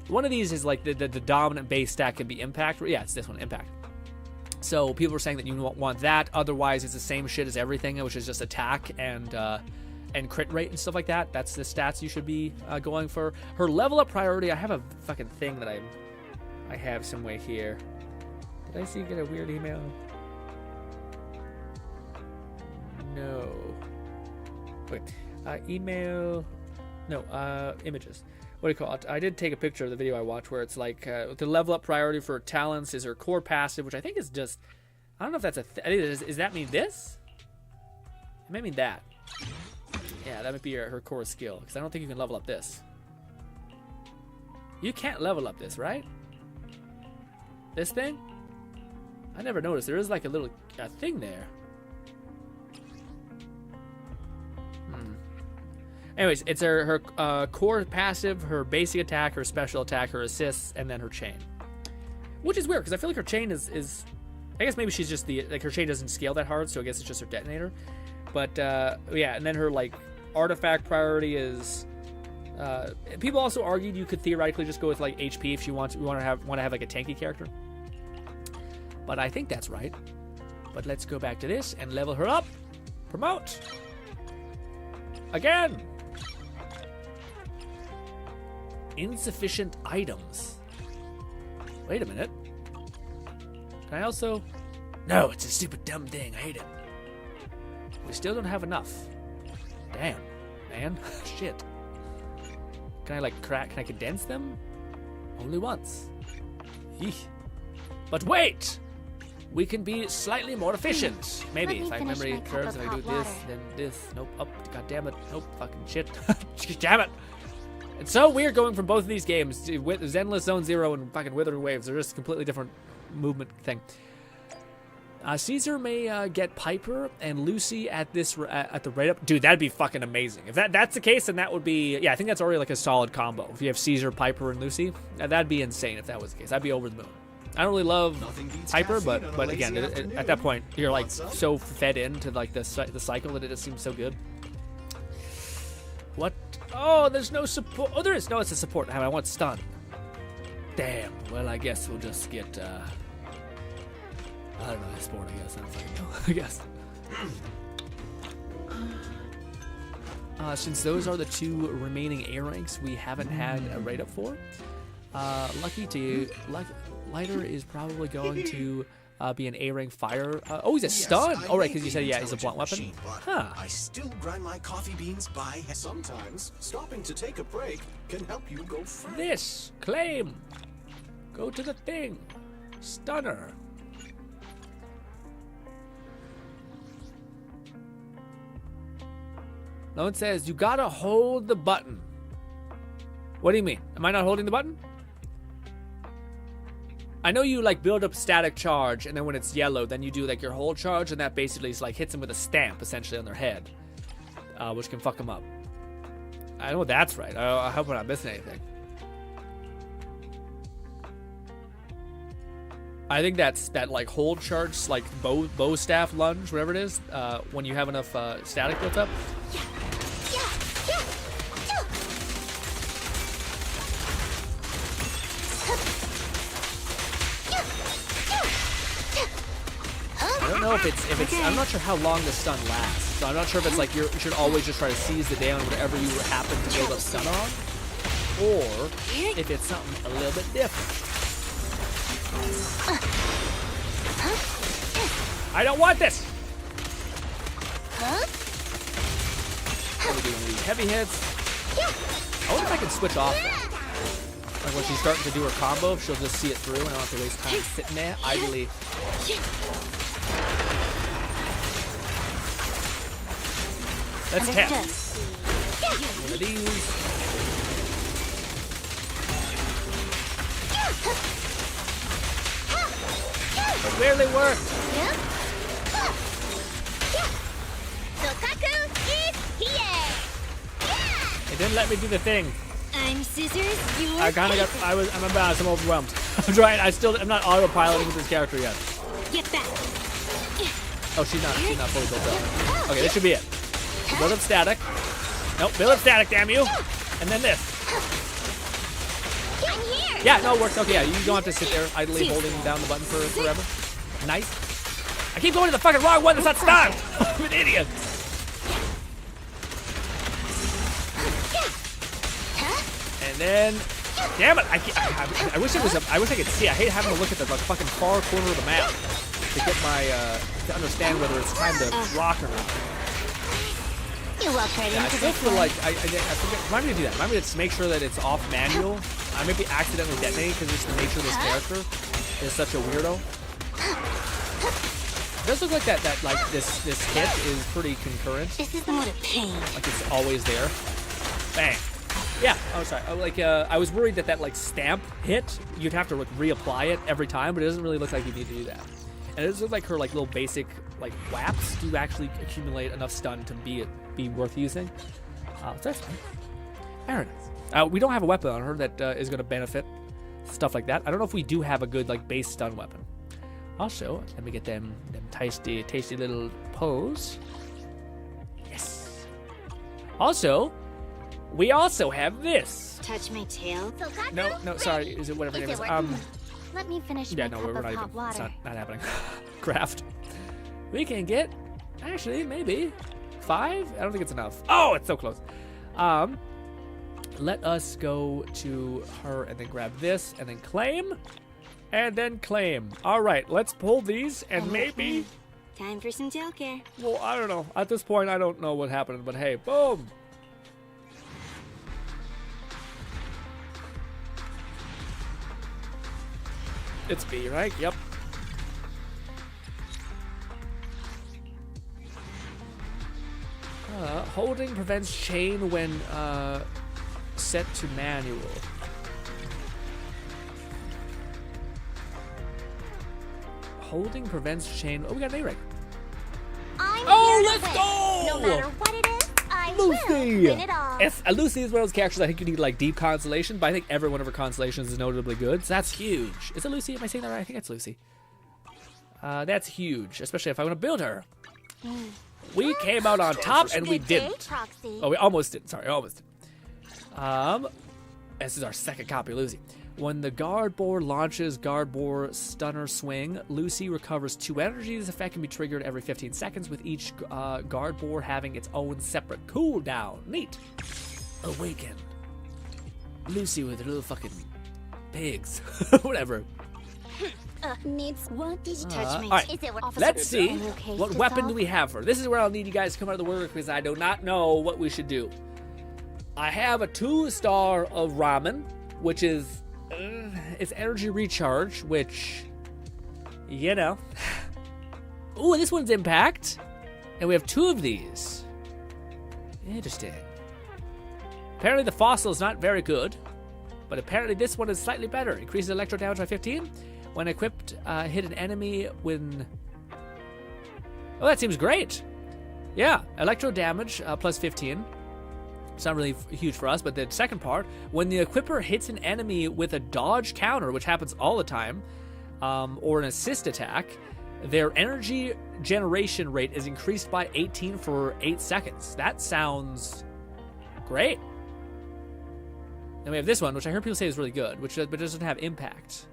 One of these is like the dominant base stat can be impact. Yeah, it's this one, impact. So people were saying that you want that. Otherwise, it's the same shit as everything, which is just attack and crit rate and stuff like that. That's the stats you should be going for. Her level up priority. I have a fucking thing that I have some way here. Did I see get a weird email? No. Wait. Email. No. Images. What do you call it? I did take a picture of the video I watched where it's like the level up priority for talents is her core passive, which I think is just, I don't know if that's does that mean this? It may mean that. Yeah, that might be her core skill, because I don't think you can level up this. You can't level up this, right? This thing? I never noticed. There is like a little thing there. Anyways, it's her core passive, her basic attack, her special attack, her assists, and then her chain. Which is weird, because I feel like her chain is... I guess maybe she's just her chain doesn't scale that hard, so I guess it's just her detonator. But, yeah, and then her, like, artifact priority is... people also argued you could theoretically just go with, like, HP if you want to have like, a tanky character. But I think that's right. But let's go back to this and level her up. Promote! Again! Insufficient items. Wait a minute. Can I also... No, it's a stupid dumb thing. I hate it. We still don't have enough. Damn, man. Shit. Can I like crack? Can I condense them? Only once. Eek. But wait! We can be slightly more efficient. Maybe if I have memory curves and I do this, then this. Nope. Oh, god damn it. Nope. Fucking shit. Damn it. It's so weird going from both of these games. With Zenless Zone Zero and fucking Withering Waves. They're just a completely different movement thing. Caesar may get Piper and Lucy at this at the rate up. Dude, that'd be fucking amazing. If that's the case, then that would be... Yeah, I think that's already like a solid combo. If you have Caesar, Piper, and Lucy, that'd be insane if that was the case. That'd be over the moon. I don't really love Piper, but again, at that point, you're like so fed into like the cycle that it just seems so good. What? Oh, there's no support. Oh, there is. No, it's a support. I want stun. Damn. Well, I guess we'll just get... I don't know, this sport, I guess. I don't fucking know. I guess. Since those are the two remaining A ranks we haven't had a rate up for, Lighter is probably going to be an A rank fire. Oh, he's a stun. Oh, right, because you said, yeah, he's a blunt weapon. Huh. I still grind my coffee beans by sometimes stopping to take a break can help you go further. This claim. Go to the thing. Stunner. No one says, you gotta hold the button. What do you mean? Am I not holding the button? I know you like build up static charge, and then when it's yellow, then you do like your hold charge, and that basically is like hits them with a stamp essentially on their head, which can fuck them up. I know that's right. I hope I'm not missing anything. I think that like hold charge, like bow staff lunge, whatever it is, when you have enough static built up. I don't know if it's I'm not sure how long the stun lasts. So I'm not sure if it's like you should always just try to seize the day on whatever you happen to build up stun on, or if it's something a little bit different. I don't want this. What are we doing? These heavy hits. I wonder if I can switch off that. Like when she's starting to do her combo, she'll just see it through and I don't have to waste time sitting there idly. Let's test. One of these. It barely worked. It didn't let me do the thing. I'm scissors, you're I'm overwhelmed. I'm trying, I'm not autopiloting with this character yet. Get back. Oh, she's not fully built up. Okay, this should be it. Build up static. Nope, build up static, damn you. And then this. I'm here. Yeah, no, it works. Okay, yeah, you don't have to sit there idly holding down the button for forever. Nice. I keep going to the fucking wrong one that's not stunned. I'm an idiot. And then, damn it! I wish it was. I wish I could see. I hate having to look at the fucking far corner of the map to get my to understand whether it's time to rock or not. You walked right Yeah, I into still this feel one. like I forget. Remind me to do that. Remind me to make sure that it's off manual. I may be accidentally detonating because it's the nature of this character is such a weirdo. It does look like that like this hit is pretty concurrent. This isn't what a pain. Like it's always there. Bang. Yeah. Oh, sorry. I was worried that like stamp hit, you'd have to like reapply it every time, but it doesn't really look like you need to do that. And it does look like her like little basic like whaps do actually accumulate enough stun to be worth using. So that's fine. Very nice. We don't have a weapon on her that is going to benefit stuff like that. I don't know if we do have a good like base stun weapon. Also, let me get them tasty little pose. Yes. Also, we also have this. Touch my tail. No, sorry. Is it whatever your name is? Let me finish Yeah, my no, cup we're of not hot even. water. It's not happening. Craft. We can get, actually, maybe 5. I don't think it's enough. Oh, it's so close. Let us go to her and then grab this and then claim, and then claim. All right, let's pull these and maybe Time for some tail care. Well, I don't know. At this point, I don't know what happened, but hey, boom. It's B, right? Yep. Holding prevents chain when set to manual. Holding prevents chain. Oh, we got an A-rank. I'm let's go! No matter what it is, I Lucy! will win it all. Yes, Lucy is one of those characters I think you need like deep constellation, but I think every one of her constellations is notably good, so that's huge. Is it Lucy? Am I saying that right? I think it's Lucy. That's huge, especially if I want to build her. We came out on top and we Good day, didn't. Proxy. Oh, we almost did. Sorry, almost did. This is our second copy of Lucy. When the guard board launches guard board stunner swing, Lucy recovers 2 energy. This effect can be triggered every 15 seconds, with each guard board having its own separate cooldown. Neat. Awaken. Lucy with her little fucking pigs. Whatever. Needs what? Did you touch me? All right. Is it what Let's see Okay, what to weapon solve? do we have for her. This is where I'll need you guys to come out of the work because I do not know what we should do. I have a 2-star of ramen, which is it's energy recharge, which, you know. Ooh, this one's impact, and we have 2 of these. Interesting. Apparently the fossil is not very good, but apparently this one is slightly better. Increases electro damage by 15. When equipped, hit an enemy when... Oh, that seems great. Yeah, electro damage plus 15. It's not really huge for us, but the second part, when the equipper hits an enemy with a dodge counter, which happens all the time, or an assist attack, their energy generation rate is increased by 18 for 8 seconds. That sounds great. Then we have this one, which I heard people say is really good, but doesn't have impact.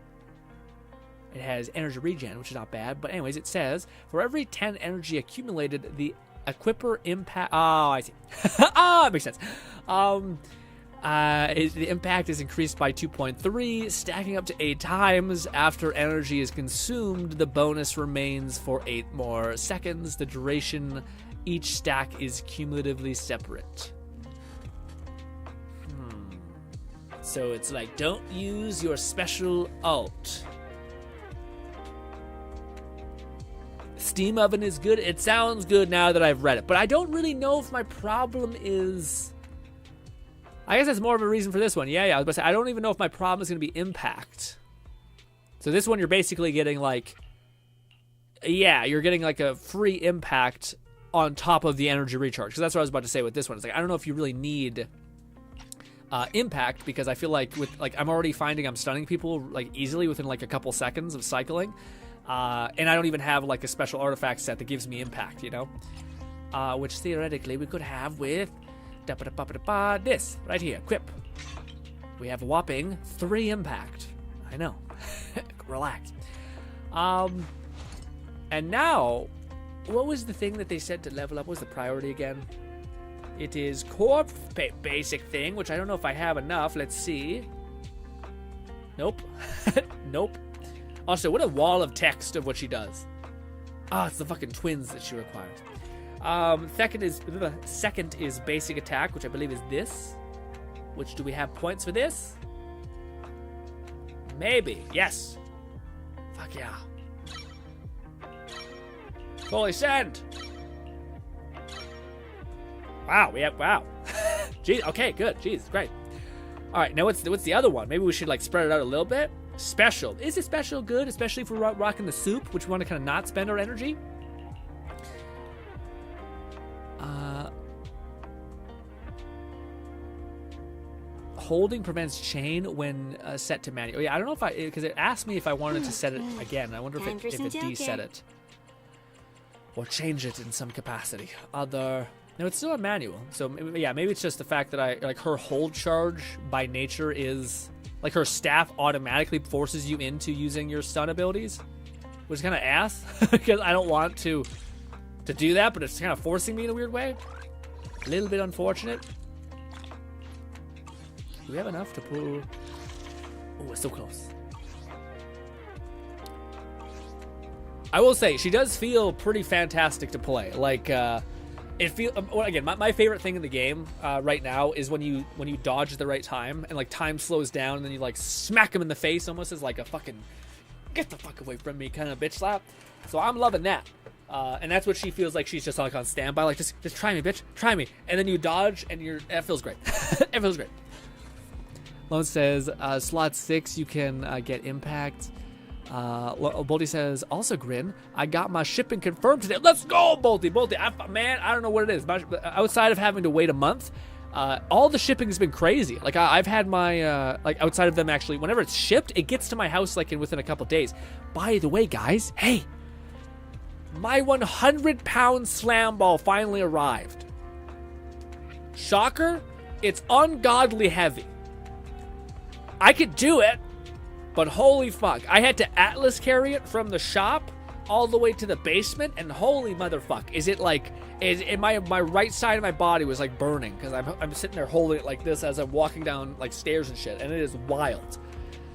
It has energy regen, which is not bad. But anyways, it says, for every 10 energy accumulated, the equipper impact... Oh, I see. It makes sense. The impact is increased by 2.3, stacking up to 8 times. After energy is consumed, the bonus remains for 8 more seconds. The duration each stack is cumulatively separate. So it's like, don't use your special ult. Steam oven is good. It sounds good now that I've read it, but I don't really know if my problem is... I guess that's more of a reason for this one. Yeah, I was about to say, I don't even know if my problem is going to be impact. So this one, you're basically getting like... Yeah, you're getting like a free impact on top of the energy recharge. Because that's what I was about to say with this one. It's like, I don't know if you really need... impact, because I feel like I'm already finding I'm stunning people like easily within like a couple seconds of cycling, and I don't even have like a special artifact set that gives me impact, you know, which theoretically we could have with this right here, equip. We have a whopping 3 impact. I know. Relax. And now, what was the thing that they said to level up? What was the priority again? It is core basic thing, which I don't know if I have enough. Let's see. Nope. Nope. Also, what a wall of text of what she does. It's the fucking twins that she requires. Second is basic attack, which I believe is this. Which, do we have points for this? Maybe. Yes. Fuck yeah. Fully send. Wow, wow. Jeez, okay, good. Jeez, great. All right, now what's the other one? Maybe we should like spread it out a little bit. Special. Is it special good, especially if we're rocking the soup, which we want to kind of not spend our energy? Holding prevents chain when set to manual. Yeah, I don't know if because it asked me if I wanted to set it again. I wonder if it de-set it. Or change it in some capacity. No, it's still a manual. So yeah, maybe it's just the fact that her hold charge by nature is like her staff automatically forces you into using your stun abilities, which is kind of ass because I don't want to do that, but it's kind of forcing me in a weird way. A little bit unfortunate. Do we have enough to pull? Oh, we're so close. I will say she does feel pretty fantastic to play. Like it feel again. My favorite thing in the game right now is when you dodge at the right time and like time slows down and then you like smack him in the face almost as like a fucking get the fuck away from me kind of bitch slap. So I'm loving that. And that's what she feels like. She's just like on standby, like just try me, bitch, try me. And then you dodge, and that feels great. It feels great. Lone says slot 6 you can get impact. Bolty says also Grin. I got my shipping confirmed today. Let's go, Bolty. Man, I don't know what it is. Outside of having to wait a month, all the shipping has been crazy. Like I've had my like outside of them actually. Whenever it's shipped, it gets to my house like within a couple days. By the way, guys, hey. My 100-pound slam ball finally arrived. Shocker, it's ungodly heavy. I could do it, but holy fuck. I had to Atlas carry it from the shop all the way to the basement, and holy motherfuck. Is it like, my right side of my body was like burning, because I'm sitting there holding it like this as I'm walking down like stairs and shit, and it is wild.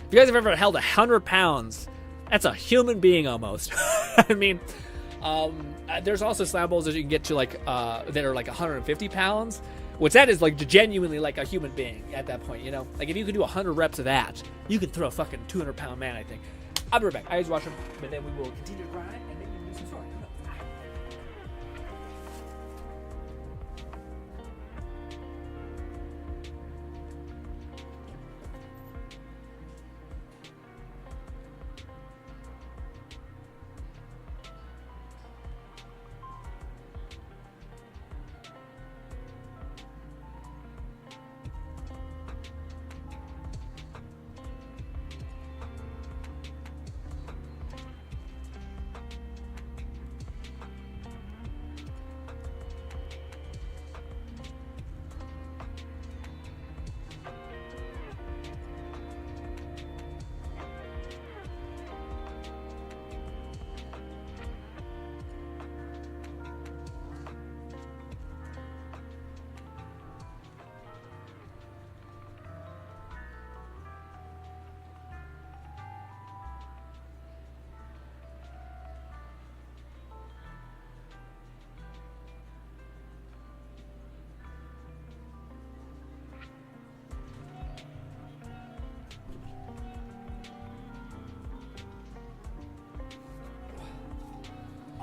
If you guys have ever held 100 pounds, that's a human being almost. I mean... there's also slam balls that you can get to like that are like 150 pounds, which that is like genuinely like a human being at that point, you know. Like if you could do 100 reps of that, you could throw a fucking 200-pound man. I think. I'll be right back. I just watch them, but then we will continue to grind and maybe do some story.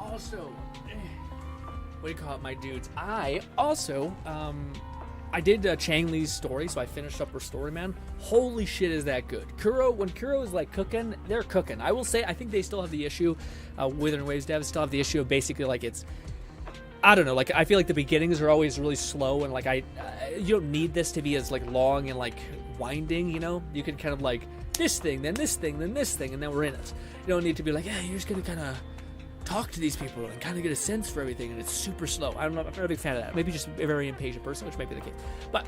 Also, what do you call it, my dudes? I also, I did Chang Li's story, so I finished up her story, man. Holy shit, is that good. When Kuro is like cooking, they're cooking. I will say, I think they still have the issue, Wuthering Waves devs still have the issue of basically like it's, I don't know, like I feel like the beginnings are always really slow and like you don't need this to be as like long and like winding, you know? You can kind of like this thing, then this thing, then this thing, and then we're in it. You don't need to be like, yeah, you're just gonna kind of talk to these people and kind of get a sense for everything, and it's super slow. I'm not a big fan of that. Maybe just a very impatient person, which might be the case. But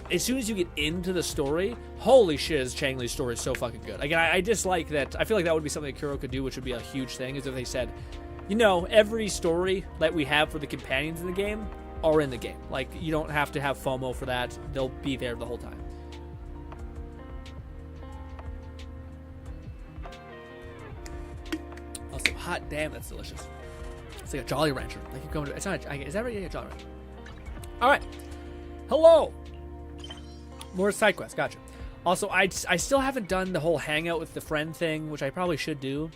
as soon as you get into the story, holy shit, is Chang Li's story so fucking good. Again, I dislike that. I feel like that would be something that Kuro could do, which would be a huge thing, is if they said, you know, every story that we have for the companions in the game are in the game. Like, you don't have to have FOMO for that. They'll be there the whole time. Also, hot damn, that's delicious. It's like a Jolly Rancher. Like you go to, it's not. Is that right? Yeah, Jolly Rancher. All right. Hello. More side quests. Gotcha. Also, I still haven't done the whole hangout with the friend thing, which I probably should do.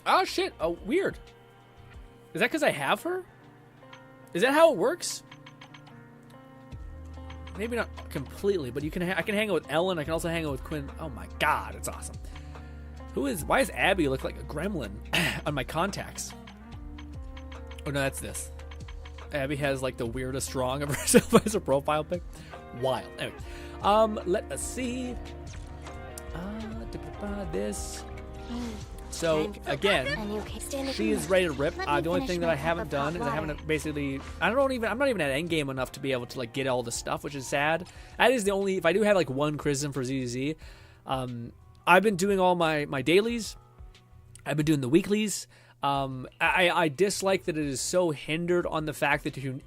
Oh shit! Oh, weird. Is that because I have her? Is that how it works? Maybe not completely, but you can. I can hang out with Ellen. I can also hang out with Quinn. Oh my god, it's awesome. Why does Abby look like a gremlin on my contacts? Oh no, that's this. Abby has like the weirdest drawing of herself as a profile pic. Wild. Anyway, let us see. This. So again, she is ready to rip. The only thing that I haven't done is I haven't basically. I'm not even at endgame enough to be able to like get all the stuff, which is sad. That is the only. If I do have like one Chrism for ZZ, I've been doing all my dailies. I've been doing the weeklies. I dislike that it is so hindered on the fact that you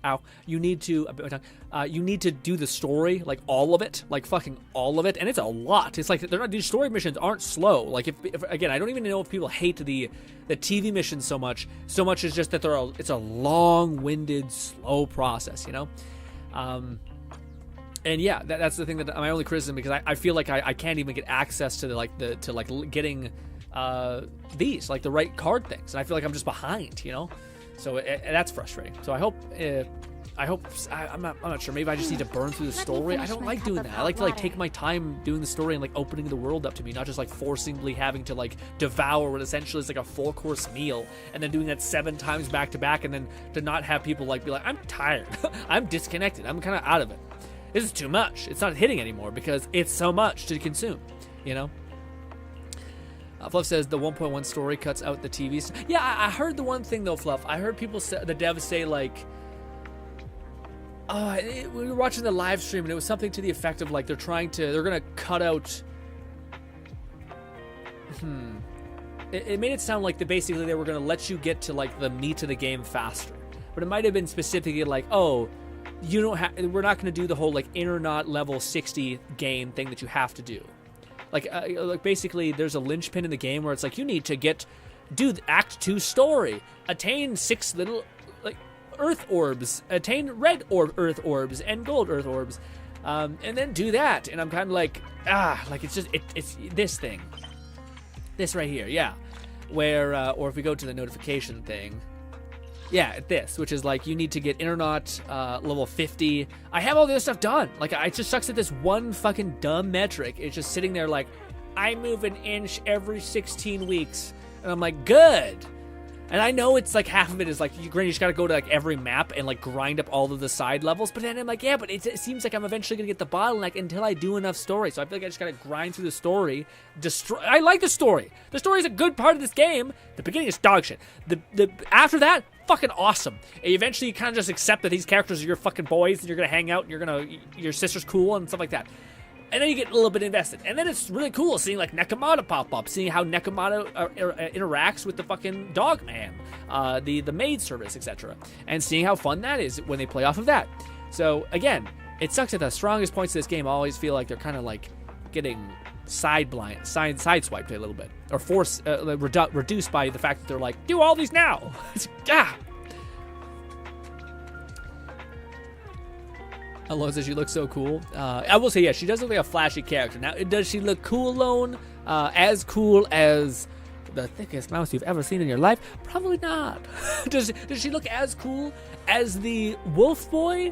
need to do the story, like all of it, like fucking all of it, and it's a lot. It's like these story missions aren't slow. Like if again, I don't even know if people hate the TV missions so much. So much is just that it's a long-winded, slow process, you know. And yeah, that's the thing that my only criticism, because I feel like I can't even get access to getting these, like the right card things, and I feel like I'm just behind, you know. So that's frustrating. So I hope I'm not sure. Maybe I just need to burn through the story. I don't like doing that. I like to like take my time doing the story and like opening the world up to me, not just like forcibly having to like devour what essentially is like a 4-course meal, and then doing that 7 times back to back, and then to not have people like be like, I'm tired, I'm disconnected, I'm kind of out of it. This is too much. It's not hitting anymore because it's so much to consume, you know. Fluff says the 1.1 story cuts out the TV. Yeah, I heard the one thing though, Fluff. I heard people say, the devs say like, we were watching the live stream and it was something to the effect of like they're gonna cut out. It made it sound like basically they were gonna let you get to like the meat of the game faster, but it might have been specifically like, oh, we're not going to do the whole like internet level 60 game thing that you have to do. Like basically there's a linchpin in the game where it's like you need to do the Act 2 story, attain 6 little like earth orbs, attain red earth orbs and gold earth orbs, and then do that. And I'm kind of like, like it's just it's this thing, this right here, yeah. Where or if we go to the notification thing. Yeah, this, which is like you need to get internet level 50. I have all the other stuff done. Like, it just sucks at this one fucking dumb metric. It's just sitting there like, I move an inch every 16 weeks. And I'm like, good. And I know it's like half of it is like, you just gotta go to like every map and like grind up all of the side levels. But then I'm like, yeah, but it seems like I'm eventually gonna get the bottleneck until I do enough story. So I feel like I just gotta grind through the story. I like the story. The story is a good part of this game. The beginning is dog shit. The after that, fucking awesome. And eventually you kind of just accept that these characters are your fucking boys and you're gonna hang out and your sister's cool and stuff like that. And then you get a little bit invested. And then it's really cool seeing like Nekomata pop up, seeing how Nekomata interacts with the fucking dog man, the maid service, etc. And seeing how fun that is when they play off of that. So again, it sucks that the strongest points of this game I always feel like they're kind of like getting sideswiped a little bit, or reduced by the fact that they're like, do all these now. Alone says she looks so cool. I will say, yeah, she does look like a flashy character. Now, does she look cool alone? As cool as the thickest mouse you've ever seen in your life? Probably not. Does she look as cool as the Wolf Boy?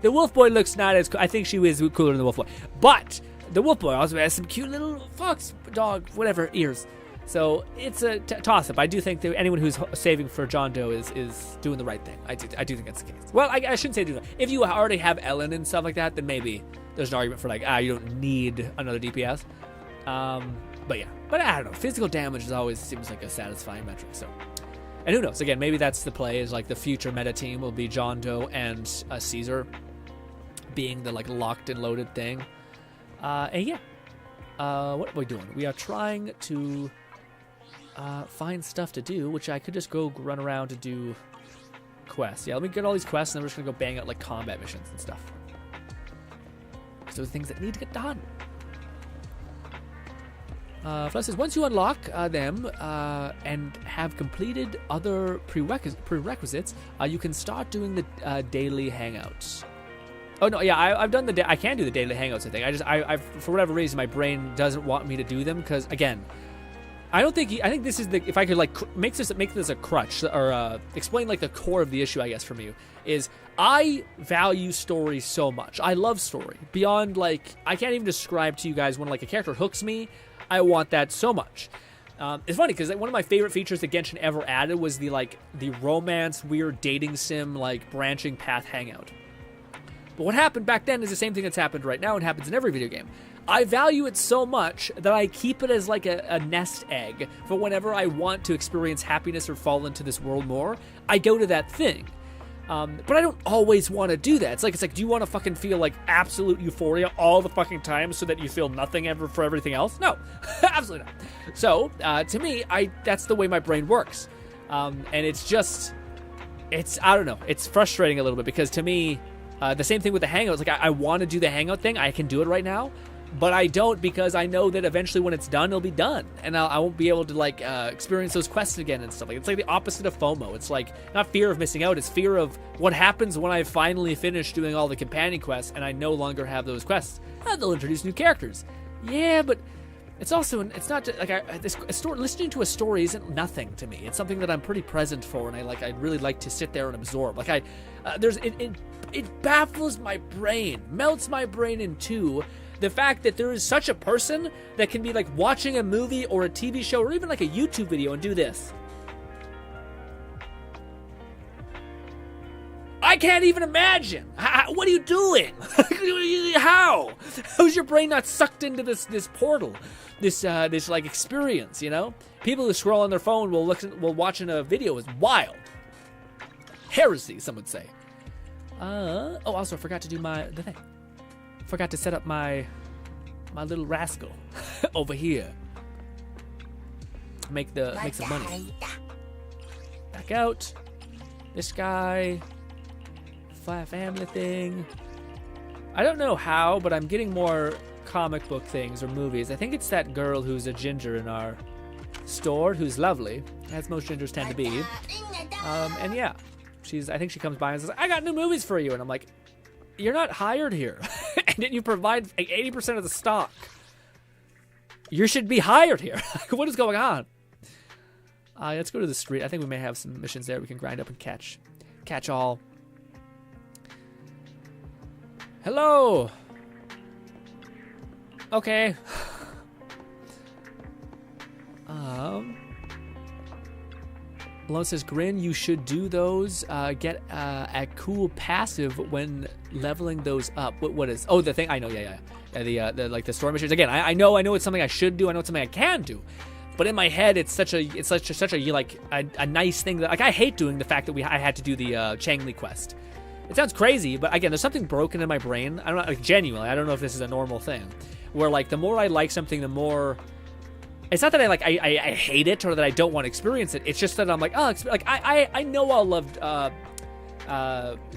The Wolf Boy looks not as cool. I think she is cooler than the Wolf Boy. But the Wolf Boy also has some cute little fox dog, whatever, ears. So it's a toss-up. I do think that anyone who's saving for John Doe is doing the right thing. I do think that's the case. Well, I shouldn't say do that. If you already have Ellen and stuff like that, then maybe there's an argument for like, you don't need another DPS. But yeah. But I don't know. Physical damage always seems like a satisfying metric. So, and who knows? Again, maybe that's the play. Is like the future meta team will be John Doe and Caesar being the like locked and loaded thing. And yeah. What are we doing? We are trying to find stuff to do, which I could just go run around to do quests. Yeah, let me get all these quests, and then we're just gonna go bang out like combat missions and stuff. Because those are things that need to get done. Flesh says, once you unlock them and have completed other prerequisites, you can start doing the daily hangouts. Oh no, yeah, I've done I can do the daily hangouts. I for whatever reason, my brain doesn't want me to do them because again, I think this is if I could like make this a crutch or explain like the core of the issue, I guess from you is I value story so much. I love story beyond like I can't even describe to you guys when like a character hooks me. I want that so much. It's funny because like, one of my favorite features that Genshin ever added was the romance weird dating sim like branching path hangout. But what happened back then is the same thing that's happened right now and happens in every video game. I value it so much that I keep it as like a nest egg for whenever I want to experience happiness or fall into this world more, I go to that thing. But I don't always want to do that. It's like, do you want to fucking feel like absolute euphoria all the fucking time so that you feel nothing ever for everything else? No, absolutely not. So, to me, that's the way my brain works. And it's just, I don't know, it's frustrating a little bit because to me, the same thing with the Hangouts, like I want to do the Hangout thing, I can do it right now, but I don't because I know that eventually when it's done, it'll be done, and I won't be able to like experience those quests again and stuff. Like it's like the opposite of FOMO. It's like not fear of missing out, it's fear of what happens when I finally finish doing all the companion quests and I no longer have those quests. They'll introduce new characters. Yeah, but it's also, it's not just, like listening to a story isn't nothing to me. It's something that I'm pretty present for, and I really like to sit there and absorb. Like it baffles my brain, melts my brain in two, the fact that there is such a person that can be like watching a movie or a TV show or even like a YouTube video and do this. I can't even imagine. What are you doing? How? How's your brain not sucked into this portal? This like experience, you know? People who scroll on their phone while watching a video is wild. Heresy, some would say. Also I forgot to do the thing. Forgot to set up my little rascal over here. Make some money. Back out. This guy. Family thing. I don't know how, but I'm getting more comic book things or movies. I think it's that girl who's a ginger in our store who's lovely, as most gingers tend to be. And yeah, I think she comes by and says, I got new movies for you. And I'm like, you're not hired here. And then you provide like 80% of the stock. You should be hired here. What is going on? Let's go to the street. I think we may have some missions there we can grind up and catch all. Hello. Okay. Malone says, Grin, you should do those. Get a cool passive when leveling those up. What is? Oh, the thing. I know. Yeah. The like the story missions. Again, I know it's something I should do. I know it's something I can do. But in my head, it's such a like a nice thing that like I hate doing the fact that I had to do the Qingyi quest. It sounds crazy, but again, there's something broken in my brain. I don't know, like genuinely, I don't know if this is a normal thing, where like the more I like something, the more. It's not that I hate it or that I don't want to experience it. It's just that I'm like, oh, like I know I'll love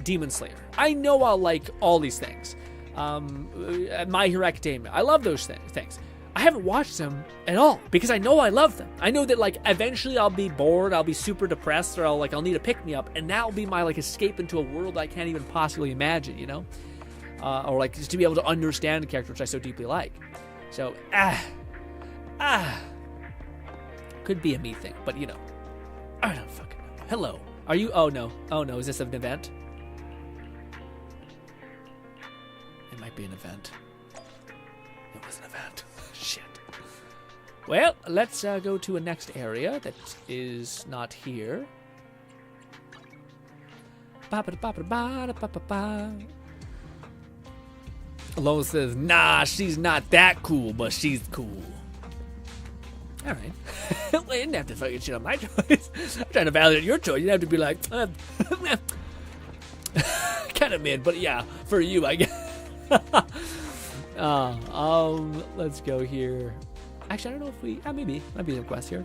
Demon Slayer. I know I'll like all these things. My Hero Academia. I love those things. I haven't watched them at all because I know I love them. I know that like eventually I'll be bored, I'll be super depressed, or I'll need a pick me up, and that'll be my like escape into a world I can't even possibly imagine, you know, or like just to be able to understand a character which I so deeply like. So could be a me thing, but you know, I don't fucking know. Hello, are you? Oh no, is this an event? It might be an event. It was an event. Shit. Well, let's go to a next area that is not here. Alone says, nah, she's not that cool, but she's cool. Alright. Well, you didn't have to fucking shit on my choice. I'm trying to validate your choice. You have to be like, kind of mid, but yeah, for you, I guess. Let's go here. Actually, I don't know if we. Maybe might be some quest here.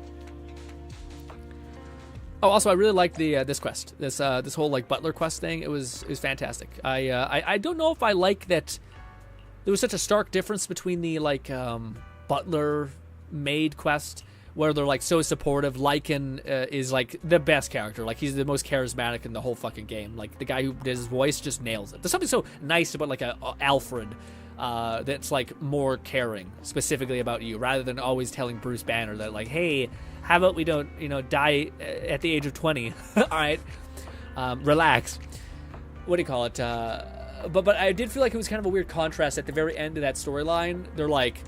Oh, also, I really liked this quest. This whole like butler quest thing. It was fantastic. I don't know if I like that. There was such a stark difference between the like butler maid quest where they're like so supportive. Lycan is like the best character. Like he's the most charismatic in the whole fucking game. Like the guy who does his voice just nails it. There's something so nice about like a Alfred. That's like more caring specifically about you rather than always telling Bruce Banner that like, hey, how about we don't die at the age of 20. All right, relax. What do you call it? But I did feel like it was kind of a weird contrast at the very end of that storyline. They're like,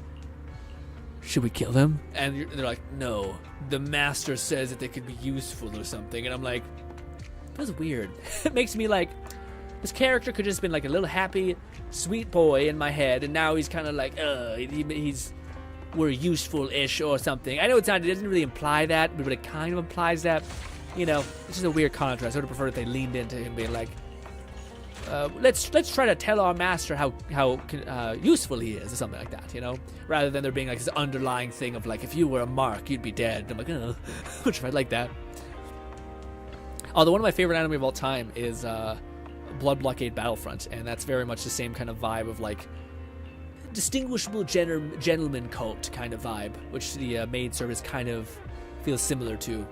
should we kill them? And they're like, no, the master says that they could be useful or something. And I'm like, that's weird. It makes me like, this character could just been like a little happy, sweet boy in my head, and now he's kind of like, we're useful-ish or something. I know it doesn't really imply that, but it kind of implies that. You know, it's just a weird contrast. I would have preferred if they leaned into him being like, let's try to tell our master how useful he is, or something like that, you know, rather than there being like this underlying thing of like, if you were a mark, you'd be dead. And I'm like, oh, which I like that. Although one of my favorite anime of all time is Blood Blockade Battlefront, and that's very much the same kind of vibe of like distinguishable gentleman cult kind of vibe, which the maid service kind of feels similar to.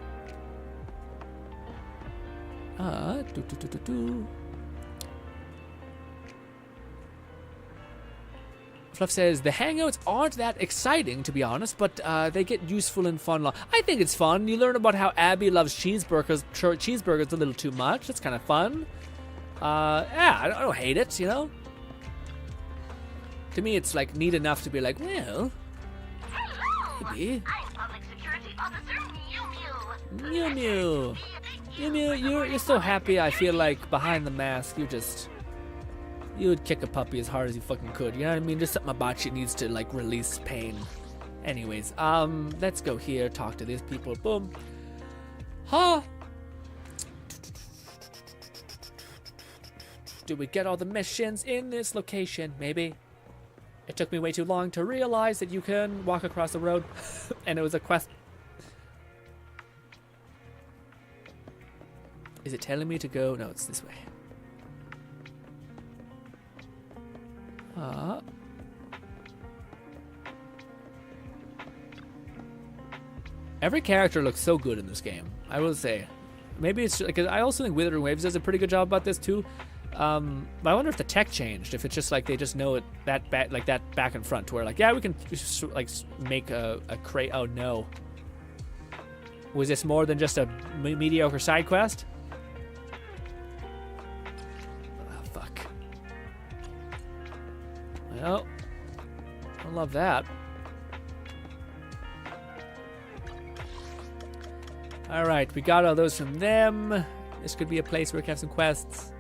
Fluff says, the hangouts aren't that exciting, to be honest, but they get useful and fun. I think it's fun. You learn about how Abby loves cheeseburgers. Cheeseburgers a little too much. That's kind of fun. Yeah, I don't hate it, you know? To me, it's like neat enough to be like, well, maybe. I'm Public Security Officer Mew Mew. Mew Mew. Mew Mew, you're so happy. I feel like behind the mask, you would kick a puppy as hard as you fucking could. You know what I mean? Just something about you needs to like release pain. Anyways, let's go here, talk to these people. Boom. Huh? Do we get all the missions in this location? Maybe. It took me way too long to realize that you can walk across the road, and it was a quest. Is it telling me to go? No, it's this way. Every character looks so good in this game, I will say. Maybe it's like, I also think Wuthering Waves does a pretty good job about this too. But I wonder if the tech changed, if it's just like they just know it that back and front, to where like, yeah, we can just like make a crate. Oh no, was this more than just a mediocre side quest? Oh, fuck. Well, I love that. All right, we got all those from them. This could be a place where we can have some quests.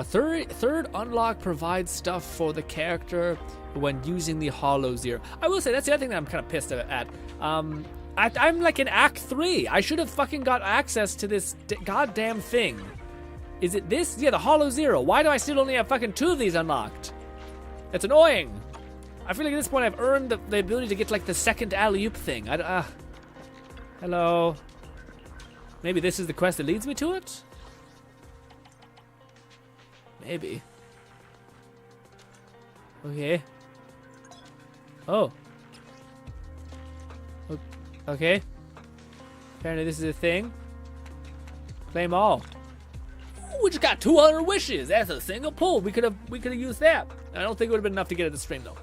Third unlock provides stuff for the character when using the Hollow Zero. I will say that's the other thing that I'm kind of pissed at. I'm like in Act 3. I should have fucking got access to this goddamn thing. Is it this? Yeah, the Hollow Zero. Why do I still only have fucking 2 of these unlocked? That's annoying. I feel like at this point I've earned the ability to get like the second alley-oop thing. Hello. Maybe this is the quest that leads me to it? Maybe. Okay. Oh. Okay. Apparently this is a thing. Claim all. Ooh, we just got 200 wishes. That's a single pull. We could have used that. I don't think it would have been enough to get it to stream though.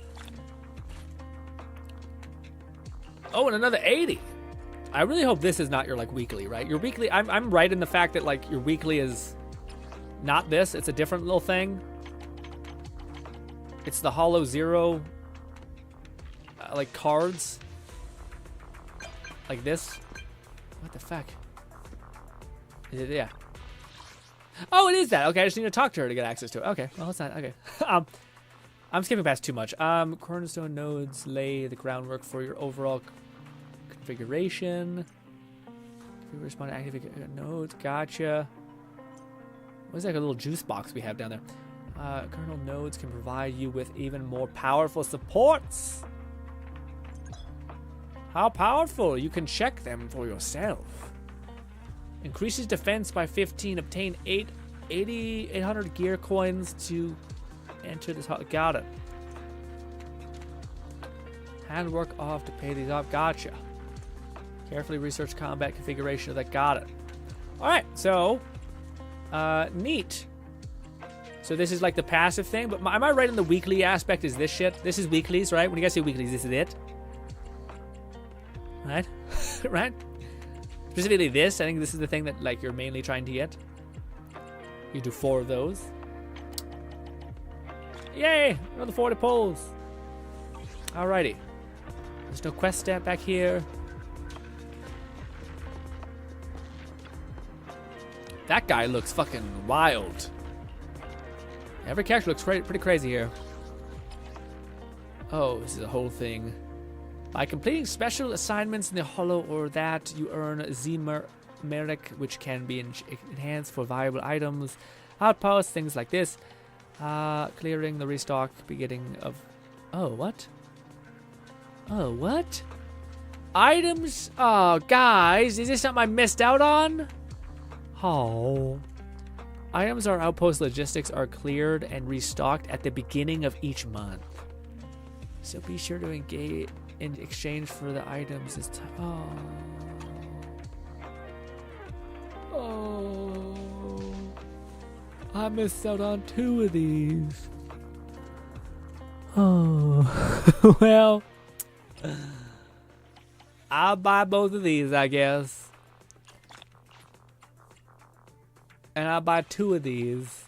Oh, and another 80. I really hope this is not your like weekly, right? Your weekly. I'm right in the fact that like your weekly is not this. It's a different little thing. It's the Hollow Zero, like cards, like this. What the fuck? Is it? Yeah. Oh, it is that. Okay, I just need to talk to her to get access to it. Okay, well, it's not. Okay. I'm skipping past too much. Cornerstone nodes lay the groundwork for your overall configuration. We respond to activate nodes. Gotcha. What's like a little juice box we have down there? Kernel nodes can provide you with even more powerful supports. How powerful? You can check them for yourself. Increases defense by 15. Obtain 800 gear coins to enter this. Got it. Handwork off to pay these off. Gotcha. Carefully research combat configuration of that. Got it. All right. So, neat. So this is like the passive thing, but am I right in the weekly aspect is this shit? This is weeklies, right? When you guys say weeklies, this is it? Right? Right? Specifically this, I think this is the thing that like you're mainly trying to get. You do 4 of those. Yay! Another 40 pulls. Alrighty. There's no quest stat back here. That guy looks fucking wild. Every character looks pretty crazy here. Oh, this is a whole thing. By completing special assignments in the Hollow or that, you earn Z-Merit, which can be enhanced for valuable items, outposts, things like this. Clearing the restock, beginning of... Oh, what? Oh, what? Items? Oh, guys, is this something I missed out on? Oh. Items or outpost logistics are cleared and restocked at the beginning of each month. So be sure to engage in exchange for the items this time. Oh. Oh. I missed out on 2 of these. Oh. Well, I'll buy both of these, I guess. And I'll buy 2 of these.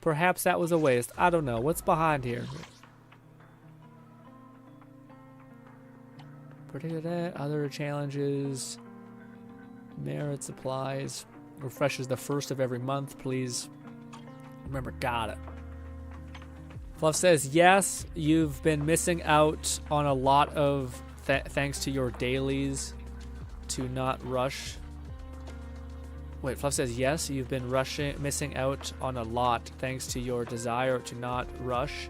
Perhaps that was a waste. I don't know. What's behind here? Other challenges. Merit supplies. Refreshes the 1st of every month, please. Remember, got it. Fluff says, yes, you've been missing out on a lot of thanks to your dailies to not rush. Wait, Fluff says, yes, you've been missing out on a lot thanks to your desire to not rush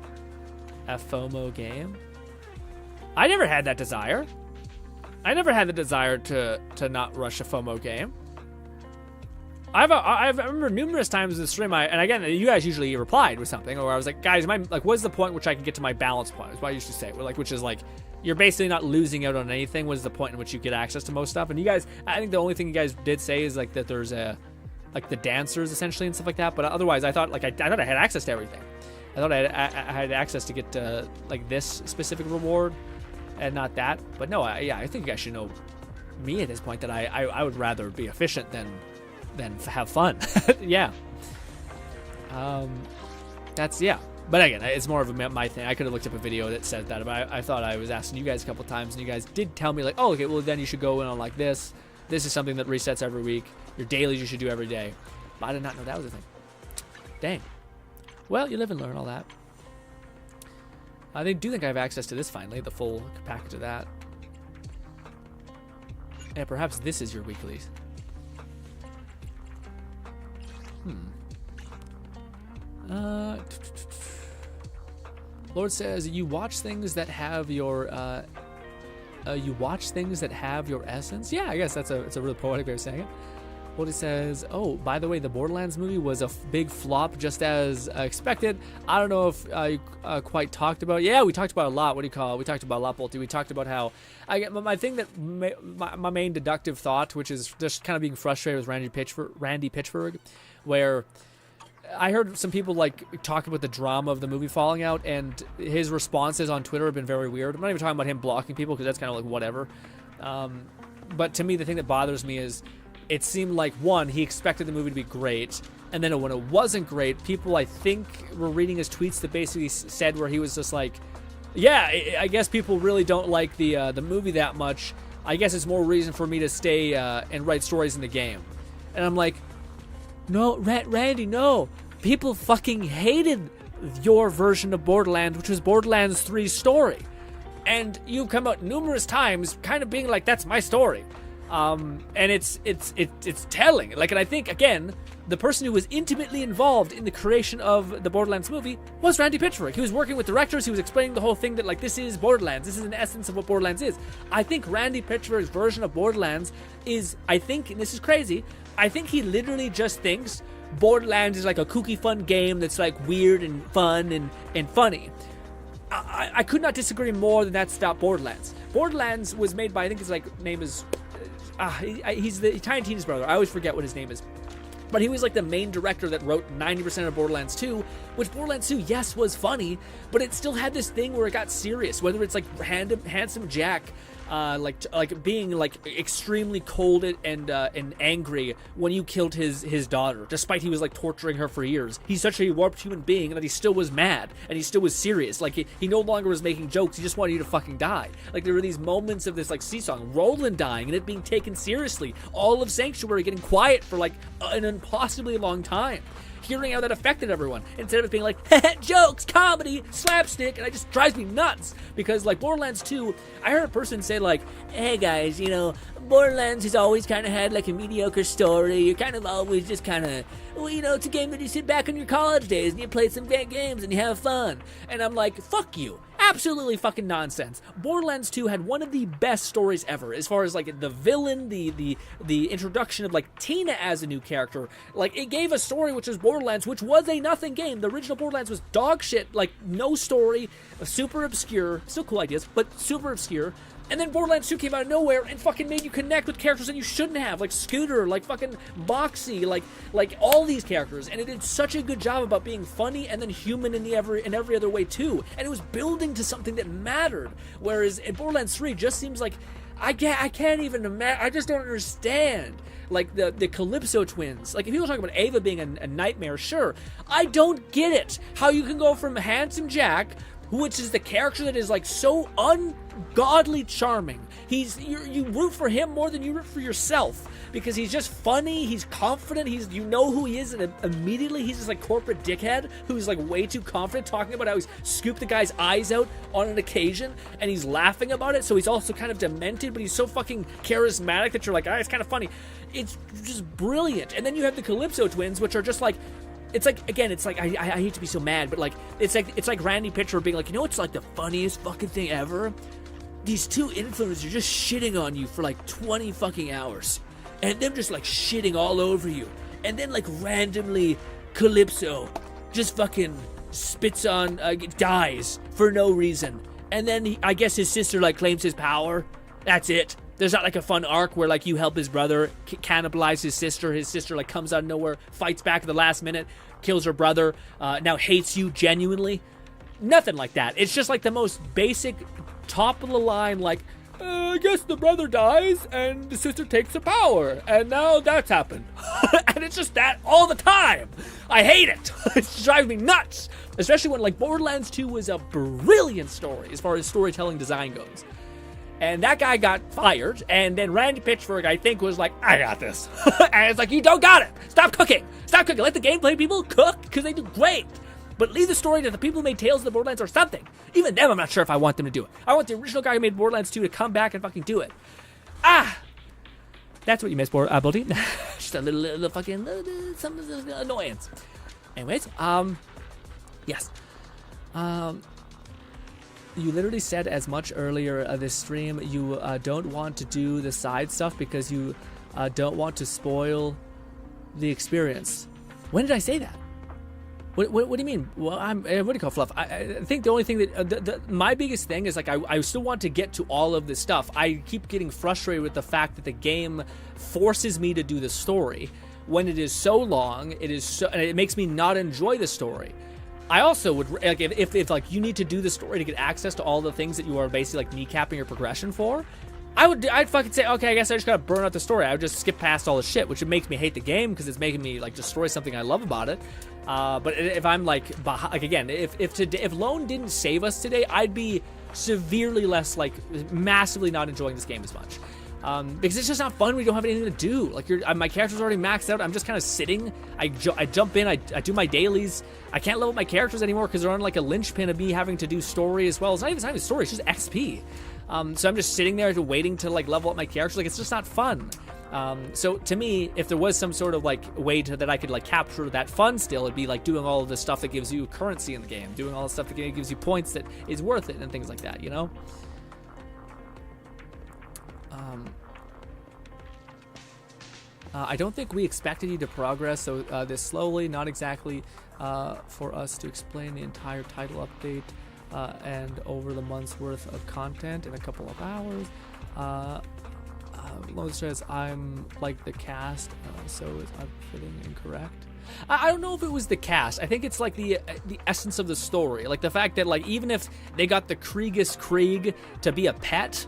a FOMO game. I never had that desire. I never had the desire to not rush a FOMO game. I remember numerous times in the stream, and again, you guys usually replied with something, or I was like, guys, what's the point which I can get to my balance point? Is what I used to say, which is like, you're basically not losing out on anything. What is the point in which you get access to most stuff? And you guys, I think the only thing you guys did say is like that there's the dancers essentially and stuff like that. But otherwise, I thought I had access to everything. I thought I had access to get like this specific reward and not that. But no, I think you guys should know me at this point that I would rather be efficient than have fun. Yeah. Yeah. But again, it's more of my thing. I could have looked up a video that said that, but I thought I was asking you guys a couple times, and you guys did tell me like, oh, okay, well then you should go in on like this. This is something that resets every week. Your dailies you should do every day. But I did not know that was a thing. Dang. Well, you live and learn all that. I do think I have access to this finally, the full package of that. And perhaps this is your weeklies. Lord says you watch things that have your essence. Yeah, I guess it's a really poetic way of saying it. What he says, oh, by the way, the Borderlands movie was a big flop, just as expected. I don't know if I quite talked about it. Yeah, we talked about it a lot. What do you call it? We talked about a lot, Bolty. We talked about how my thing that my main deductive thought, which is just kind of being frustrated with Randy Pitchford, where I heard some people like talk about the drama of the movie falling out, and his responses on Twitter have been very weird. I'm not even talking about him blocking people because that's kind of like whatever. But to me, the thing that bothers me is it seemed like, one, he expected the movie to be great, and then when it wasn't great, people, I think, were reading his tweets that basically said where he was just like, yeah, I guess people really don't like the movie that much. I guess it's more reason for me to stay and write stories in the game. And I'm like, no, Randy, no. People fucking hated your version of Borderlands, which was Borderlands 3's story. And you've come out numerous times kind of being like, that's my story. And it's telling. Like, and I think, again, the person who was intimately involved in the creation of the Borderlands movie was Randy Pitchford. He was working with directors. He was explaining the whole thing that, like, this is Borderlands. This is an essence of what Borderlands is. I think Randy Pitchford's version of Borderlands is, I think, and this is crazy, I think he literally just thinks Borderlands is like a kooky fun game that's like weird and fun and funny. I could not disagree more than that's not Borderlands. Borderlands was made by, I think his name is, he's the Tiny Tina's brother. I always forget what his name is. But he was like the main director that wrote 90% of Borderlands 2, which Borderlands 2, yes, was funny, but it still had this thing where it got serious, whether it's like Handsome Jack, like being like extremely cold and angry when you killed his daughter, despite he was like torturing her for years. He's such a warped human being that he still was mad and he still was serious. Like he no longer was making jokes. He just wanted you to fucking die. Like there were these moments of this like sea song, Roland dying and it being taken seriously. All of Sanctuary getting quiet for like an impossibly long time. hearing how that affected everyone. Instead of it being like, jokes, comedy, slapstick, and it just drives me nuts. Because, like, Borderlands 2, I heard a person say, like, hey, guys, you know, Borderlands has always kind of had, like, a mediocre story. You're kind of always just kind of, well, you know, it's a game that you sit back on your college days and you play some games and you have fun. And I'm like, fuck you. Absolutely fucking nonsense. Borderlands 2 had one of the best stories ever, as far as, like, the villain, the introduction of, like, Tina as a new character. Like, it gave a story, which is Borderlands, which was a nothing game. The original Borderlands was dog shit, like, no story, super obscure, still cool ideas, but super obscure. And then Borderlands 2 came out of nowhere and fucking made you connect with characters that you shouldn't have, like Scooter, like fucking Boxy, like all these characters. And it did such a good job about being funny and then human in every other way too. And it was building to something that mattered. Whereas in Borderlands 3 just seems like I can't even imagine. I just don't understand. Like the Calypso twins. Like if people talk about Ava being a nightmare, sure. I don't get it. How you can go from Handsome Jack, which is the character that is like so ungodly charming. You root for him more than you root for yourself because he's just funny, he's confident, you know who he is, and immediately he's this like corporate dickhead who's like way too confident, talking about how he's scooped the guy's eyes out on an occasion and he's laughing about it. So he's also kind of demented, but he's so fucking charismatic that you're like, it's kind of funny. It's just brilliant. And then you have the Calypso twins, which are just like, it's like, again, it's like, I hate to be so mad, but like, it's like Randy Pitchford being like, you know, it's like the funniest fucking thing ever. These two influencers just shitting on you for like 20 fucking hours, and them just like shitting all over you, and then like randomly Calypso just fucking spits on, dies for no reason, and then I guess his sister like claims his power. That's it. There's not like a fun arc where like you help his brother cannibalize his sister like comes out of nowhere, fights back at the last minute, kills her brother, now hates you genuinely. Nothing like that. It's just like the most basic, top of the line, like, I guess the brother dies and the sister takes the power, and now that's happened. And it's just that all the time. I hate it. It drives me nuts. Especially when like Borderlands 2 was a brilliant story as far as storytelling design goes. And that guy got fired, and then Randy Pitchford, I think, was like, I got this. And it's like, you don't got it. Stop cooking. Let the gameplay people cook, because they do great. But leave the story to the people who made Tales of the Borderlands or something. Even them, I'm not sure if I want them to do it. I want the original guy who made Borderlands 2 to come back and fucking do it. That's what you missed, Baldy. Just a little fucking some annoyance. Anyways, yes. You literally said as much earlier this stream. You don't want to do the side stuff because you don't want to spoil the experience. When did I say that? What do you mean? Well, what do you call fluff? I think the only thing that my biggest thing is like I still want to get to all of this stuff. I keep getting frustrated with the fact that the game forces me to do the story when it is so long. And it makes me not enjoy the story. I also would like if like you need to do the story to get access to all the things that you are basically like kneecapping your progression for. I'd fucking say, okay, I guess I just gotta burn out the story. I would just skip past all the shit, which makes me hate the game because it's making me like destroy something I love about it. But if I'm like again, if Lone didn't save us today, I'd be severely less like massively not enjoying this game as much. Because it's just not fun when you don't have anything to do. Like my character's already maxed out. I'm just kind of sitting. I jump in. I do my dailies. I can't level my characters anymore because they're on like a linchpin of me having to do story as well. It's not even story. It's just XP. So I'm just sitting there waiting to like level up my characters. Like it's just not fun. So to me, if there was some sort of like way that I could like capture that fun still, it'd be like doing all of the stuff that gives you currency in the game, doing all the stuff that gives you points that is worth it and things like that, you know? I don't think we expected you to progress so this slowly, not exactly for us to explain the entire title update and over the month's worth of content in a couple of hours. Lone says, I'm like the cast, so I'm fitting incorrect. I don't know if it was the cast. I think it's like the essence of the story. Like the fact that like even if they got the Kriegus Krieg to be a pet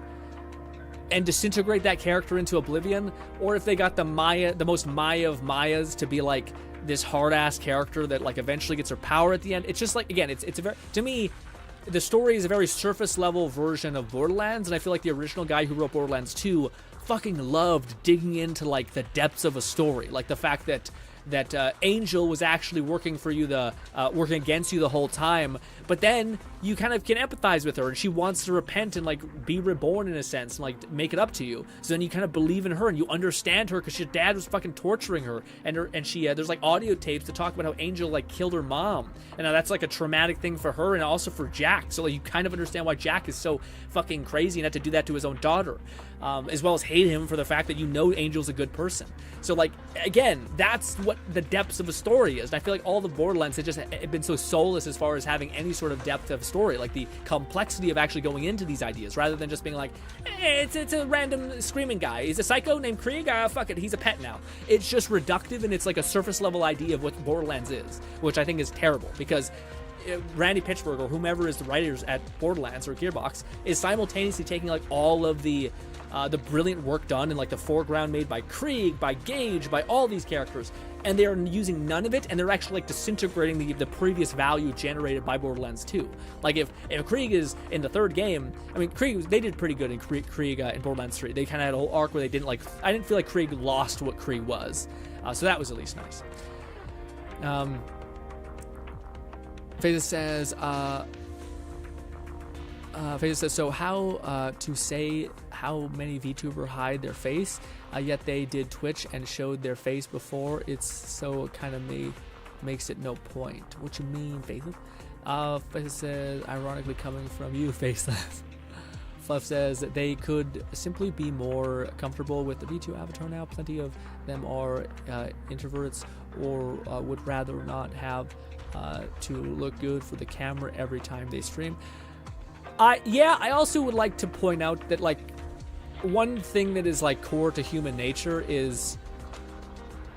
and disintegrate that character into oblivion, or if they got the most Maya of Mayas to be like this hard-ass character that like eventually gets her power at the end. It's just like, again, it's a very, to me, the story is a very surface level version of Borderlands, and I feel like the original guy who wrote Borderlands 2 fucking loved digging into like the depths of a story. Like the fact that Angel was actually working for you, working against you the whole time. But then you kind of can empathize with her, and she wants to repent and like be reborn in a sense, and like make it up to you. So then you kind of believe in her and you understand her because your dad was fucking torturing her, and she there's like audio tapes to talk about how Angel like killed her mom, and now that's like a traumatic thing for her and also for Jack. So like you kind of understand why Jack is so fucking crazy and had to do that to his own daughter, as well as hate him for the fact that you know Angel's a good person. So like again, that's what the depths of a story is. And I feel like all the Borderlands have just been so soulless as far as having any sort of depth of story, like the complexity of actually going into these ideas rather than just being like, it's a random screaming guy. He's a psycho named Krieg. Fuck it, he's a pet now. It's just reductive, and it's like a surface level idea of what Borderlands is, which I think is terrible because Randy Pitchford or whomever is the writers at Borderlands or Gearbox is simultaneously taking like all of the brilliant work done in like the foreground made by Krieg, by Gage, by all these characters, and they are using none of it, and they're actually like disintegrating the previous value generated by Borderlands 2. Like if Krieg is in the third game, I mean Krieg, they did pretty good in Krieg in Borderlands 3. They kind of had a whole arc where they didn't like, I didn't feel like Krieg lost what Krieg was, so that was at least nice. Phases says, so how to say how many VTuber hide their face, yet they did Twitch and showed their face before? It's so kind of makes it no point. What you mean, Faceless? Faceless says, ironically coming from you, Faceless. Fluff says that they could simply be more comfortable with the V2 avatar now. Plenty of them are introverts or would rather not have to look good for the camera every time they stream. I also would like to point out that like one thing that is like core to human nature is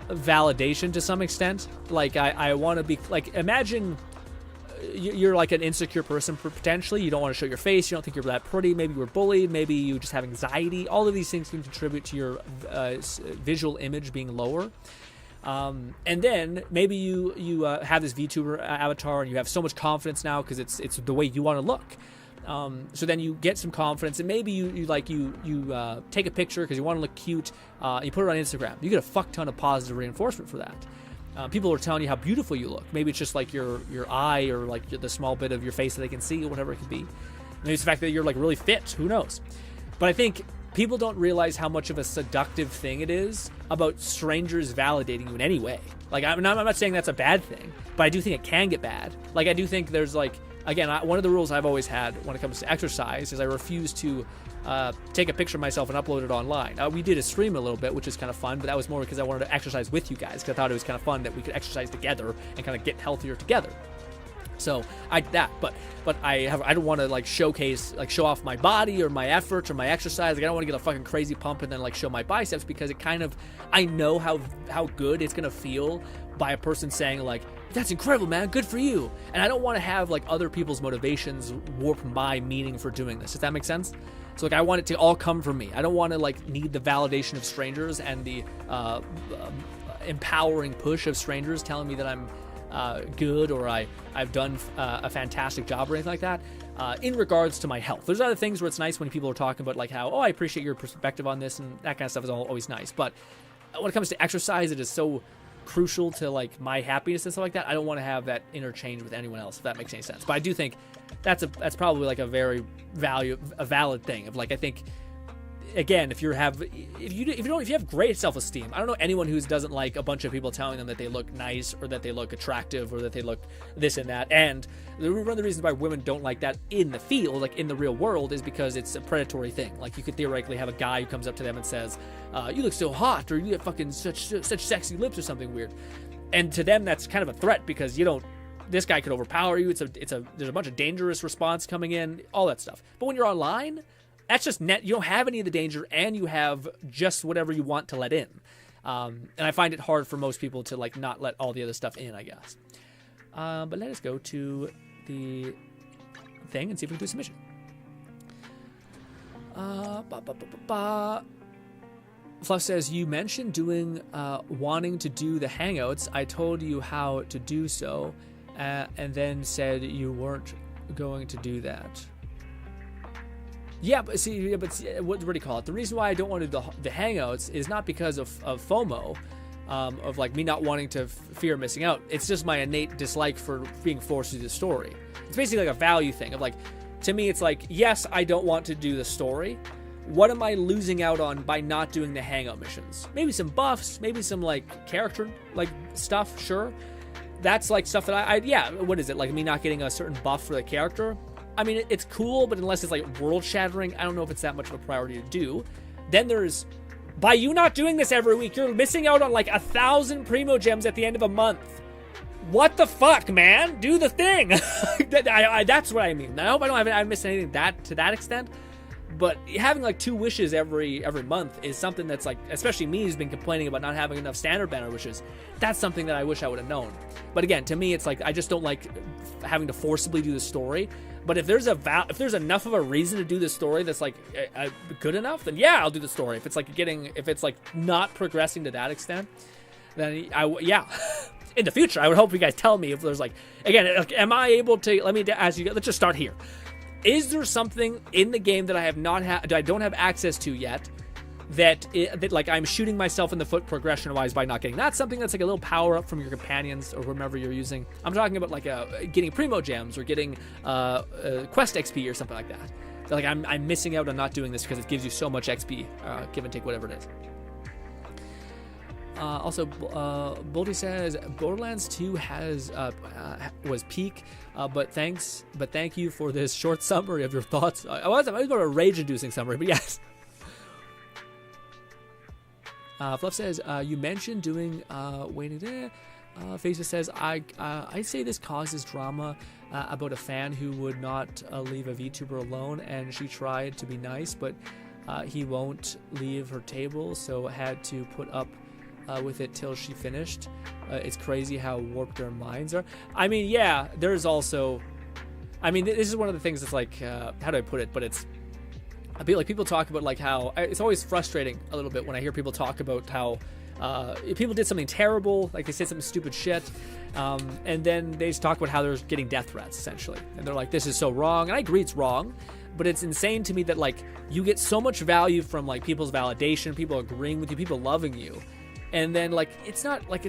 validation to some extent. Like I want to be like, imagine you're like an insecure person potentially. You don't want to show your face. You don't think you're that pretty. Maybe you were bullied. Maybe you just have anxiety. All of these things can contribute to your visual image being lower. And then maybe you have this VTuber avatar and you have so much confidence now because it's the way you want to look. So then you get some confidence, and maybe you take a picture because you want to look cute. You put it on Instagram. You get a fuck ton of positive reinforcement for that. People are telling you how beautiful you look. Maybe it's just like your eye or like the small bit of your face that they can see, or whatever it could be. Maybe it's the fact that you're like really fit. Who knows? But I think people don't realize how much of a seductive thing it is about strangers validating you in any way. Like I'm not saying that's a bad thing, but I do think it can get bad. Like I do think there's like, again, one of the rules I've always had when it comes to exercise is I refuse to take a picture of myself and upload it online. We did a stream a little bit, which is kind of fun, but that was more because I wanted to exercise with you guys, because I thought it was kind of fun that we could exercise together and kind of get healthier together. So but I don't want to like show off my body or my efforts or my exercise. Like I don't want to get a fucking crazy pump and then like show my biceps, because it kind of, I know how good it's gonna feel by a person saying like, that's incredible, man, good for you. And I don't want to have like other people's motivations warp my meaning for doing this. Does that make sense? So like I want it to all come from me. I don't want to like need the validation of strangers and the empowering push of strangers telling me that I'm good or I've done a fantastic job or anything like that. In regards to my health, there's other things where it's nice when people are talking about like how, I appreciate your perspective on this, and that kind of stuff is always nice. But when it comes to exercise, it is so crucial to like my happiness and stuff like that. I don't want to have that interchange with anyone else, if that makes any sense. But I do think that's probably like a very valid thing of like, I think again, if you have great self-esteem, I don't know anyone who doesn't like a bunch of people telling them that they look nice or that they look attractive or that they look this and that. And one of the reasons why women don't like that in the field, like in the real world, is because it's a predatory thing. Like you could theoretically have a guy who comes up to them and says, you look so hot, or you have fucking such sexy lips or something weird. And to them, that's kind of a threat, because this guy could overpower you. There's a bunch of dangerous response coming in, all that stuff. But when you're online, that's just net. You don't have any of the danger, and you have just whatever you want to let in. And I find it hard for most people to like not let all the other stuff in, I guess. But let us go to the thing and see if we can do a submission. Fluff says, you mentioned wanting to do the Hangouts. I told you how to do so, and then said you weren't going to do that. Yeah, but what do you call it? The reason why I don't want to do the Hangouts is not because of FOMO. of like me not wanting to fear missing out. It's just my innate dislike for being forced to do the story. It's basically like a value thing of like, to me, it's like, yes, I don't want to do the story. What am I losing out on by not doing the hangout missions? Maybe some buffs, maybe some like character like stuff, sure. That's like stuff that yeah, what is it? Like me not getting a certain buff for the character? I mean, it's cool, but unless it's like world shattering, I don't know if it's that much of a priority to do. Then there's, by you not doing this every week, you're missing out on like 1,000 Primo Gems at the end of a month. What the fuck, man? Do the thing. That's what I mean. I hope I haven't missed anything to that extent. But having like 2 wishes every month is something that's like, especially me who's been complaining about not having enough standard banner wishes. That's something that I wish I would have known. But again, to me, it's like I just don't like having to forcibly do the story. But if there's enough of a reason to do the story that's like good enough, then yeah, I'll do the story. If it's like not progressing to that extent, then yeah. In the future, I would hope you guys tell me if there's like, again, like, am I able to, let me ask you, let's just start here. Is there something in the game that I don't have access to yet that like I'm shooting myself in the foot progression wise by not getting? That's something that's like a little power up from your companions or whomever you're using. I'm talking about like getting Primo Gems or getting Quest XP or something like that. So like I'm missing out on not doing this because it gives you so much XP, give and take, whatever it is. Also, Boldy says Borderlands 2 was peak, but thank you for this short summary of your thoughts. I was about a rage-inducing summary, but yes. Fluff says you mentioned doing waiting there. Faces says I say this causes drama about a fan who would not leave a VTuber alone, and she tried to be nice, but he won't leave her table, so had to put up with it till she finished. It's crazy how warped their minds are. I mean, yeah, there's also, I mean, this is one of the things that's like, how do I put it? But it's a bit like people talk about like how it's always frustrating a little bit when I hear people talk about how people did something terrible, like they said some stupid shit, and then they just talk about how they're getting death threats essentially, and they're like, this is so wrong. And I agree it's wrong, but it's insane to me that like you get so much value from like people's validation, people agreeing with you, people loving you. And then, like, it's not like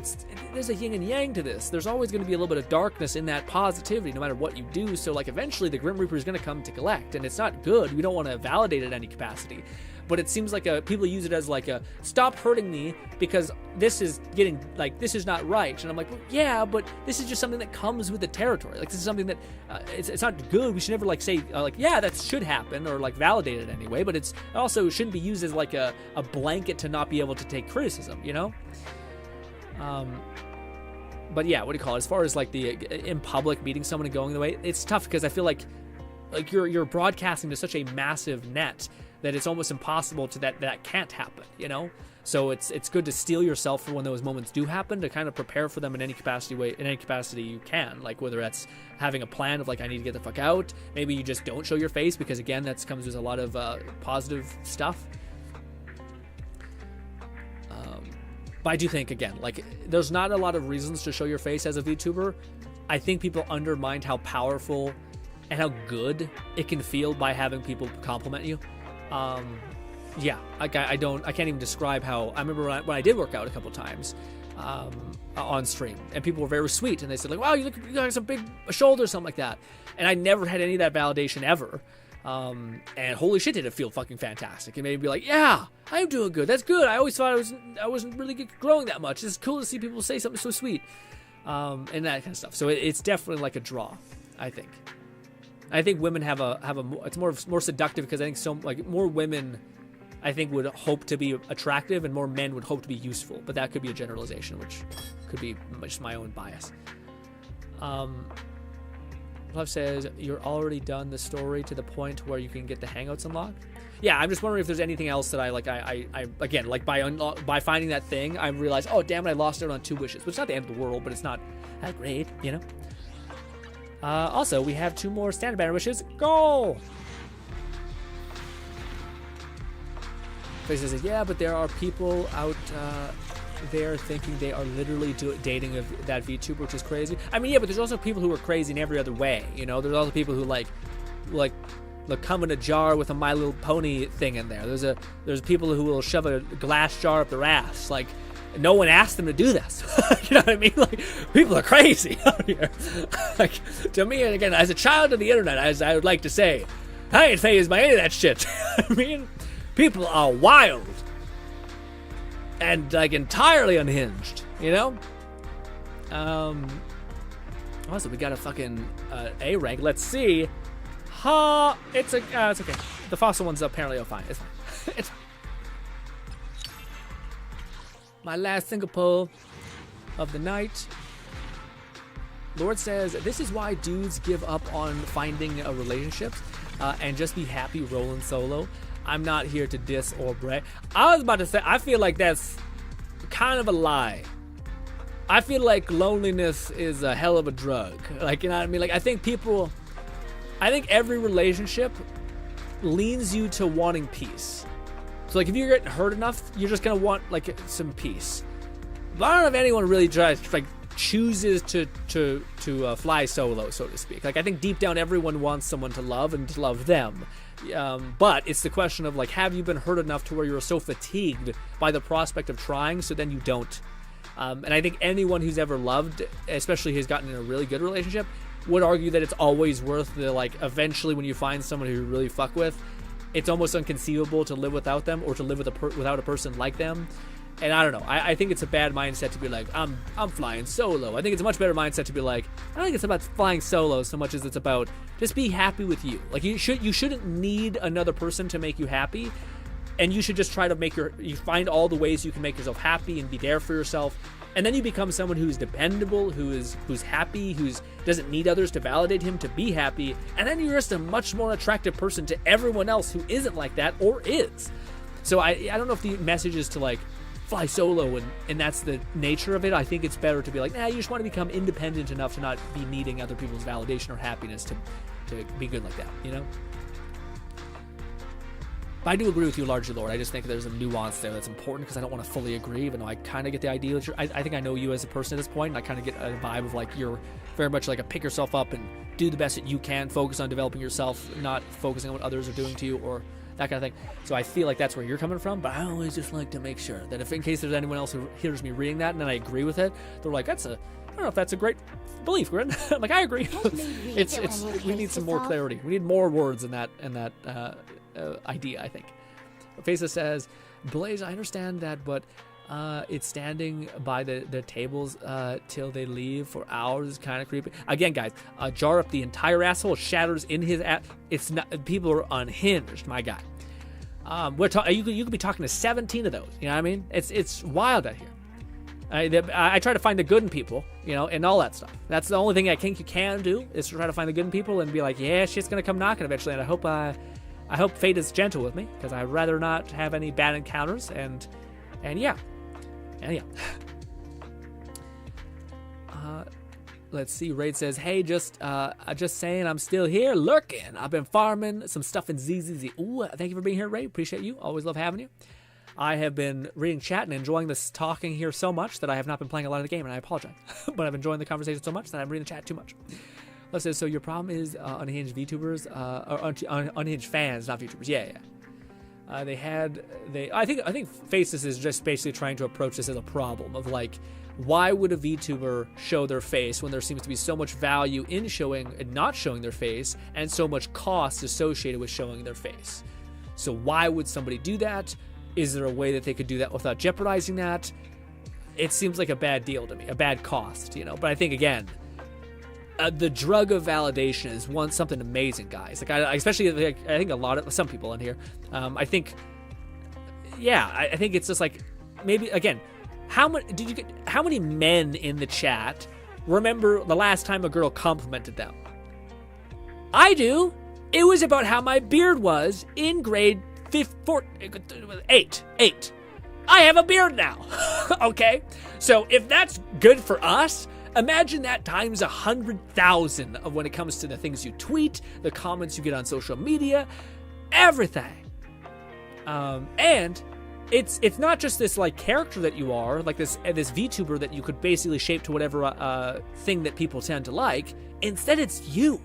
there's a yin and yang to this. There's always going to be a little bit of darkness in that positivity, no matter what you do. So, like, eventually the Grim Reaper is going to come to collect, and it's not good. We don't want to validate it in any capacity. But it seems like people use it as like a stop hurting me because this is getting like this is not right. And I'm like, well, yeah, but this is just something that comes with the territory. Like this is something that it's not good. We should never like say like yeah that should happen or like validate it anyway. But it's also shouldn't be used as like a blanket to not be able to take criticism, you know. But yeah, what do you call it? As far as like the in public meeting someone and going the way, it's tough because I feel like you're broadcasting to such a massive net that it's almost impossible to that can't happen, you know? So it's good to steel yourself for when those moments do happen, to kind of prepare for them in any capacity you can. Like whether that's having a plan of like I need to get the fuck out, maybe you just don't show your face because again that comes with a lot of positive stuff. But I do think again like there's not a lot of reasons to show your face as a VTuber. I think people undermined how powerful and how good it can feel by having people compliment you. Yeah, like I can't even describe how. I remember when I did work out a couple times on stream, and people were very sweet, and they said like, "Wow, you got some big shoulders," something like that. And I never had any of that validation ever. And holy shit, did it feel fucking fantastic! It made me be like, "Yeah, I'm doing good. That's good." I always thought I wasn't really growing that much. It's cool to see people say something so sweet, and that kind of stuff. So it's definitely like a draw, I think. I think women have it's more seductive because I think so like more women I think would hope to be attractive and more men would hope to be useful, but that could be a generalization, which could be just my own bias. Love says you're already done the story to the point where you can get the hangouts unlocked. Yeah, I'm just wondering if there's anything else that I again like by finding that thing I realized, oh damn it, I lost out on 2 wishes, which is not the end of the world, but it's not that great, you know. Also, we have 2 more standard banner wishes. Go! Faces says, yeah, but there are people out there thinking they are literally dating that VTuber, which is crazy. I mean, yeah, but there's also people who are crazy in every other way, you know? There's also people who like come in a jar with a My Little Pony thing in there. There's people who will shove a glass jar up their ass. Like, no one asked them to do this. You know what I mean? Like, people are crazy out here. Like, to me, and again, as a child of the internet, as I would like to say, I ain't fazed by any of that shit. I mean, people are wild and like entirely unhinged, you know? Also, we got a fucking A rank. Let's see. It's okay. The fossil one's apparently fine. It's fine. It's fine. My last single poll of the night. Lord says, this is why dudes give up on finding a relationship and just be happy rolling solo. I'm not here to diss or brag. I was about to say, I feel like that's kind of a lie. I feel like loneliness is a hell of a drug. Like, you know what I mean? Like, I think every relationship leans you to wanting peace. So, like, if you're getting hurt enough, you're just gonna want, like, some peace. But I don't know if anyone really chooses to fly solo, so to speak. Like, I think deep down everyone wants someone to love and to love them. But it's the question of, like, have you been hurt enough to where you're so fatigued by the prospect of trying, so then you don't? And I think anyone who's ever loved, especially who's gotten in a really good relationship, would argue that it's always worth the, like, eventually when you find someone who you really fuck with, it's almost inconceivable to live without them or to live without a person like them. And I don't know. I think it's a bad mindset to be like, I'm flying solo. I think it's a much better mindset to be like, I don't think it's about flying solo so much as it's about just be happy with you. Like, you shouldn't need another person to make you happy. And you should just try to you find all the ways you can make yourself happy and be there for yourself. And then you become someone who's dependable, who's happy, doesn't need others to validate him to be happy. And then you're just a much more attractive person to everyone else who isn't like that or is. So I don't know if the message is to, like, fly solo and that's the nature of it. I think it's better to be like, you just want to become independent enough to not be needing other people's validation or happiness to be good like that, you know? But I do agree with you largely, Lord. I just think there's a nuance there that's important because I don't want to fully agree, even though I kind of get the idea that I think I know you as a person at this point, and I kind of get a vibe of, like, you're very much like a pick yourself up and do the best that you can, focus on developing yourself, not focusing on what others are doing to you or that kind of thing. So I feel like that's where you're coming from, but I always just like to make sure that if in case there's anyone else who hears me reading that and then I agree with it, they're like, I don't know if that's a great belief, Grin. I'm like, I agree. We need some more clarity. We need more words in that idea, I think. Faces says, Blaze, I understand that, but it's standing by the tables till they leave for hours is kind of creepy. Again, guys, jar up the entire asshole, shatters in his ass. It's not, people are unhinged, my guy. You could be talking to 17 of those. You know what I mean? It's wild out here. I try to find the good in people, you know, and all that stuff. That's the only thing I think you can do is to try to find the good in people and be like, yeah, shit's gonna come knocking eventually, and I hope fate is gentle with me because I'd rather not have any bad encounters and yeah. Let's see. Raid says, "Hey, just saying, I'm still here, lurking. I've been farming some stuff in ZZZ. Ooh, thank you for being here, Raid. Appreciate you. Always love having you. I have been reading chat and enjoying this talking here so much that I have not been playing a lot of the game, and I apologize. But I've enjoyed the conversation so much that I'm reading the chat too much." Let's say, so your problem is unhinged VTubers, or unhinged fans, not VTubers. Yeah. I think Faces is just basically trying to approach this as a problem of, like, why would a VTuber show their face when there seems to be so much value in showing and not showing their face, and so much cost associated with showing their face? So why would somebody do that? Is there a way that they could do that without jeopardizing that? It seems like a bad deal to me, a bad cost, you know. But I think, again, the drug of validation is something amazing, guys. Like, I think some people in here, I think it's just like, maybe, again, how many men in the chat remember the last time a girl complimented them? I do. It was about how my beard was in grade 8. I have a beard now. Okay? So if that's good for us, imagine that times 100,000 of when it comes to the things you tweet, the comments you get on social media, everything. And it's not just this, like, character that you are, like this VTuber that you could basically shape to whatever thing that people tend to like. Instead, it's you,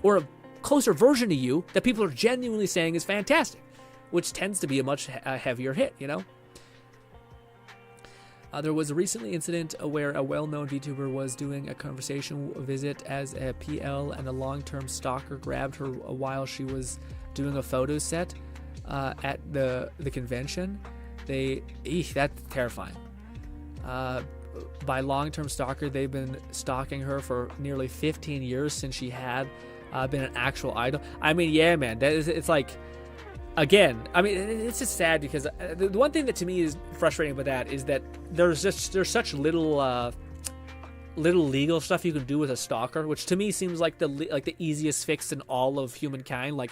or a closer version of you that people are genuinely saying is fantastic, which tends to be a much heavier hit, you know? There was a recently incident where a well-known VTuber was doing a conversation visit as a PL, and a long-term stalker grabbed her while she was doing a photo set at the convention. That's terrifying. By long-term stalker, they've been stalking her for nearly 15 years since she had been an actual idol. I mean, yeah, man, it's like. Again, I mean, it's just sad because the one thing that to me is frustrating about that is that there's such little legal stuff you can do with a stalker, which to me seems like the easiest fix in all of humankind. Like,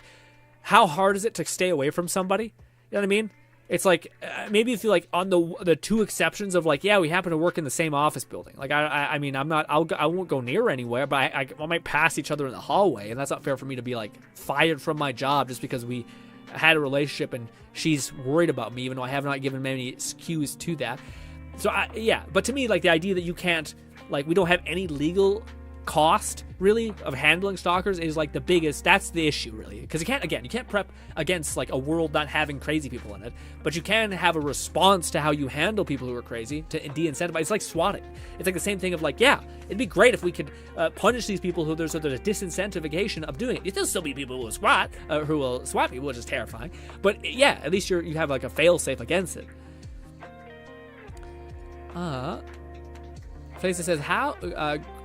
how hard is it to stay away from somebody? You know what I mean? It's like maybe if you like on the two exceptions of like, yeah, we happen to work in the same office building. Like I mean, I won't go near anywhere, but I might pass each other in the hallway, and that's not fair for me to be like fired from my job just because we had a relationship and she's worried about me, even though I have not given many cues to that. So yeah, but to me, like the idea that you can't, like, we don't have any legal cost really of handling stalkers is like the biggest. That's the issue really, because you can't prep against like a world not having crazy people in it, but you can have a response to how you handle people who are crazy to de-incentivize. It's like swatting. It's like the same thing of like, yeah, it'd be great if we could punish these people who there's a disincentivization of doing it. There'll still be people who will swat people, which is terrifying, but yeah, at least you have like a fail-safe against it. Faces says,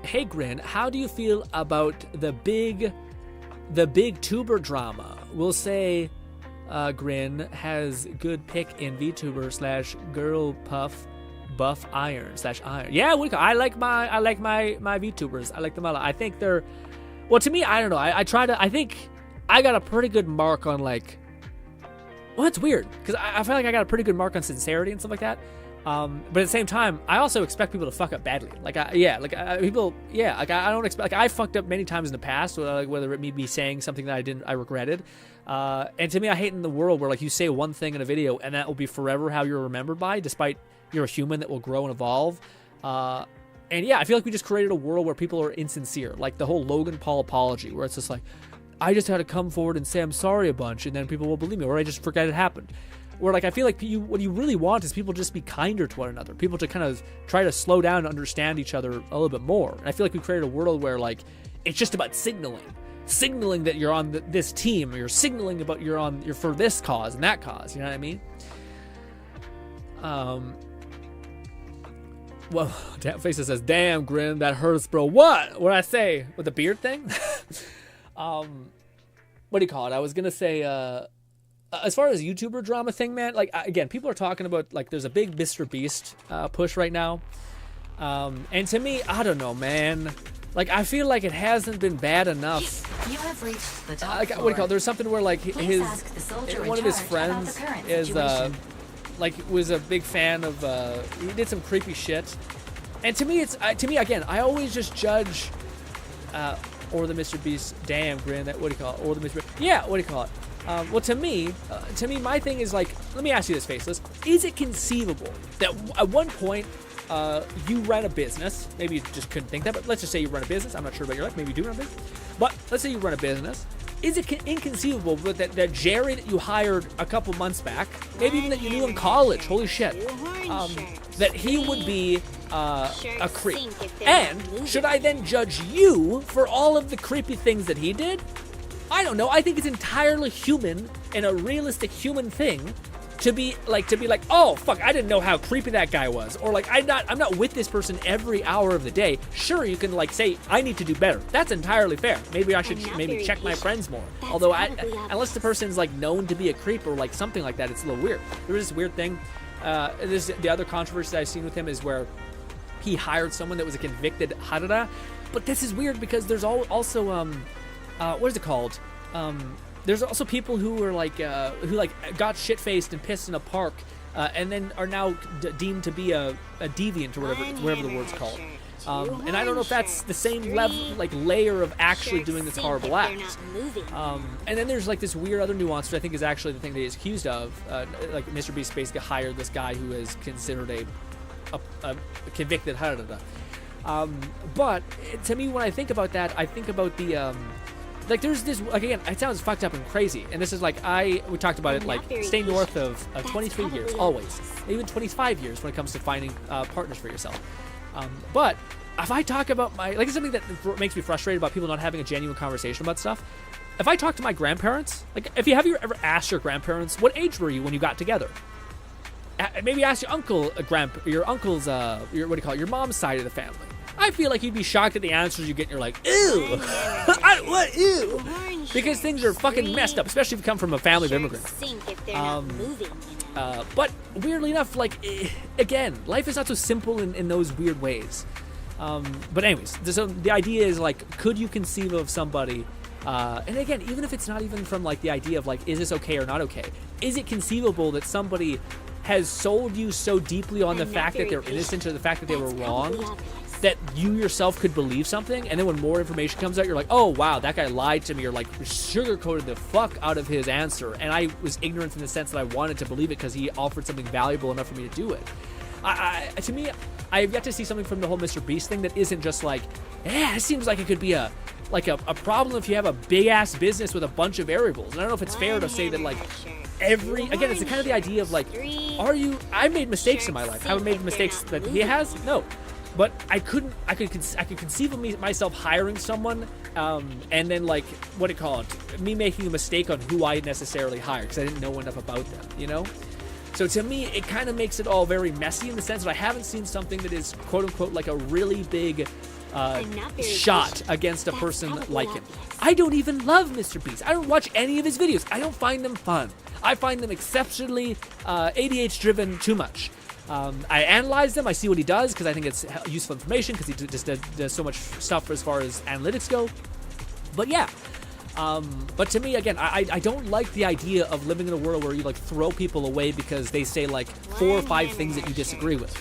hey Grin, how do you feel about the big tuber drama? We'll say Grin has good pick in VTuber / girl puff buff iron / iron. Yeah, I like my VTubers. I like them a lot. I think they're, well, to me, I don't know. I think I got a pretty good mark on like, well, it's weird because I feel like I got a pretty good mark on sincerity and stuff like that. But at the same time, I also expect people to fuck up badly. I don't expect, like, I fucked up many times in the past, whether it be saying something that I regretted. And to me, I hate in the world where, like, you say one thing in a video and that will be forever how you're remembered by, despite you're a human that will grow and evolve. And yeah, I feel like we just created a world where people are insincere. Like the whole Logan Paul apology, where it's just like, I just had to come forward and say I'm sorry a bunch, and then people will believe me, or I just forget it happened. Where, like, I feel like what you really want is people just be kinder to one another. People to kind of try to slow down and understand each other a little bit more. And I feel like we created a world where, like, it's just about signaling that you're on this team, or you're signaling about you're for this cause and that cause. You know what I mean? Well, Faces says, "Damn, Grin, that hurts, bro." What did I say with the beard thing? What do you call it? I was gonna say, as far as YouTuber drama thing, man, like, again, people are talking about, like, there's a big Mr. Beast push right now. And to me, I don't know, man. Like, I feel like it hasn't been bad enough. You have reached the top floor. What do you call it? There's something where, like, one of his friends is, like, was a big fan of, he did some creepy shit. And to me, again, I always just judge, or the Mr. Beast, damn, Grin, that, what do you call it? Or the Mr. Beast, yeah, what do you call it? Well, to me, my thing is, like, let me ask you this, Faceless. Is it conceivable that at one point you run a business? Maybe you just couldn't think that, but let's just say you run a business. I'm not sure about your life. Maybe you do run a business. But let's say you run a business. Is it inconceivable that Jerry that you hired a couple months back, maybe even that you knew in college, holy shit, that he would be a creep? And should I then judge you for all of the creepy things that he did? I don't know. I think it's entirely human and a realistic human thing to be like, oh fuck, I didn't know how creepy that guy was, or like I'm not with this person every hour of the day. Sure, you can like say I need to do better. That's entirely fair. Maybe I should check my friends more. Although unless the person's like known to be a creep or like something like that, it's a little weird. There is this weird thing. The other controversy that I've seen with him is where he hired someone that was a convicted harada, but this is weird because there's also what is it called? There's also people who are like who like got shit-faced and pissed in a park, and then are now deemed to be a deviant or whatever the word's called. And I don't know if that's the same level, like layer of actually doing this horrible act. And then there's like this weird other nuance, which I think is actually the thing that he's accused of. Like Mr. Beast basically hired this guy who is considered a convicted harada. But to me, when I think about that, I think about the like there's this, like, again, it sounds fucked up and crazy, and this is like, we talked about it, like, stay north of 23 years, always, even 25 years when it comes to finding partners for yourself. But if I talk about like, it's something that makes me frustrated about people not having a genuine conversation about stuff. If I talk to my grandparents, like, have you ever asked your grandparents, what age were you when you got together? Maybe ask your uncle, your uncle's, your mom's side of the family. I feel like you'd be shocked at the answers you get, and you're like, ew. What, ew? Because things are fucking messed up, especially if you come from a family of immigrants. But weirdly enough, like, again, life is not so simple in those weird ways. But anyways, so the idea is, like, could you conceive of somebody, and again, even if it's not even from, like, the idea of, like, is this okay or not okay? Is it conceivable that somebody has sold you so deeply on the fact that they're innocent or the fact that they were wronged that you yourself could believe something, and then when more information comes out, you're like, oh wow, that guy lied to me, or like sugarcoated the fuck out of his answer, and I was ignorant in the sense that I wanted to believe it because he offered something valuable enough for me to do it. To me, I have yet to see something from the whole Mr. Beast thing that isn't just like, yeah, it seems like it could be a problem if you have a big ass business with a bunch of variables. And I don't know if it's fair to say that, like, again, it's kind of the idea of, like, I made mistakes in my life. Have I made mistakes that he has? No. But I could conceive of myself hiring someone, and then, like, me making a mistake on who I necessarily hired because I didn't know enough about them, you know? So to me, it kind of makes it all very messy in the sense that I haven't seen something that is, quote unquote, like a really big shot against a person like him. I don't even love Mr. Beast. I don't watch any of his videos. I don't find them fun. I find them exceptionally ADH driven too much. I analyze them. I see what he does because I think it's useful information because he just does so much stuff as far as analytics go. But yeah. But to me, again, I don't like the idea of living in a world where you, like, throw people away because they say, like, 4 or 5 things that you disagree with.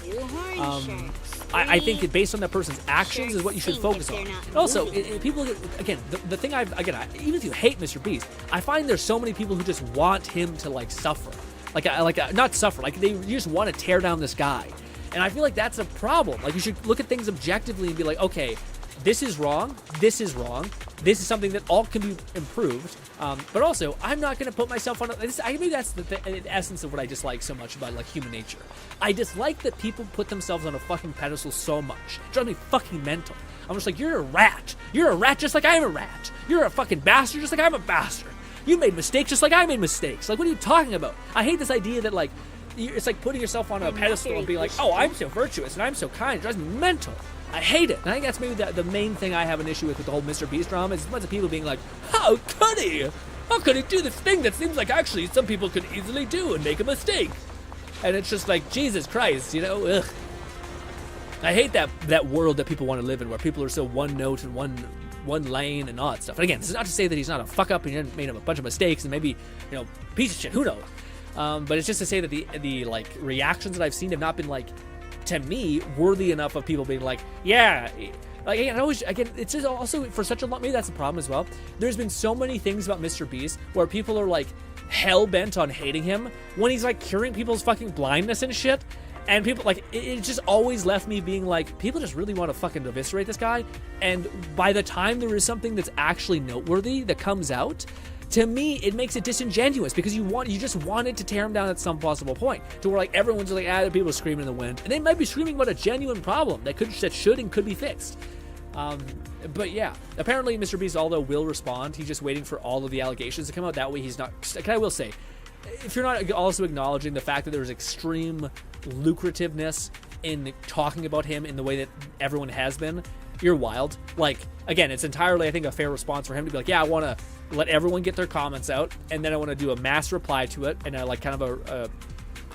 I think that based on that person's actions is what you should focus on. And also, people, again, the thing even if you hate Mr. Beast, I find there's so many people who just want him to, like, suffer. Not suffer, like, you just want to tear down this guy. And I feel like that's a problem. Like, you should look at things objectively and be like, okay, this is wrong, this is wrong, this is something that all can be improved, but also, I'm not going to put myself on maybe that's the essence of what I dislike so much about, like, human nature. I dislike that people put themselves on a fucking pedestal so much. It drives me fucking mental. I'm just like, you're a rat just like I'm a rat. You're a fucking bastard just like I'm a bastard. You made mistakes just like I made mistakes. Like, what are you talking about? I hate this idea that, like, it's like putting yourself on a pedestal and being like, oh, I'm so virtuous and I'm so kind. It drives me mental. I hate it. And I think that's maybe the main thing I have an issue with the whole Mr. Beast drama is a bunch of people being like, how could he? How could he do this thing that seems like actually some people could easily do and make a mistake? And it's just like, Jesus Christ, you know? Ugh. I hate that world that people want to live in where people are so one note and one lane and all that stuff. And again, this is not to say that he's not a fuck up and he made a bunch of mistakes and maybe, you know, piece of shit, who knows? But it's just to say that the like reactions that I've seen have not been, like, to me, worthy enough of people being like, yeah, like, again, it's just also for such a long, maybe that's the problem as well. There's been so many things about Mr. Beast where people are, like, hell bent on hating him when he's, like, curing people's fucking blindness and shit. And people, like, it just always left me being like, people just really want to fucking eviscerate this guy. And by the time there is something that's actually noteworthy that comes out, to me, it makes it disingenuous because you just wanted to tear him down at some possible point to where, like, everyone's like, people are screaming in the wind, and they might be screaming about a genuine problem that should and could be fixed. But yeah, apparently Mr. Beast, although, will respond. He's just waiting for all of the allegations to come out. That way, he's not. I will say, if you're not also acknowledging the fact that there's extreme lucrativeness in talking about him in the way that everyone has been, you're wild. Like, again, it's entirely, I think, a fair response for him to be like, yeah, I want to let everyone get their comments out, and then I want to do a mass reply to it, and I like kind of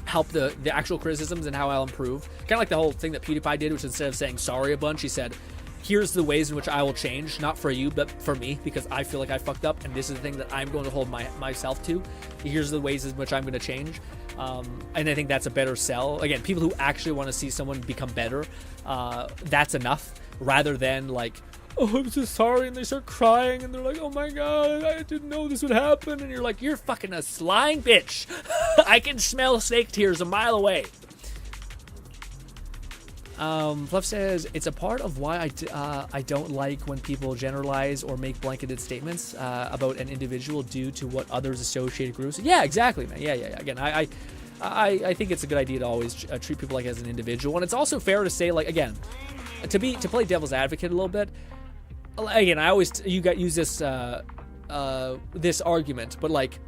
help the actual criticisms and how I'll improve. Kind of like the whole thing that PewDiePie did, which instead of saying sorry a bunch, he said, here's the ways in which I will change, not for you, but for me, because I feel like I fucked up, and this is the thing that I'm going to hold myself to. Here's the ways in which I'm going to change. And I think that's a better sell. Again, people who actually want to see someone become better, that's enough, rather than, like, oh, I'm so sorry, and they start crying, and they're like, oh my god, I didn't know this would happen, and you're like, you're fucking a lying bitch. I can smell snake tears a mile away. Fluff says, it's a part of why I don't like when people generalize or make blanketed statements about an individual due to what others associate groups. Yeah, exactly, man. Yeah. Again, I think it's a good idea to always treat people like as an individual. And it's also fair to say, like, again, to play devil's advocate a little bit, again, I always, use this, this argument, but like,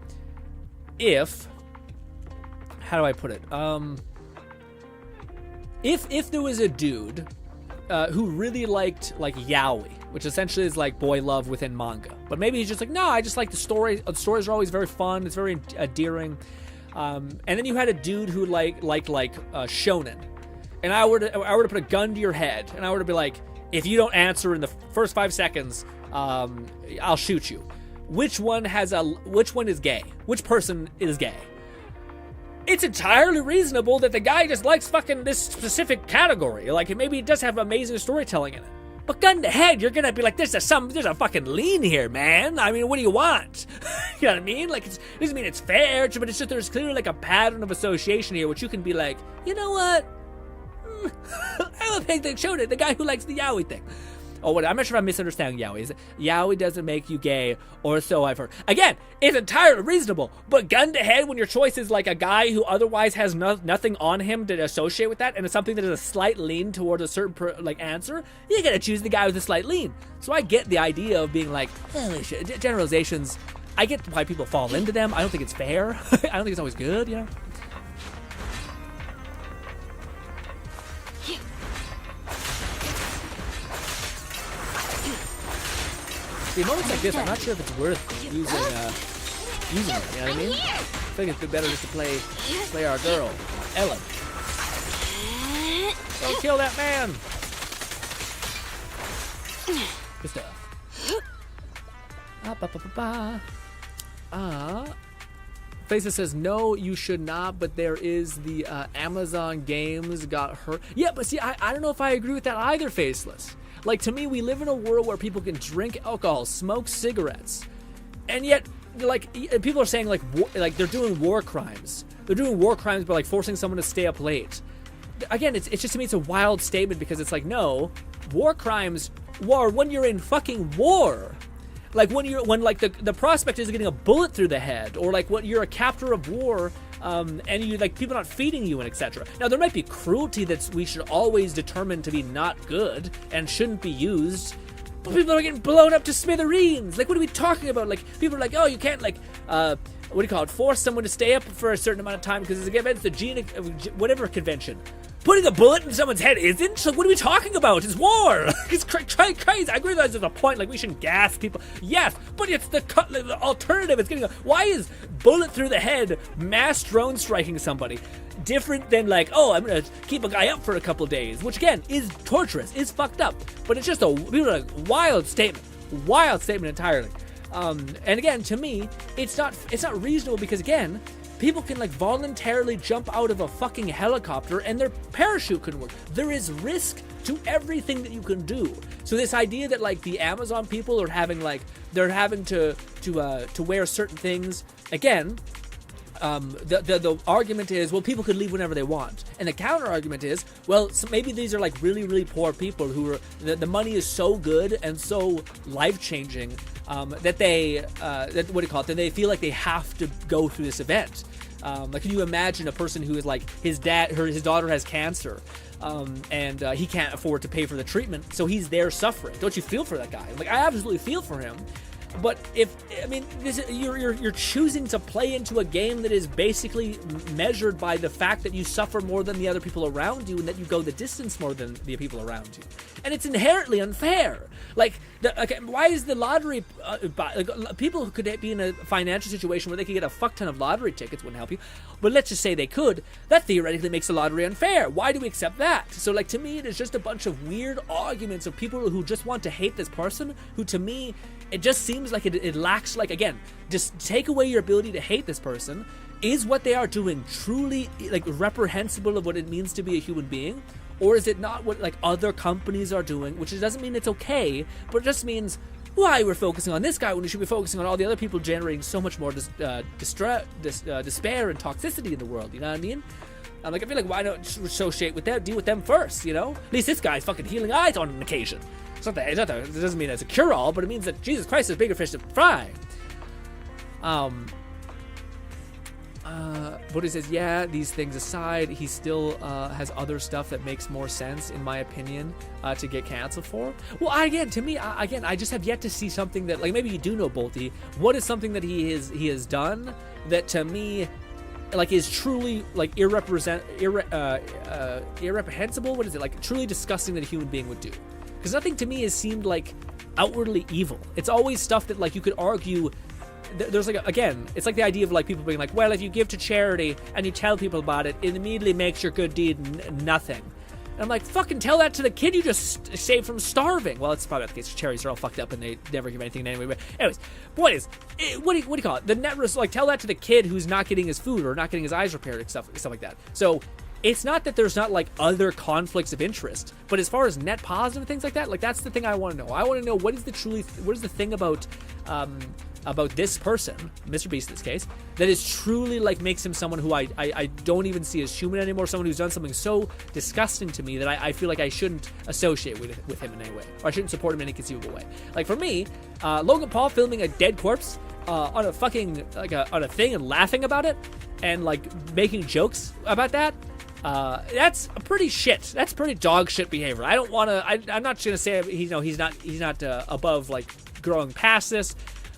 how do I put it? If there was a dude who really liked like yaoi, which essentially is like boy love within manga, but maybe he's just like, no, I just like the story. The stories are always very fun. It's very endearing. And then you had a dude who liked shonen, and I were to put a gun to your head, and I were to be like, if you don't answer in the first 5 seconds, I'll shoot you. Which one is gay? Which person is gay? It's entirely reasonable that the guy just likes fucking this specific category. Like, maybe he does have amazing storytelling in it. But gun to head, you're gonna be like, there's a fucking lean here, man. I mean, what do you want? You know what I mean? Like, it doesn't mean it's fair, but it's just there's clearly like a pattern of association here, which you can be like, you know what? I will pick the guy who likes the yaoi thing. Oh, I'm not sure if I'm misunderstanding yaoi. Is it yaoi doesn't make you gay, or so I've heard. Again, it's entirely reasonable, but gun to head when your choice is like a guy who otherwise has nothing on him to associate with that, and it's something that is a slight lean towards a certain answer, you gotta choose the guy with a slight lean. So I get the idea of being like, generalizations. I get why people fall into them. I don't think it's fair. I don't think it's always good, you know? See, moments like this, I'm not sure if it's worth using it, you know what I mean? I think it's better just to play our girl, Ellen. Don't kill that man! Good stuff. Faceless says, no, you should not, but there is the Amazon games got hurt. Yeah, but see, I don't know if I agree with that either, Faceless. Like, to me, we live in a world where people can drink alcohol, smoke cigarettes, and yet, like, people are saying, like they're doing war crimes. They're doing war crimes by, like, forcing someone to stay up late. Again, it's just, to me, it's a wild statement, because it's like, no, war crimes are when you're in fucking war. Like, when the prospect is getting a bullet through the head, or, like, when you're a captor of war, and you, like, people not feeding you and etc. Now, there might be cruelty that we should always determine to be not good and shouldn't be used, but people are getting blown up to smithereens. Like, what are we talking about? Like, people are like, oh, you can't, like, what do you call it, force someone to stay up for a certain amount of time because it's the whatever convention. Putting a bullet in someone's head isn't? Like, what are we talking about? It's war. It's crazy. I realize there's a point, like, we shouldn't gas people. Yes, but it's the alternative. It's getting why is bullet through the head, mass drone striking somebody, different than, like, oh, I'm going to keep a guy up for a couple days, which, again, is torturous, is fucked up. But it's just a wild statement. Wild statement entirely. And again, to me, it's not reasonable because, again, people can, like, voluntarily jump out of a fucking helicopter and their parachute couldn't work. There is risk to everything that you can do. So this idea that, like, the Amazon people are having, like, they're having to wear certain things, again, the argument is, well, people could leave whenever they want. And the counter argument is, well, so maybe these are, like, really, really poor people who are, the money is so good and so life-changing that they, that they feel like they have to go through this event. Like, can you imagine a person who is like, his daughter has cancer, and he can't afford to pay for the treatment, so he's there suffering. Don't you feel for that guy? Like, I absolutely feel for him. But you're choosing to play into a game that is basically measured by the fact that you suffer more than the other people around you, and that you go the distance more than the people around you, and it's inherently unfair. Like, why is the lottery? People who could be in a financial situation where they could get a fuck ton of lottery tickets wouldn't help you, but let's just say they could. That theoretically makes the lottery unfair. Why do we accept that? So, like, to me, it is just a bunch of weird arguments of people who just want to hate this person. Who, to me, it just seems like it lacks, like, again, just take away your ability to hate this person. Is what they are doing truly, like, reprehensible of what it means to be a human being? Or is it not what, like, other companies are doing? Which doesn't mean it's okay, but it just means, why we're focusing on this guy when we should be focusing on all the other people generating so much more despair and toxicity in the world, you know what I mean? I'm like, I feel like why don't you associate with them, deal with them first, you know? At least this guy's fucking healing eyes on an occasion. It doesn't mean it's a cure-all, but it means that Jesus Christ is bigger fish to fry. But he says, yeah, these things aside, he still has other stuff that makes more sense, in my opinion, to get canceled for. Well, to me, I just have yet to see something that, like, maybe you do know Bolty. What is something that he has done that, to me, like, is truly, like, irreprehensible? What is it? Like, truly disgusting that a human being would do? Because nothing to me has seemed, like, outwardly evil. It's always stuff that, like, you could argue... There's like, again, it's like the idea of like people being like, well, if you give to charity and you tell people about it, it immediately makes your good deed nothing. And I'm like, fucking tell that to the kid you just saved from starving. Well, it's probably not the case. Charities are all fucked up and they never give anything anyway. But anyways, what do you call it? The net risk, like, tell that to the kid who's not getting his food or not getting his eyes repaired and stuff like that. So it's not that there's not like other conflicts of interest, but as far as net positive things like that, like, that's the thing I want to know. I want to know what is the thing about this person, Mr. Beast in this case, that is truly, like, makes him someone who I don't even see as human anymore, someone who's done something so disgusting to me that I feel like I shouldn't associate with him in any way, or I shouldn't support him in any conceivable way. Like, for me, Logan Paul filming a dead corpse on a fucking, like, on a thing and laughing about it, and, like, making jokes about that, that's a pretty shit. That's pretty dog shit behavior. I don't want to, I'm not going to say, he's not above, like, growing past this,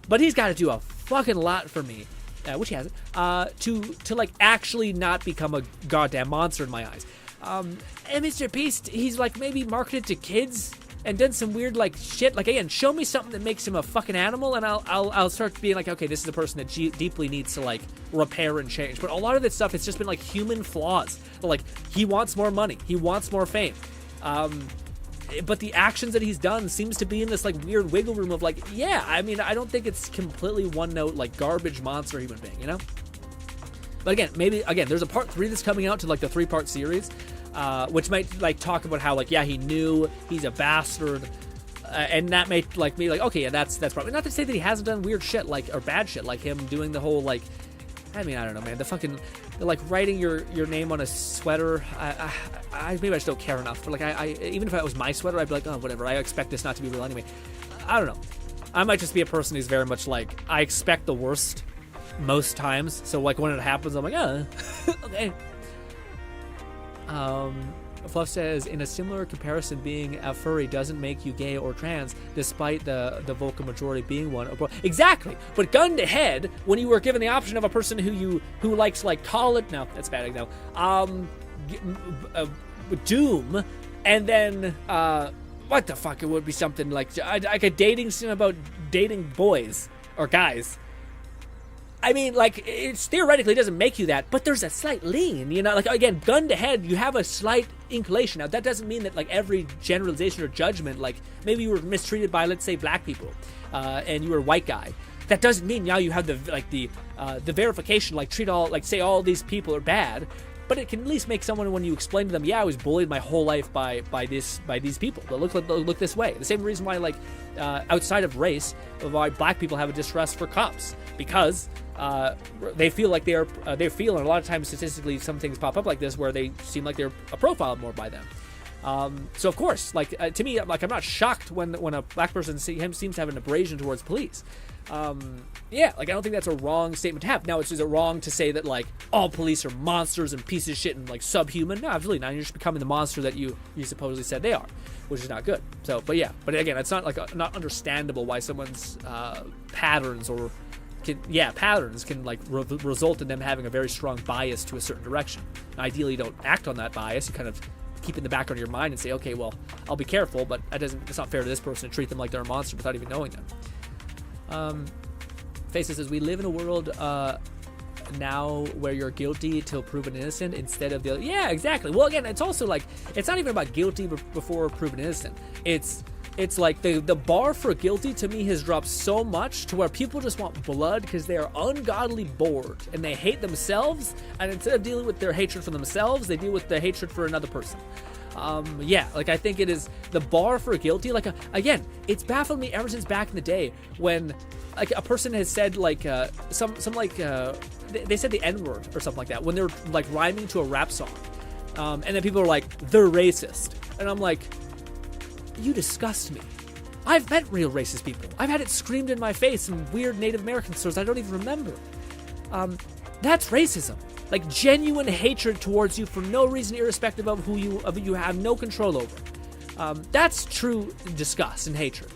but he's got to do a fucking lot for me, which he hasn't, to like actually not become a goddamn monster in my eyes. And Mr. Beast, he's like maybe marketed to kids and done some weird like shit. Like, again, show me something that makes him a fucking animal, and I'll start being like, okay, this is a person that deeply needs to like repair and change. But a lot of this stuff, it's just been like human flaws. Like, he wants more money, he wants more fame. But the actions that he's done seems to be in this like weird wiggle room of like, yeah, I mean, I don't think it's completely one note, like garbage monster human being, you know? But again, there's a part 3 that's coming out to like the 3-part series, which might like talk about how like, yeah, he knew he's a bastard, and that may like me like, okay, yeah, that's probably not to say that he hasn't done weird shit like, or bad shit, like him doing the whole like, I mean, I don't know, man, the like writing your name on a sweater. I maybe I just don't care enough. But like, I even if it was my sweater, I'd be like, oh, whatever. I expect this not to be real anyway. I don't know. I might just be a person who's very much like, I expect the worst most times. So like when it happens, I'm like, oh, okay. Fluff says, in a similar comparison, being a furry doesn't make you gay or trans, despite the vocal majority being one. Exactly. But gun to head, when you were given the option of a person who likes like college, no, that's bad. No, Doom, and then what the fuck? It would be something like a dating sim about dating boys or guys. I mean, like, it's theoretically doesn't make you that, but there's a slight lean, you know? Like, again, gun to head, you have a slight inclination. Now, that doesn't mean that, like, every generalization or judgment, like, maybe you were mistreated by, let's say, black people, and you were a white guy. That doesn't mean now you have the verification, like, say all these people are bad, but it can at least make someone, when you explain to them, yeah, I was bullied my whole life by these people that look this way. The same reason why, like, outside of race, why black people have a distrust for cops, because they feel like they're and a lot of times statistically some things pop up like this where they seem like they're profiled more by them. So of course, like, to me, like, I'm not shocked when a black person seems to have an abrasion towards police. Yeah, like, I don't think that's a wrong statement to have. Now, is it wrong to say that, like, all police are monsters and pieces of shit and, like, subhuman? No, absolutely not. You're just becoming the monster that you supposedly said they are, which is not good. So, but yeah, but again, it's not like not understandable why someone's patterns can like result in them having a very strong bias to a certain direction. Now, ideally, you don't act on that bias. You kind of keep in the back of your mind and say, okay, well, I'll be careful, but it's not fair to this person to treat them like they're a monster without even knowing them. Faces says, we live in a world now where you're guilty till proven innocent instead of the other. Yeah, exactly. Well, again, it's also like, it's not even about guilty before proven innocent. It's like the bar for guilty to me has dropped so much to where people just want blood because they are ungodly bored and they hate themselves, and instead of dealing with their hatred for themselves, they deal with the hatred for another person. Yeah, like, I think it is the bar for guilty. Like, again, it's baffled me ever since back in the day when like a person has said like some like they said the N-word or something like that when they're like rhyming to a rap song, and then people are like, they're racist, and I'm like, you disgust me. I've met real racist people. I've had it screamed in my face in weird Native American stores I don't even remember. That's racism. Like genuine hatred towards you for no reason, irrespective of who you have no control over. That's true disgust and hatred.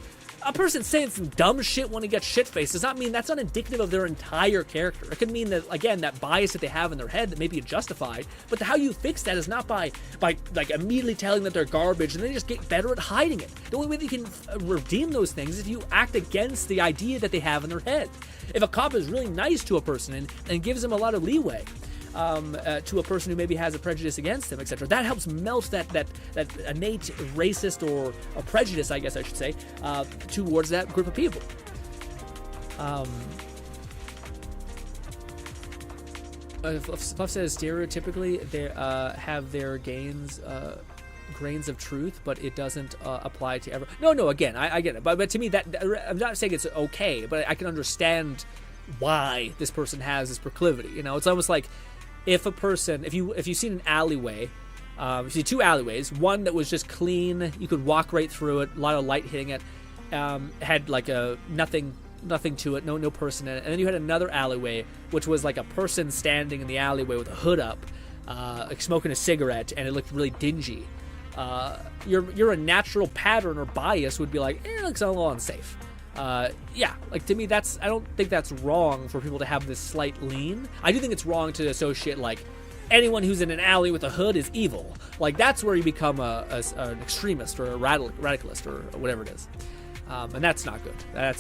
A person saying some dumb shit when he gets shit-faced does not mean that's not indicative of their entire character. It could mean that, again, that bias that they have in their head that maybe is justified, but how you fix that is not by like immediately telling that they're garbage and then just get better at hiding it. The only way that you can redeem those things is if you act against the idea that they have in their head. If a cop is really nice to a person and gives them a lot of leeway, to a person who maybe has a prejudice against them, etc. That helps melt that innate racist or a prejudice, I guess I should say, towards that group of people. Fluff says stereotypically they have their grains of truth, but it doesn't apply to everyone. No, again, I get it, but to me that I'm not saying it's okay, but I can understand why this person has this proclivity. You know, it's almost like if a person, if you've seen an alleyway, you see two alleyways, one that was just clean, you could walk right through it, a lot of light hitting it, had like a nothing to it, no person in it, and then you had another alleyway which was like a person standing in the alleyway with a hood up, like smoking a cigarette, and it looked really dingy. Your a natural pattern or bias would be like, it looks a little unsafe. Like to me, I don't think that's wrong for people to have this slight lean. I do think it's wrong to associate like anyone who's in an alley with a hood is evil. Like that's where you become an extremist or a radicalist or whatever it is. And that's not good. But I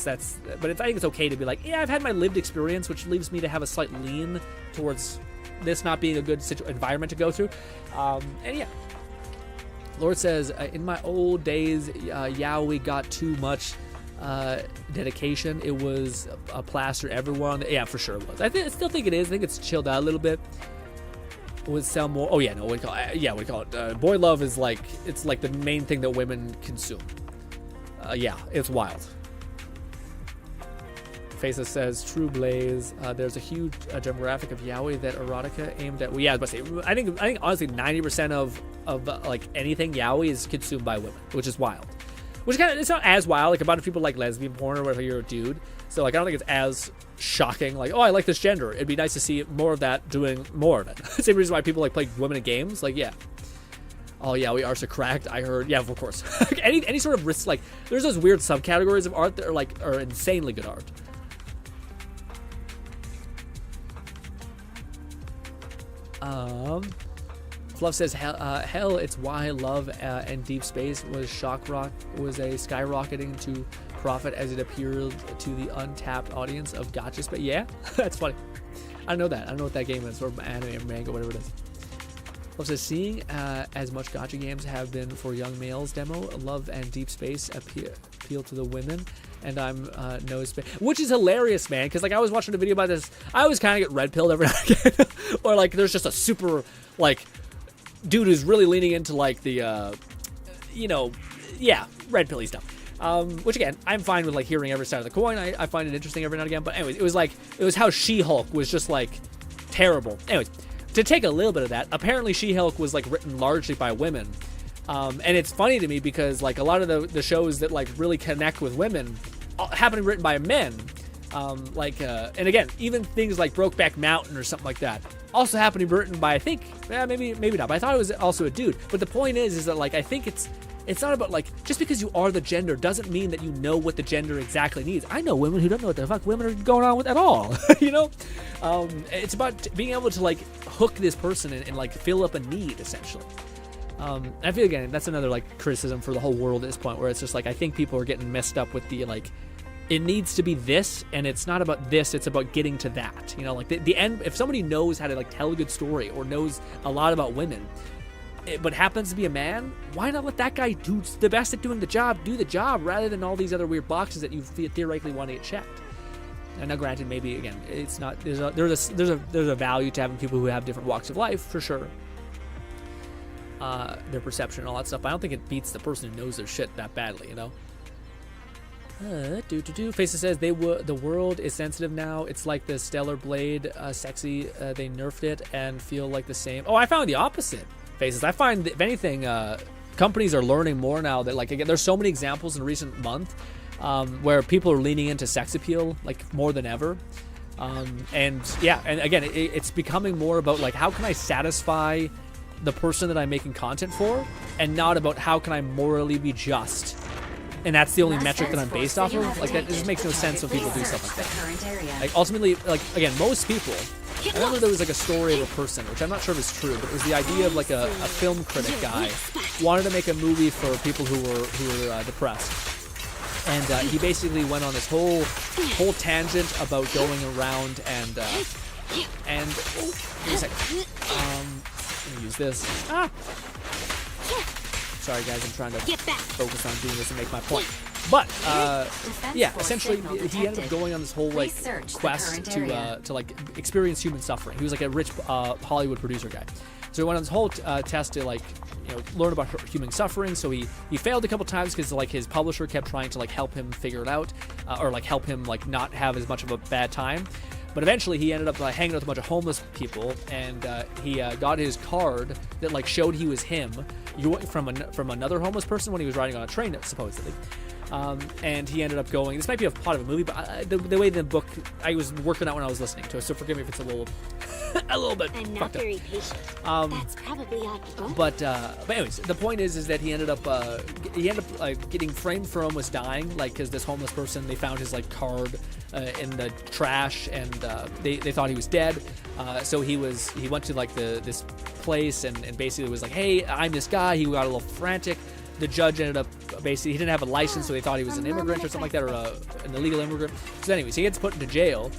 think it's okay to be like, yeah, I've had my lived experience, which leaves me to have a slight lean towards this not being a good environment to go through. And yeah. Lord says, in my old days, yaoi got too much dedication. It was a plaster everyone. Yeah, for sure it was. I still think it is. I think it's chilled out a little bit. Would sell more. Oh yeah, no, we call it. Boy love is like, it's like the main thing that women consume. Yeah, it's wild. Faceless says, True Blaze. There's a huge demographic of yaoi that erotica aimed at. Well, yeah, I was about to say. I think honestly 90% of like anything yaoi is consumed by women, which is wild. Which kind of, it's not as wild. Like a bunch of people like lesbian porn or whatever. You're a dude, so like I don't think it's as shocking. Like, oh, I like this gender. It'd be nice to see more of that, doing more of it. Same reason why people like play women in games. Like, yeah. Oh yeah, we are so cracked. I heard. Yeah, of course. any sort of risk. Like, there's those weird subcategories of art that are insanely good art. Fluff says, hell, it's why Love and Deep Space was skyrocketing to profit as it appealed to the untapped audience of gacha space. Yeah, that's funny. I don't know that. I don't know what that game is, or anime or manga, whatever it is. Fluff says, seeing as much gacha games have been for young males demo, Love and Deep Space appeal to the women, and I'm no space, which is hilarious, man, because like I was watching a video about this, I always kind of get red pilled every now and again, or like there's just a super like dude who's really leaning into like the red pilly stuff, which again I'm fine with, like hearing every side of the coin. I find it interesting every now and again, but anyways, it was how She-Hulk was just like terrible. Anyways, to take a little bit of that, apparently She-Hulk was like written largely by women. And it's funny to me because like a lot of the shows that like really connect with women happen to be written by men. And again, even things like Brokeback Mountain or something like that also happen to be written by, I think, maybe not, but I thought it was also a dude. But the point is that like, I think it's not about like, just because you are the gender doesn't mean that you know what the gender exactly needs. I know women who don't know what the fuck women are going on with at all, you know? It's about being able to like hook this person and like fill up a need essentially. I feel again, that's another like criticism for the whole world at this point, where it's just like, I think people are getting messed up with the like, it needs to be this, and it's not about this, it's about getting to that. You know, like the end, if somebody knows how to like tell a good story or knows a lot about women, but happens to be a man, why not let that guy who's the best at doing the job do the job, rather than all these other weird boxes that you theoretically want to get checked. And now granted, maybe again, it's not, there's a value to having people who have different walks of life, for sure. Their perception and all that stuff, but I don't think it beats the person who knows their shit that badly, you know? Faces says the world is sensitive now. It's like the Stellar Blade, sexy. They nerfed it and feel like the same. Oh, I found the opposite. Faces. I find that if anything, companies are learning more now. That like again, there's so many examples in recent month where people are leaning into sex appeal like more than ever. And yeah, and again, it's becoming more about like how can I satisfy the person that I'm making content for, and not about how can I morally be just. And that's the only metric that I'm based off of. Like that just makes no sense when people do stuff like that. Like ultimately, like again, most people. I remember there was like a story of a person, which I'm not sure if it's true, but it was the idea of like a film critic guy wanted to make a movie for people who were depressed, and he basically went on this whole tangent about going around and wait a second. Let me use this. Sorry guys, I'm trying to focus on doing this and make my point. But yeah, essentially he ended up going on this whole like quest to like experience human suffering. He was like a rich Hollywood producer guy. So he went on this whole test to like learn about human suffering. So he failed a couple times because like his publisher kept trying to like help him figure it out or like help him like not have as much of a bad time. But eventually he ended up hanging out with a bunch of homeless people, and he got his card that like showed he was him from another homeless person when he was riding on a train, supposedly. And he ended up going. This might be a plot of a movie, but the way the book I was working out when I was listening to it, so forgive me if it's a little bit I'm not fucked up. very patient. That's probably odd. But anyways, the point is that he ended up getting framed for almost dying, like because this homeless person, they found his like card in the trash, and they thought he was dead. So he went to like this place and basically was like, hey, I'm this guy. He got a little frantic. The judge ended up basically, he didn't have a license, so they thought he was an immigrant or something like that, or an illegal immigrant. So anyways, he gets put into jail.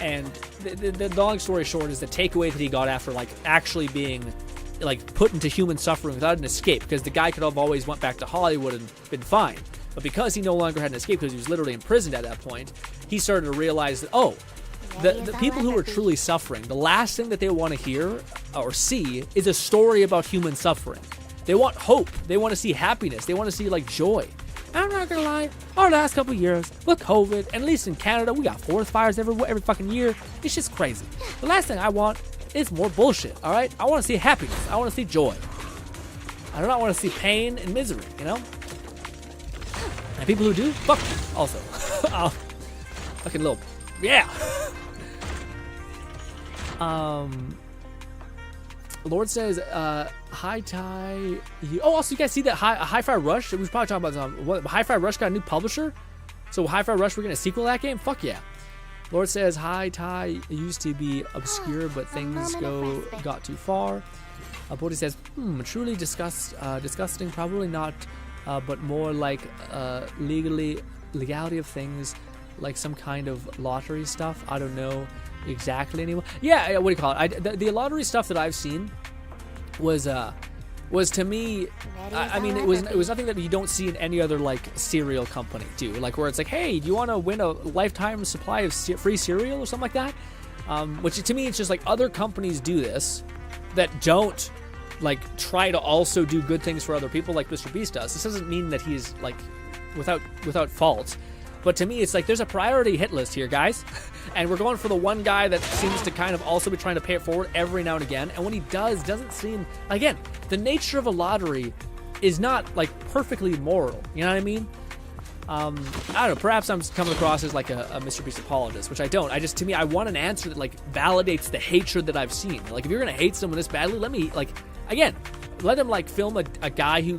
And the long story short is the takeaway that he got after like actually being like put into human suffering without an escape, because the guy could have always went back to Hollywood and been fine. But because he no longer had an escape, because he was literally imprisoned at that point, he started to realize that, the people who are truly suffering, the last thing that they want to hear or see is a story about human suffering. They want hope. They want to see happiness. They want to see like joy. I'm not gonna lie, our last couple years with COVID, and at least in Canada, we got forest fires every fucking year. It's just crazy. The last thing I want is more bullshit. All right, I want to see happiness. I want to see joy. I do not want to see pain and misery. And people who do, fuck you. Also, fucking little, yeah. Lord says, Hi Ty. Also, you guys see that Hi-Fi Rush? We was probably talking about Hi-Fi Rush got a new publisher. So Hi-Fi Rush, we're gonna sequel that game? Fuck yeah. Lord says, Hi Ty. It used to be obscure, but things got too far. Bodhi says, truly disgusting. Probably not, but more like legality of things, like some kind of lottery stuff. I don't know exactly anymore. Yeah, what do you call it? The lottery stuff that I've seen was to me, I mean, it was nothing that you don't see in any other like cereal company do, like where it's like, hey, do you want to win a lifetime supply of free cereal or something like that? Which to me, it's just like other companies do this that don't like try to also do good things for other people like Mr. Beast does. This doesn't mean that he's like without fault. But to me, it's like there's a priority hit list here, guys. And we're going for the one guy that seems to kind of also be trying to pay it forward every now and again. And when he doesn't seem... Again, the nature of a lottery is not, like, perfectly moral. You know what I mean? I don't know. Perhaps I'm coming across as, like, a Mr. Beast apologist, which I don't. To me, I want an answer that, like, validates the hatred that I've seen. Like, if you're going to hate someone this badly, let me, like... Again, let him, like, film a guy who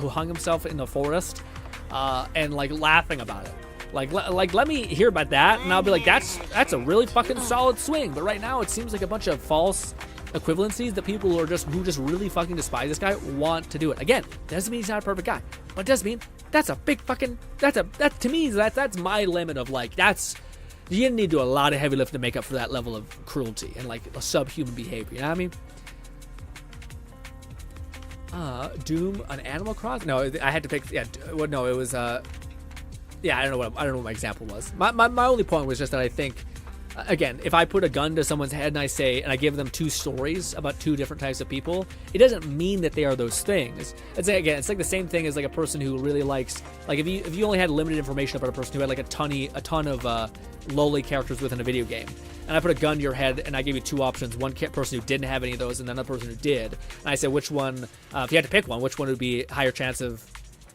hung himself in the forest and, like, laughing about it. Like, let me hear about that, and I'll be like, that's a really fucking solid swing. But right now, it seems like a bunch of false equivalencies that people who just really fucking despise this guy want to do it. Again, doesn't mean he's not a perfect guy, but it does mean that's a big fucking to me that's my limit of like you need to do a lot of heavy lifting to make up for that level of cruelty and like a subhuman behavior. You know what I mean? Doom on Animal Crossing? No, I had to pick. Yeah, well, no, it was. Yeah, I don't know what my example was. My only point was just that I think again, if I put a gun to someone's head and I give them 2 stories about 2 different types of people, it doesn't mean that they are those things. It's like the same thing as like a person who really likes, like if you only had limited information about a person who had like a ton of lowly characters within a video game, and I put a gun to your head and I gave you 2 options, one person who didn't have any of those and another person who did, and I said which one, if you had to pick one, which one would be higher chance of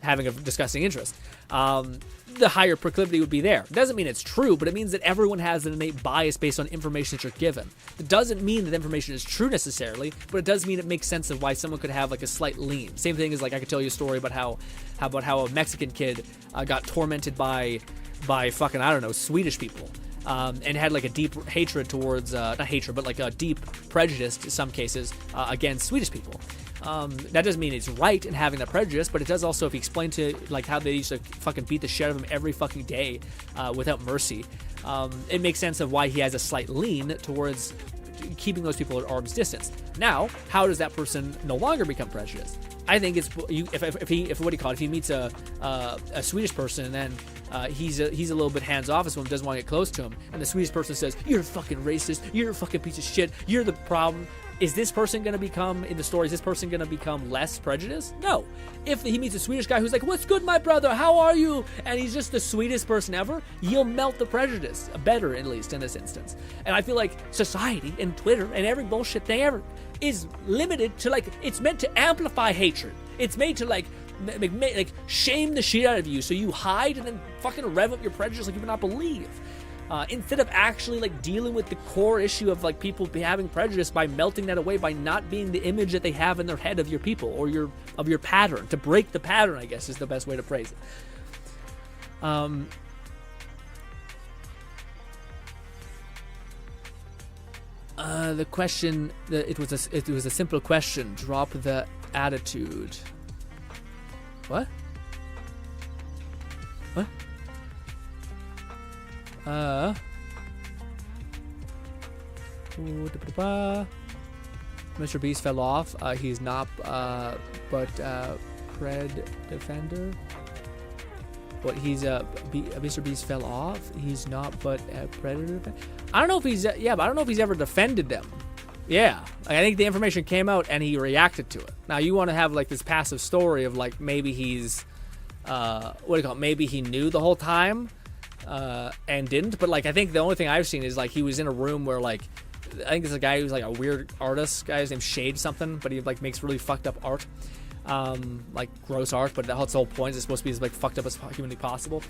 having a discussing interest, the higher proclivity would be there. It doesn't mean it's true, but it means that everyone has an innate bias based on information that you're given. It doesn't mean that information is true necessarily, but it does mean it makes sense of why someone could have like a slight lean. Same thing as like I could tell you a story about how a Mexican kid got tormented by fucking, I don't know, Swedish people. And had like a deep hatred towards, not hatred, but like a deep prejudice in some cases against Swedish people. That doesn't mean it's right in having that prejudice, but it does also, if you explain to like how they used to fucking beat the shit out of him every fucking day without mercy, it makes sense of why he has a slight lean towards keeping those people at arm's distance. Now, how does that person no longer become prejudiced? I think it's if he meets a Swedish person and then he's a little bit hands off, so doesn't want to get close to him, and the Swedish person says, "You're a fucking racist. You're a fucking piece of shit. You're the problem." Is this person going to become, in the story, is this person going to become less prejudiced? No. If he meets a Swedish guy who's like, "What's good, my brother? How are you?" and he's just the sweetest person ever, you'll melt the prejudice. Better, at least, in this instance. And I feel like society and Twitter and every bullshit thing ever is limited to, like, it's meant to amplify hatred. It's made to, like shame the shit out of you so you hide and then fucking rev up your prejudice like you would not believe. Instead of actually like dealing with the core issue of like people having prejudice by melting that away, by not being the image that they have in their head of your people or your pattern. To break the pattern, I guess, is the best way to phrase it. The question, it was a simple question. Drop the attitude. What? Mr. Beast fell off. He's not, but Pred Defender. What? He's Mr. Beast fell off. He's not, but Predator. I don't know if he's but I don't know if he's ever defended them. Yeah, I think the information came out and he reacted to it. Now you want to have like this passive story of like maybe he's, maybe he knew the whole time. And didn't, but like I think the only thing I've seen is like he was in a room where like I think there's a guy who's like a weird artist guy, his name's Shade something, but he like makes really fucked up art, like gross art, but that's the whole point. It's supposed to be as like fucked up as humanly possible.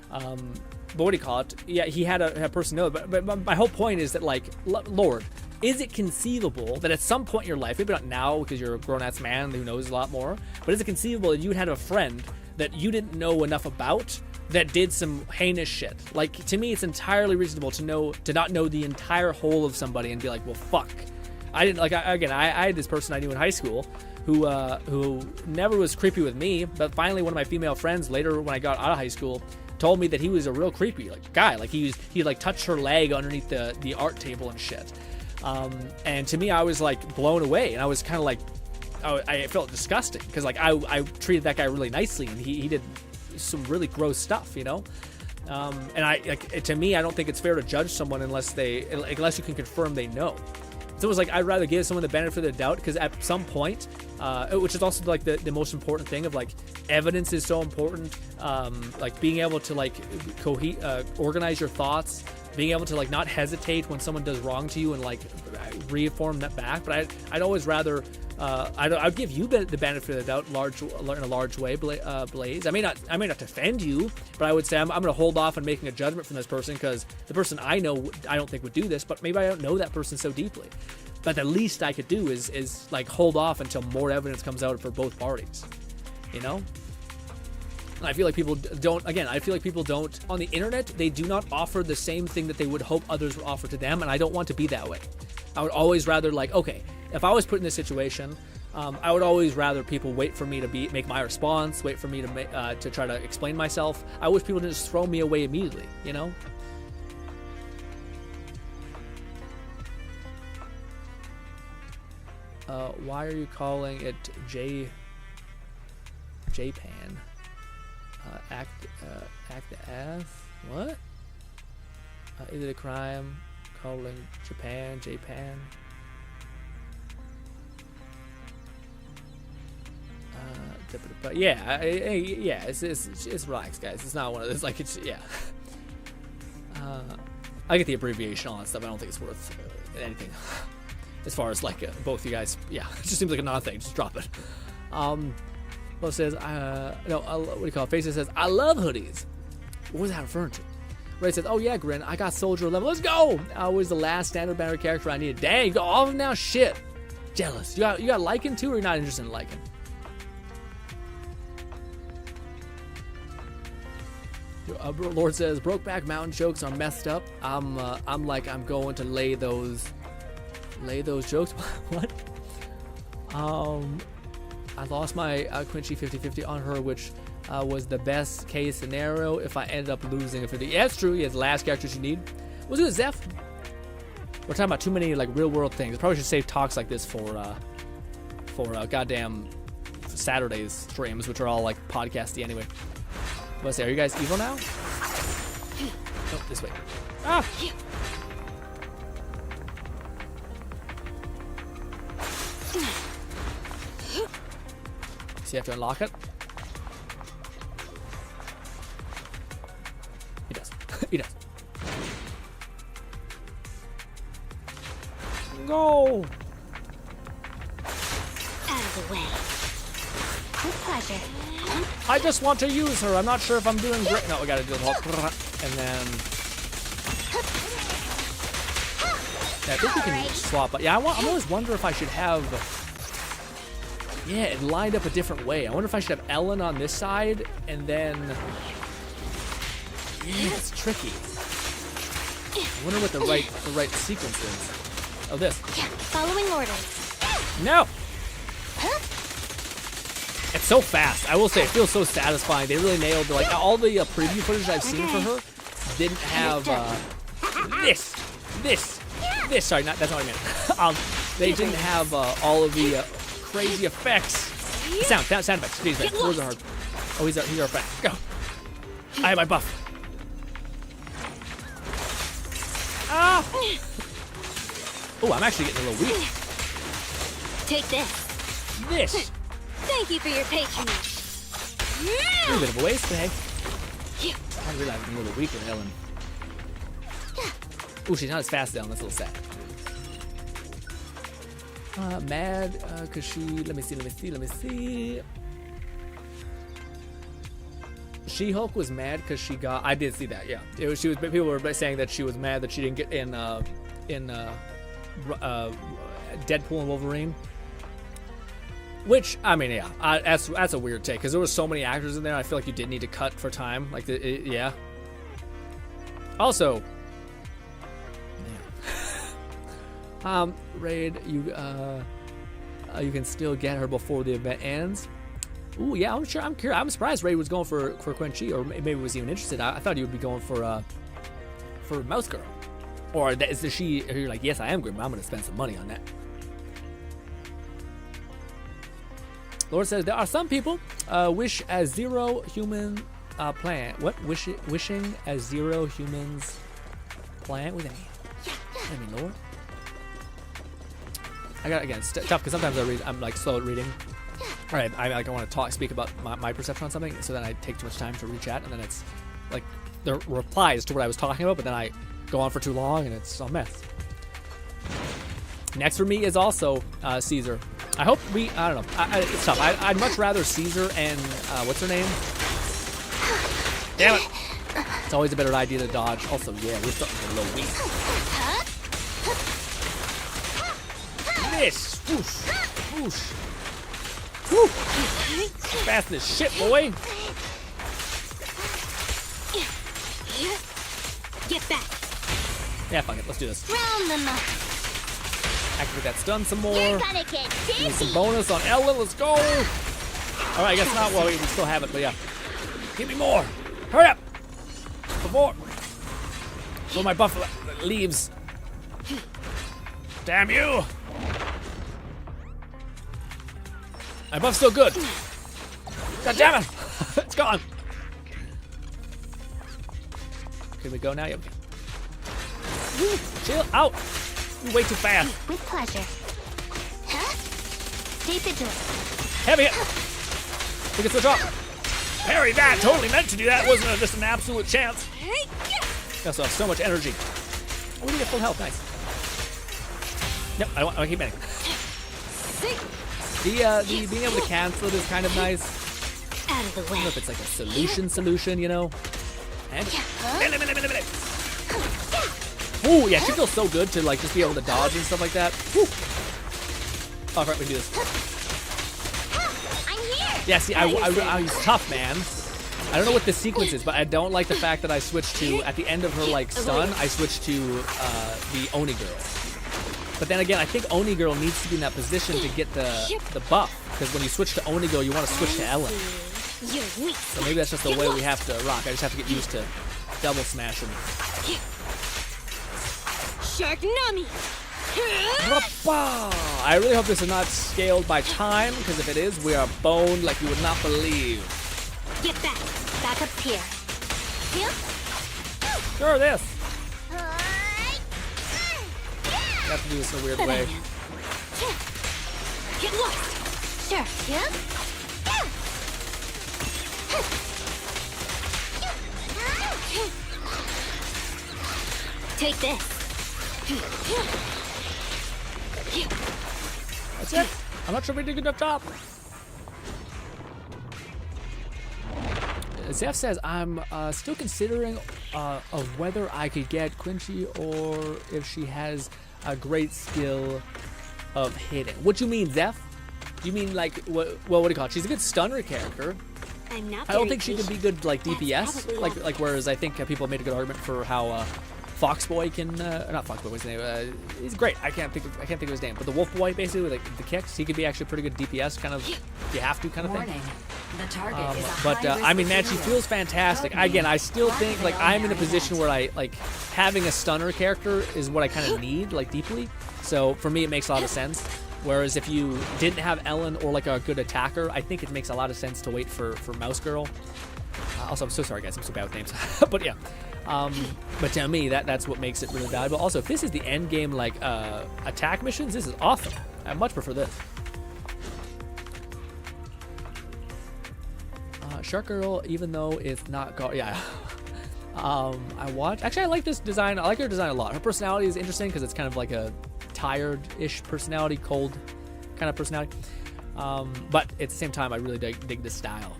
But what do you call it? Yeah, he had a person know it, but my whole point is that like, Lord, is it conceivable that at some point in your life, maybe not now because you're a grown-ass man who knows a lot more, but is it conceivable that you had a friend that you didn't know enough about that did some heinous shit? Like, to me, it's entirely reasonable to not know the entire whole of somebody and be like, well, fuck. I didn't, like, I had this person I knew in high school who never was creepy with me, but finally one of my female friends later when I got out of high school told me that he was a real creepy like guy. Like he'd like touch her leg underneath the art table and shit. And to me, I was like blown away, and I was kind of like, I felt disgusting because like I treated that guy really nicely, and he did some really gross stuff, you know. And I like, to me, I don't think it's fair to judge someone unless you can confirm they know. So it was like I'd rather give someone the benefit of the doubt, because at some point, which is also like the most important thing of like evidence is so important. Like being able to like organize your thoughts, being able to like not hesitate when someone does wrong to you and like reaffirm that back. But I'd always rather I'd give you the benefit of the doubt in a large way, Blaze. I may not defend you, but I would say I'm going to hold off on making a judgment from this person, because the person I know I don't think would do this, but maybe I don't know that person so deeply. But the least I could do is like hold off until more evidence comes out for both parties, you know? And I feel like people don't on the internet, they do not offer the same thing that they would hope others would offer to them, and I don't want to be that way. I would always rather, like, okay, if I was put in this situation, I would always rather people wait for me to make my response, wait for me to try to explain myself. I wish people didn't just throw me away immediately, you know? Why are you calling it J-Pan? Act F? What? Is it a crime? calling Japan, Japan. Yeah, yeah. It's relaxed, guys. It's not one of those like it's yeah. I get the abbreviation, all that stuff. I don't think it's worth anything. As far as like both you guys, yeah, it just seems like a non-thing. Just drop it. Well, it says, no, what do you call it? Faces says, I love hoodies. What was that referring to? Ray says, oh yeah, Grin, I got Soldier 11. Let's go! I was the last standard banner character I needed. Dang, you got all of them now? Shit. Jealous. You got Lycan too, or you're not interested in Lycan? Lord says, Brokeback Mountain jokes are messed up. I'm like, I'm going to lay those jokes. What? I lost my Qingyi 50-50 on her, which was the best case scenario if I ended up losing a 50. Yeah, it's true. He has the last characters you need. Was it Zeph? We're talking about too many like real world things. I probably should save talks like this for goddamn Saturday's streams, which are all like podcasty anyway. Let's say, are you guys evil now? Oh, this way. Ah! So you have to unlock it. He does. He does. Go! Out of the way. With pleasure. I just want to use her. I'm not sure if I'm doing great. No, we gotta do the whole. And then. Yeah, I think we can swap. But yeah, I always wonder if I should have. Yeah, it lined up a different way. I wonder if I should have Ellen on this side and then. Yeah, it's tricky. I wonder what the right sequence is. Oh, this. Following orders. No. It's so fast. I will say, it feels so satisfying. They really nailed like all the preview footage I've seen for her. Didn't have this. Sorry, that's not what I meant. They didn't have all of the crazy effects. Sound effects. Jeez, man, those are hard. Oh, he's our friend. Go. I have my buff. Ah. Oh, I'm actually getting a little weak. Take this. This. Thank you for your patronage. A bit of a waste, but hey. I realize I'm a little weaker than Ellen. Ooh, she's not as fast down. That's a little sad. Mad, cause she. Let me see. She-Hulk was mad because she got. I did see that. Yeah, it was. She was. People were saying that she was mad that she didn't get in Deadpool and Wolverine. Which, I mean, yeah, that's a weird take because there was so many actors in there. I feel like you did need to cut for time. Like, yeah. Also, yeah. Raid, you can still get her before the event ends. Ooh, yeah, I'm sure. I'm curious. I'm surprised Raid was going for Qingyi, or maybe was even interested. I thought he would be going for Mouse Girl, or is she? Or you're like, yes, I am Grim. I'm going to spend some money on that. Lord says, there are some people wish as zero human plant. What? Wishing as zero humans plant? What does that mean? Lord? I got, again, it's tough because sometimes I'm like slow at reading. All right, I want to speak about my perception on something, so then I take too much time to read chat, and then it's like the replies to what I was talking about, but then I go on for too long, and it's a mess. Next for me is also Caesar. I hope I don't know. It's tough. I'd much rather Caesar and what's her name? Damn it! It's always a better idea to dodge. Also, yeah, we're starting to get a little weak. This, whoosh, whoosh, whoo! Fast as shit, boy. Get back. Yeah, fuck it. Let's do this. Round them up. Activate that stun some more. You're gonna get Give me some dizzy. bonus on Ellen. Let's go. All right, I guess not. Well, we still have it, but yeah. Give me more. Hurry up. Before my buff leaves. Damn you. My buff's still good. God damn it. It's gone. Can we go now? Yep. Chill out. You're way too fast. With pleasure. Huh? Stay vigilant. Heavy hit. We can switch off. Parry that. Totally meant to do that. Wasn't just an absolute chance. I also have so much energy. Oh, we need get full health. Nice. Nope, I don't keep banning. The being able to cancel it is kind of nice. Out of the I way. don't know if it's like a solution, you know. And ooh, yeah, she feels so good to like just be able to dodge and stuff like that. Woo. All right, we can do this. I'm here. Yeah, see, I was tough, man. I don't know what the sequence is, but I don't like the fact that I switched to, at the end of her, like, stun, I switched to the Oni girl. But then again, I think Oni girl needs to be in that position to get the buff. Because when you switch to Oni girl, you want to switch to Ellen. So maybe that's just the way we have to rock. I just have to get used to double smashing. Shark Nami. I really hope this is not scaled by time, because if it is, we are boned like you would not believe. Get back. Back up here. Here. Sure, this. You have to do this in a weird way. Get lost. Sure. Yeah. Take this. That's it. I'm not sure we did a good enough job. Zeph says, I'm still considering of whether I could get Qingyi or if she has a great skill of hitting. What do you mean, Zeph? Do you mean like, what do you call it? She's a good stunner character. I'm not I don't think she could be good like DPS. Like whereas I think people made a good argument for how Foxboy can, not Foxboy, what's his name? He's great. I can't think of his name. But the Wolf Boy, basically, like the kicks, he could be actually pretty good DPS, kind of. You have to kind of thing. The target is a But high-risk I mean, man, she civilian. feels fantastic. Again, I still think like I'm in a position where I like having a stunner character is what I kind of need, like deeply. So for me, it makes a lot of sense. Whereas if you didn't have Ellen or like a good attacker, I think it makes a lot of sense to wait for Mouse Girl. Also, I'm so sorry, guys. I'm so bad with names. But yeah. But to me, that's what makes it really valuable. Also, if this is the end game like attack missions, this is awesome. I much prefer this. Shark Girl, even though it's not yeah. Actually, I like this design. I like her design a lot. Her personality is interesting because it's kind of like a tired-ish personality, cold kind of personality. But at the same time, I really dig the style.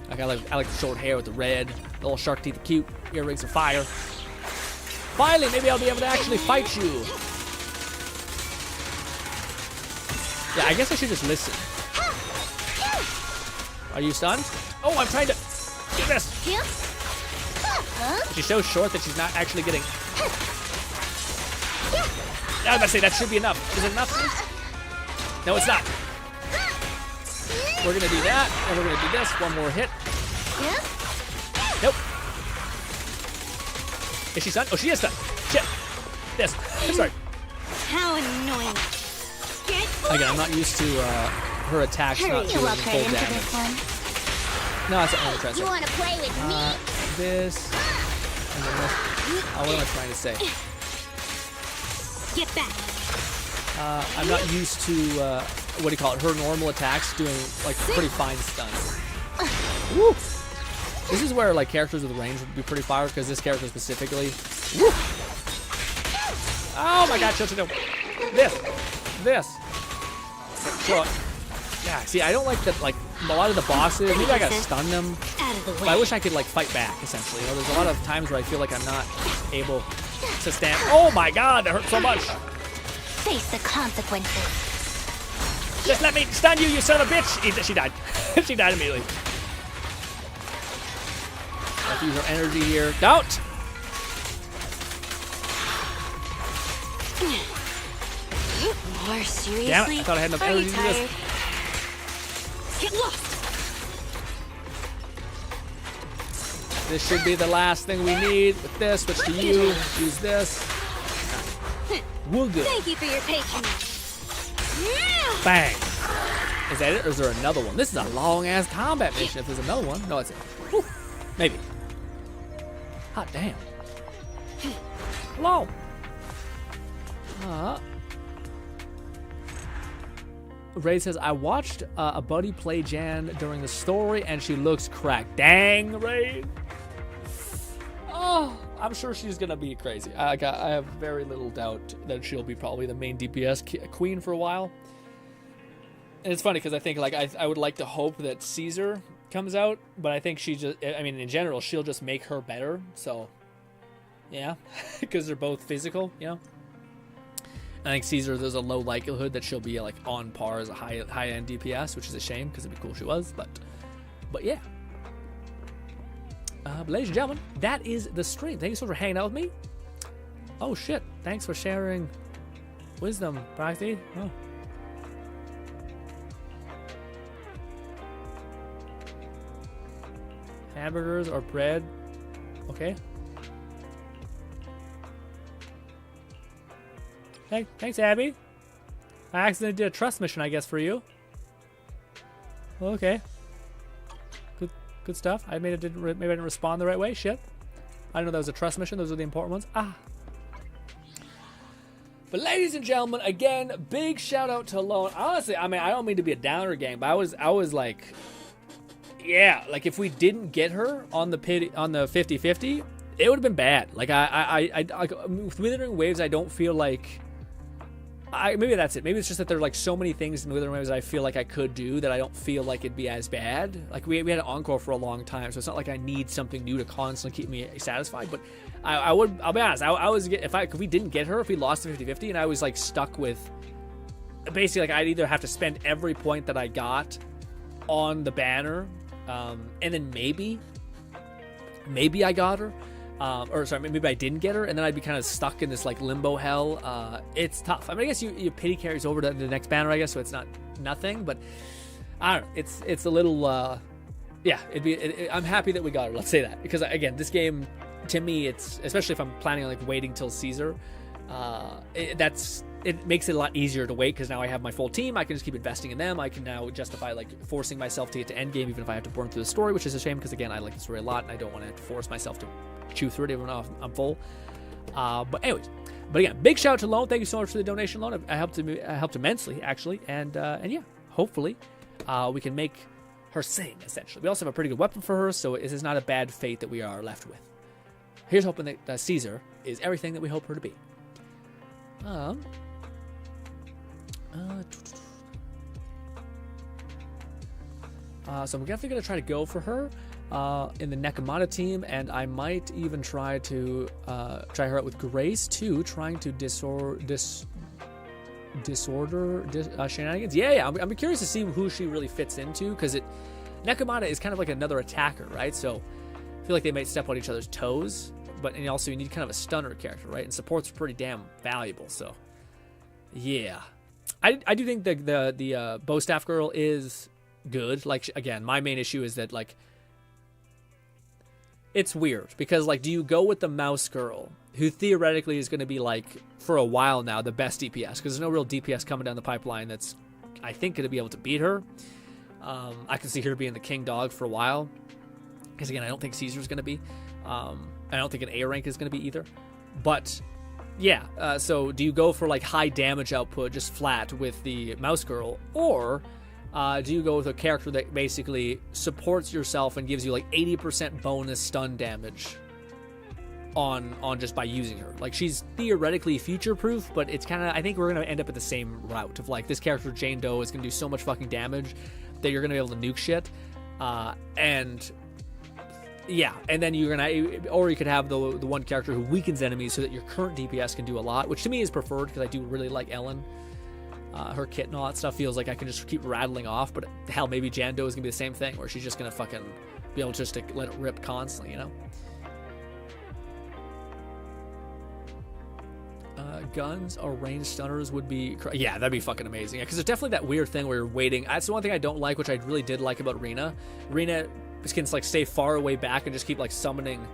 Like I like the short hair with the red, the little shark teeth are cute, earrings are fire. Finally, maybe I'll be able to actually fight you. Yeah, I guess I should just listen. Are you stunned? Oh, I'm trying to do this. She's so short that she's not actually getting. I was about to say that should be enough. Is it enough? No, it's not. We're gonna do that, and we're gonna do this. One more hit. Nope. Is she stunned? Oh, she is stunned. Shit. This. Sorry. How annoying. Again, I'm not used to her attacks not doing full damage. No, that's not what I'm trying to say. You want to play with me? This. And then this. What am I trying to say? Get back. I'm not used to, what do you call it, her normal attacks doing, like, pretty fine stuns. Woo! This is where, like, characters with range would be pretty fire, because this character specifically. Woo! Oh my god, chill. This. So, yeah, see, I don't like that, like, a lot of the bosses, maybe I gotta stun them. But I wish I could, like, fight back, essentially. You know, there's a lot of times where I feel like I'm not able to stand. Oh my god, that hurt so much. Face the consequences. Just let me stun you, you son of a bitch! She died. She died immediately. I have to use her energy here. Don't! More seriously? Damn it, I thought I had enough energy to do this. Get lost. This should be the last thing we need. With this, switch to you. Use this. We're good. Thank you for your patience. Bang. Is that it, or is there another one? This is a long-ass combat mission. If there's another one. No, it's it. Whew. Maybe. Hot damn. Hello. Ray says, I watched a buddy play Jan during the story, and she looks cracked. Dang, Ray. Oh, I'm sure she's going to be crazy. I have very little doubt that she'll be probably the main DPS queen for a while. And it's funny because I think, like, I would like to hope that Caesar comes out, but I think she just, I mean, in general, she'll just make her better. So, yeah, because they're both physical, you know. I think Caesar, there's a low likelihood that she'll be like on par as a high-end DPS, which is a shame because it'd be cool if she was. But yeah. Ladies and gentlemen, that is the stream. Thank you so much for hanging out with me. Oh shit! Thanks for sharing wisdom, Prakti. Oh. Hamburgers or bread? Okay. Hey, thanks, Abby. I accidentally did a trust mission, I guess, for you. Okay. Good stuff. Maybe I didn't respond the right way. Shit. I didn't know that was a trust mission. Those are the important ones. Ah. But ladies and gentlemen, again, big shout out to Lone. Honestly, I mean, I don't mean to be a downer gang, but I was like, yeah, like if we didn't get her on the 50-50, it would have been bad. Like I with Withering Waves, I don't feel like. Maybe that's it. Maybe it's just that there are like so many things in Wuthering Waves I feel like I could do that I don't feel like it'd be as bad. Like we had an encore for a long time, so it's not like I need something new to constantly keep me satisfied. But I'll be honest, if we didn't get her, if we lost the 50-50 and I was like stuck with basically like I'd either have to spend every point that I got on the banner, and then maybe I got her. Or sorry, maybe I didn't get her, and then I'd be kind of stuck in this like limbo hell. It's tough. I mean, I guess you pity carries over to the next banner, I guess, so it's not nothing. But I don't know. It's a little. Yeah, I'm happy that we got her. Let's say that, because again, this game to me, it's especially if I'm planning on like waiting till Caesar. It makes it a lot easier to wait because now I have my full team. I can just keep investing in them. I can now justify like forcing myself to get to endgame, even if I have to burn through the story, which is a shame because again, I like the story a lot, and I don't want to have to force myself to chew through it even though I'm full. But anyways, again, big shout out to Lone. Thank you so much for the donation, Lone. I helped immensely actually, and yeah, hopefully we can make her sing. Essentially, we also have a pretty good weapon for her, so this is not a bad fate that we are left with. Here's hoping that Caesar is everything that we hope her to be. So I'm definitely going to try to go for her in the Nekomata team, and I might even try her out with Grace too, trying to disorder shenanigans. Yeah. I'm curious to see who she really fits into, because Nekomata is kind of like another attacker, right? So I feel like they might step on each other's toes, but and also you need kind of a stunner character, right? And support's pretty damn valuable, so yeah. I do think the bow staff girl is good. Like, again, my main issue is that, like, it's weird because, like, do you go with the mouse girl, who theoretically is going to be, like, for a while now, the best DPS, because there's no real DPS coming down the pipeline that's, I think, going to be able to beat her. I can see her being the king dog for a while, because, again, I don't think Caesar's going to be. I don't think an A rank is going to be either. But yeah, so do you go for like high damage output just flat with the mouse girl, or do you go with a character that basically supports yourself and gives you like 80% bonus stun damage on just by using her? Like, she's theoretically future proof, but it's kind of, I think we're going to end up at the same route of like this character Jane Doe is going to do so much fucking damage that you're going to be able to nuke shit, and yeah, and then you're gonna, or you could have the one character who weakens enemies so that your current DPS can do a lot, which to me is preferred because I do really like Ellen. Her kit and all that stuff feels like I can just keep rattling off, but hell, maybe Jando is gonna be the same thing where she's just gonna fucking be able just to let it rip constantly, you know? Guns or ranged stunners would be, yeah, that'd be fucking amazing. Because there's definitely that weird thing where you're waiting. That's the one thing I don't like, which I really did like about Rena. Rena can like stay far away back and just keep like summoning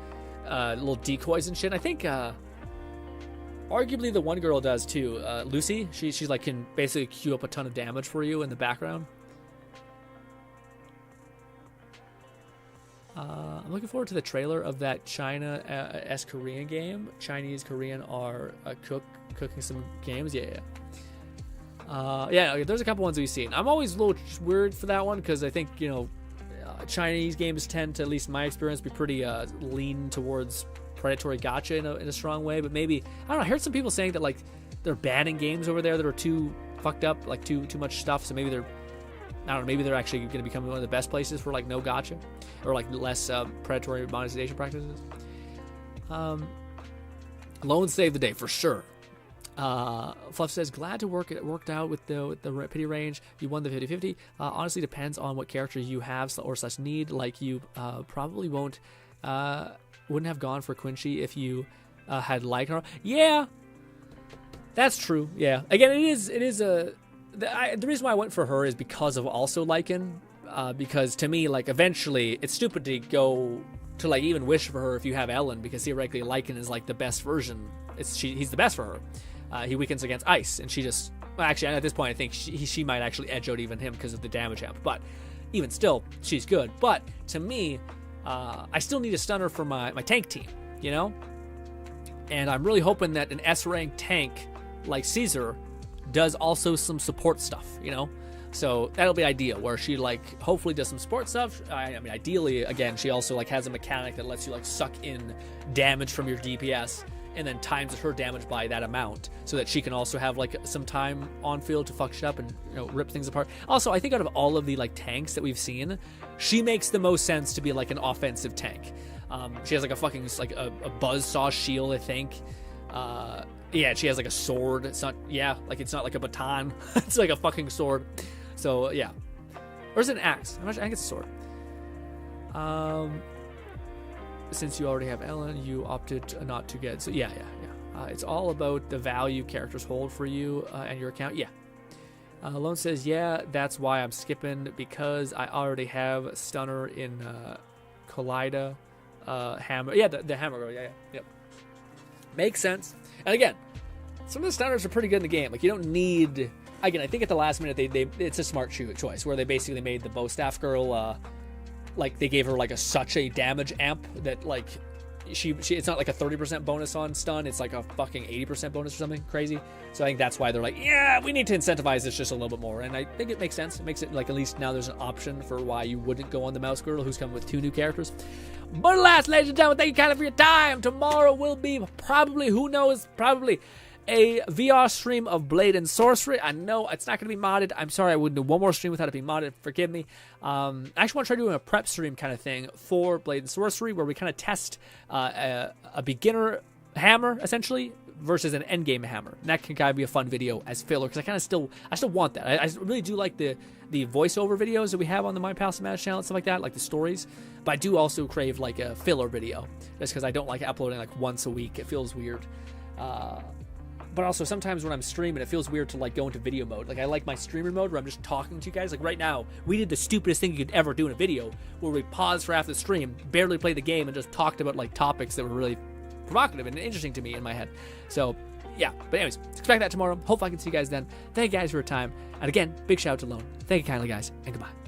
little decoys and shit. I think arguably the one girl does too. Lucy, she's like can basically queue up a ton of damage for you in the background. I'm looking forward to the trailer of that China Korean game. Chinese Korean are cooking some games. Yeah. There's a couple ones we've seen. I'm always a little weird for that one because I think, you know, Chinese games tend to, at least in my experience, be pretty lean towards predatory gacha in a strong way. But maybe, I don't know, I heard some people saying that like they're banning games over there that are too fucked up, like too much stuff. So maybe they're, I don't know, maybe they're actually going to become one of the best places for like no gacha or like less predatory monetization practices. Loan saved the day for sure. Fluff says, glad to it worked out with the pity range. You won the 50-50. Honestly, depends on what character you have or such need. Like you probably wouldn't have gone for Qingyi if you had liked her. Yeah, that's true. Yeah. Again, it is the reason why I went for her is because of also Lycan. Because to me, like, eventually it's stupid to go to like even wish for her if you have Ellen, because theoretically Lycan is like the best version. He's the best for her. He weakens against ice, and she just, well, actually at this point I think she might actually edge out even him because of the damage amp. But even still, she's good. But to me, I still need a stunner for my tank team, you know. And I'm really hoping that an S rank tank like Caesar does also some support stuff, you know. So that'll be ideal, where she like hopefully does some support stuff. I mean, ideally, again, she also like has a mechanic that lets you like suck in damage from your DPS and then times her damage by that amount, so that she can also have like some time on field to fuck shit up and, you know, rip things apart. Also, I think out of all of the like tanks that we've seen, she makes the most sense to be like an offensive tank. She has like a fucking like a buzzsaw shield, I think. Yeah, she has like a sword. It's not like a baton. It's like a fucking sword. So yeah, or is it an axe? I think it's a sword. Since you already have Ellen, you opted not to get. So yeah. It's all about the value characters hold for you and your account. Yeah. Lone says, yeah, that's why I'm skipping, because I already have Stunner in Collida, Hammer. Yeah, the Hammer girl. Yeah. Yep. Makes sense. And again, some of the stunners are pretty good in the game. Like, you don't need. Again, I think at the last minute it's a smart choice where they basically made the bow staff girl like they gave her like such a damage amp that like she it's not like a 30% bonus on stun, it's like a fucking 80% bonus or something crazy. So I think that's why they're like, yeah, we need to incentivize this just a little bit more. And I think it makes sense. It makes it like at least now there's an option for why you wouldn't go on the mouse girl, who's come with 2 new characters. But alas, ladies and gentlemen, thank you kind of for your time. Tomorrow will be probably, who knows, probably a VR stream of Blade and Sorcery. I know it's not going to be modded. I'm sorry, I wouldn't do one more stream without it being modded. Forgive me. I actually want to try doing a prep stream kind of thing for Blade and Sorcery, where we kind of test a beginner hammer, essentially, versus an endgame hammer. And that can kind of be a fun video as filler, because I still want that. I really do like the voiceover videos that we have on the My Palace Match channel and stuff like that, like the stories. But I do also crave like a filler video, just because I don't like uploading like once a week. It feels weird. But also sometimes when I'm streaming, it feels weird to like go into video mode. Like I like my streamer mode where I'm just talking to you guys. Like right now, we did the stupidest thing you could ever do in a video, where we paused for half the stream, barely played the game, and just talked about like topics that were really provocative and interesting to me in my head. So yeah, but anyways, expect that tomorrow. Hopefully I can see you guys then. Thank you guys for your time. And again, big shout out to Lone. Thank you kindly, guys, and goodbye.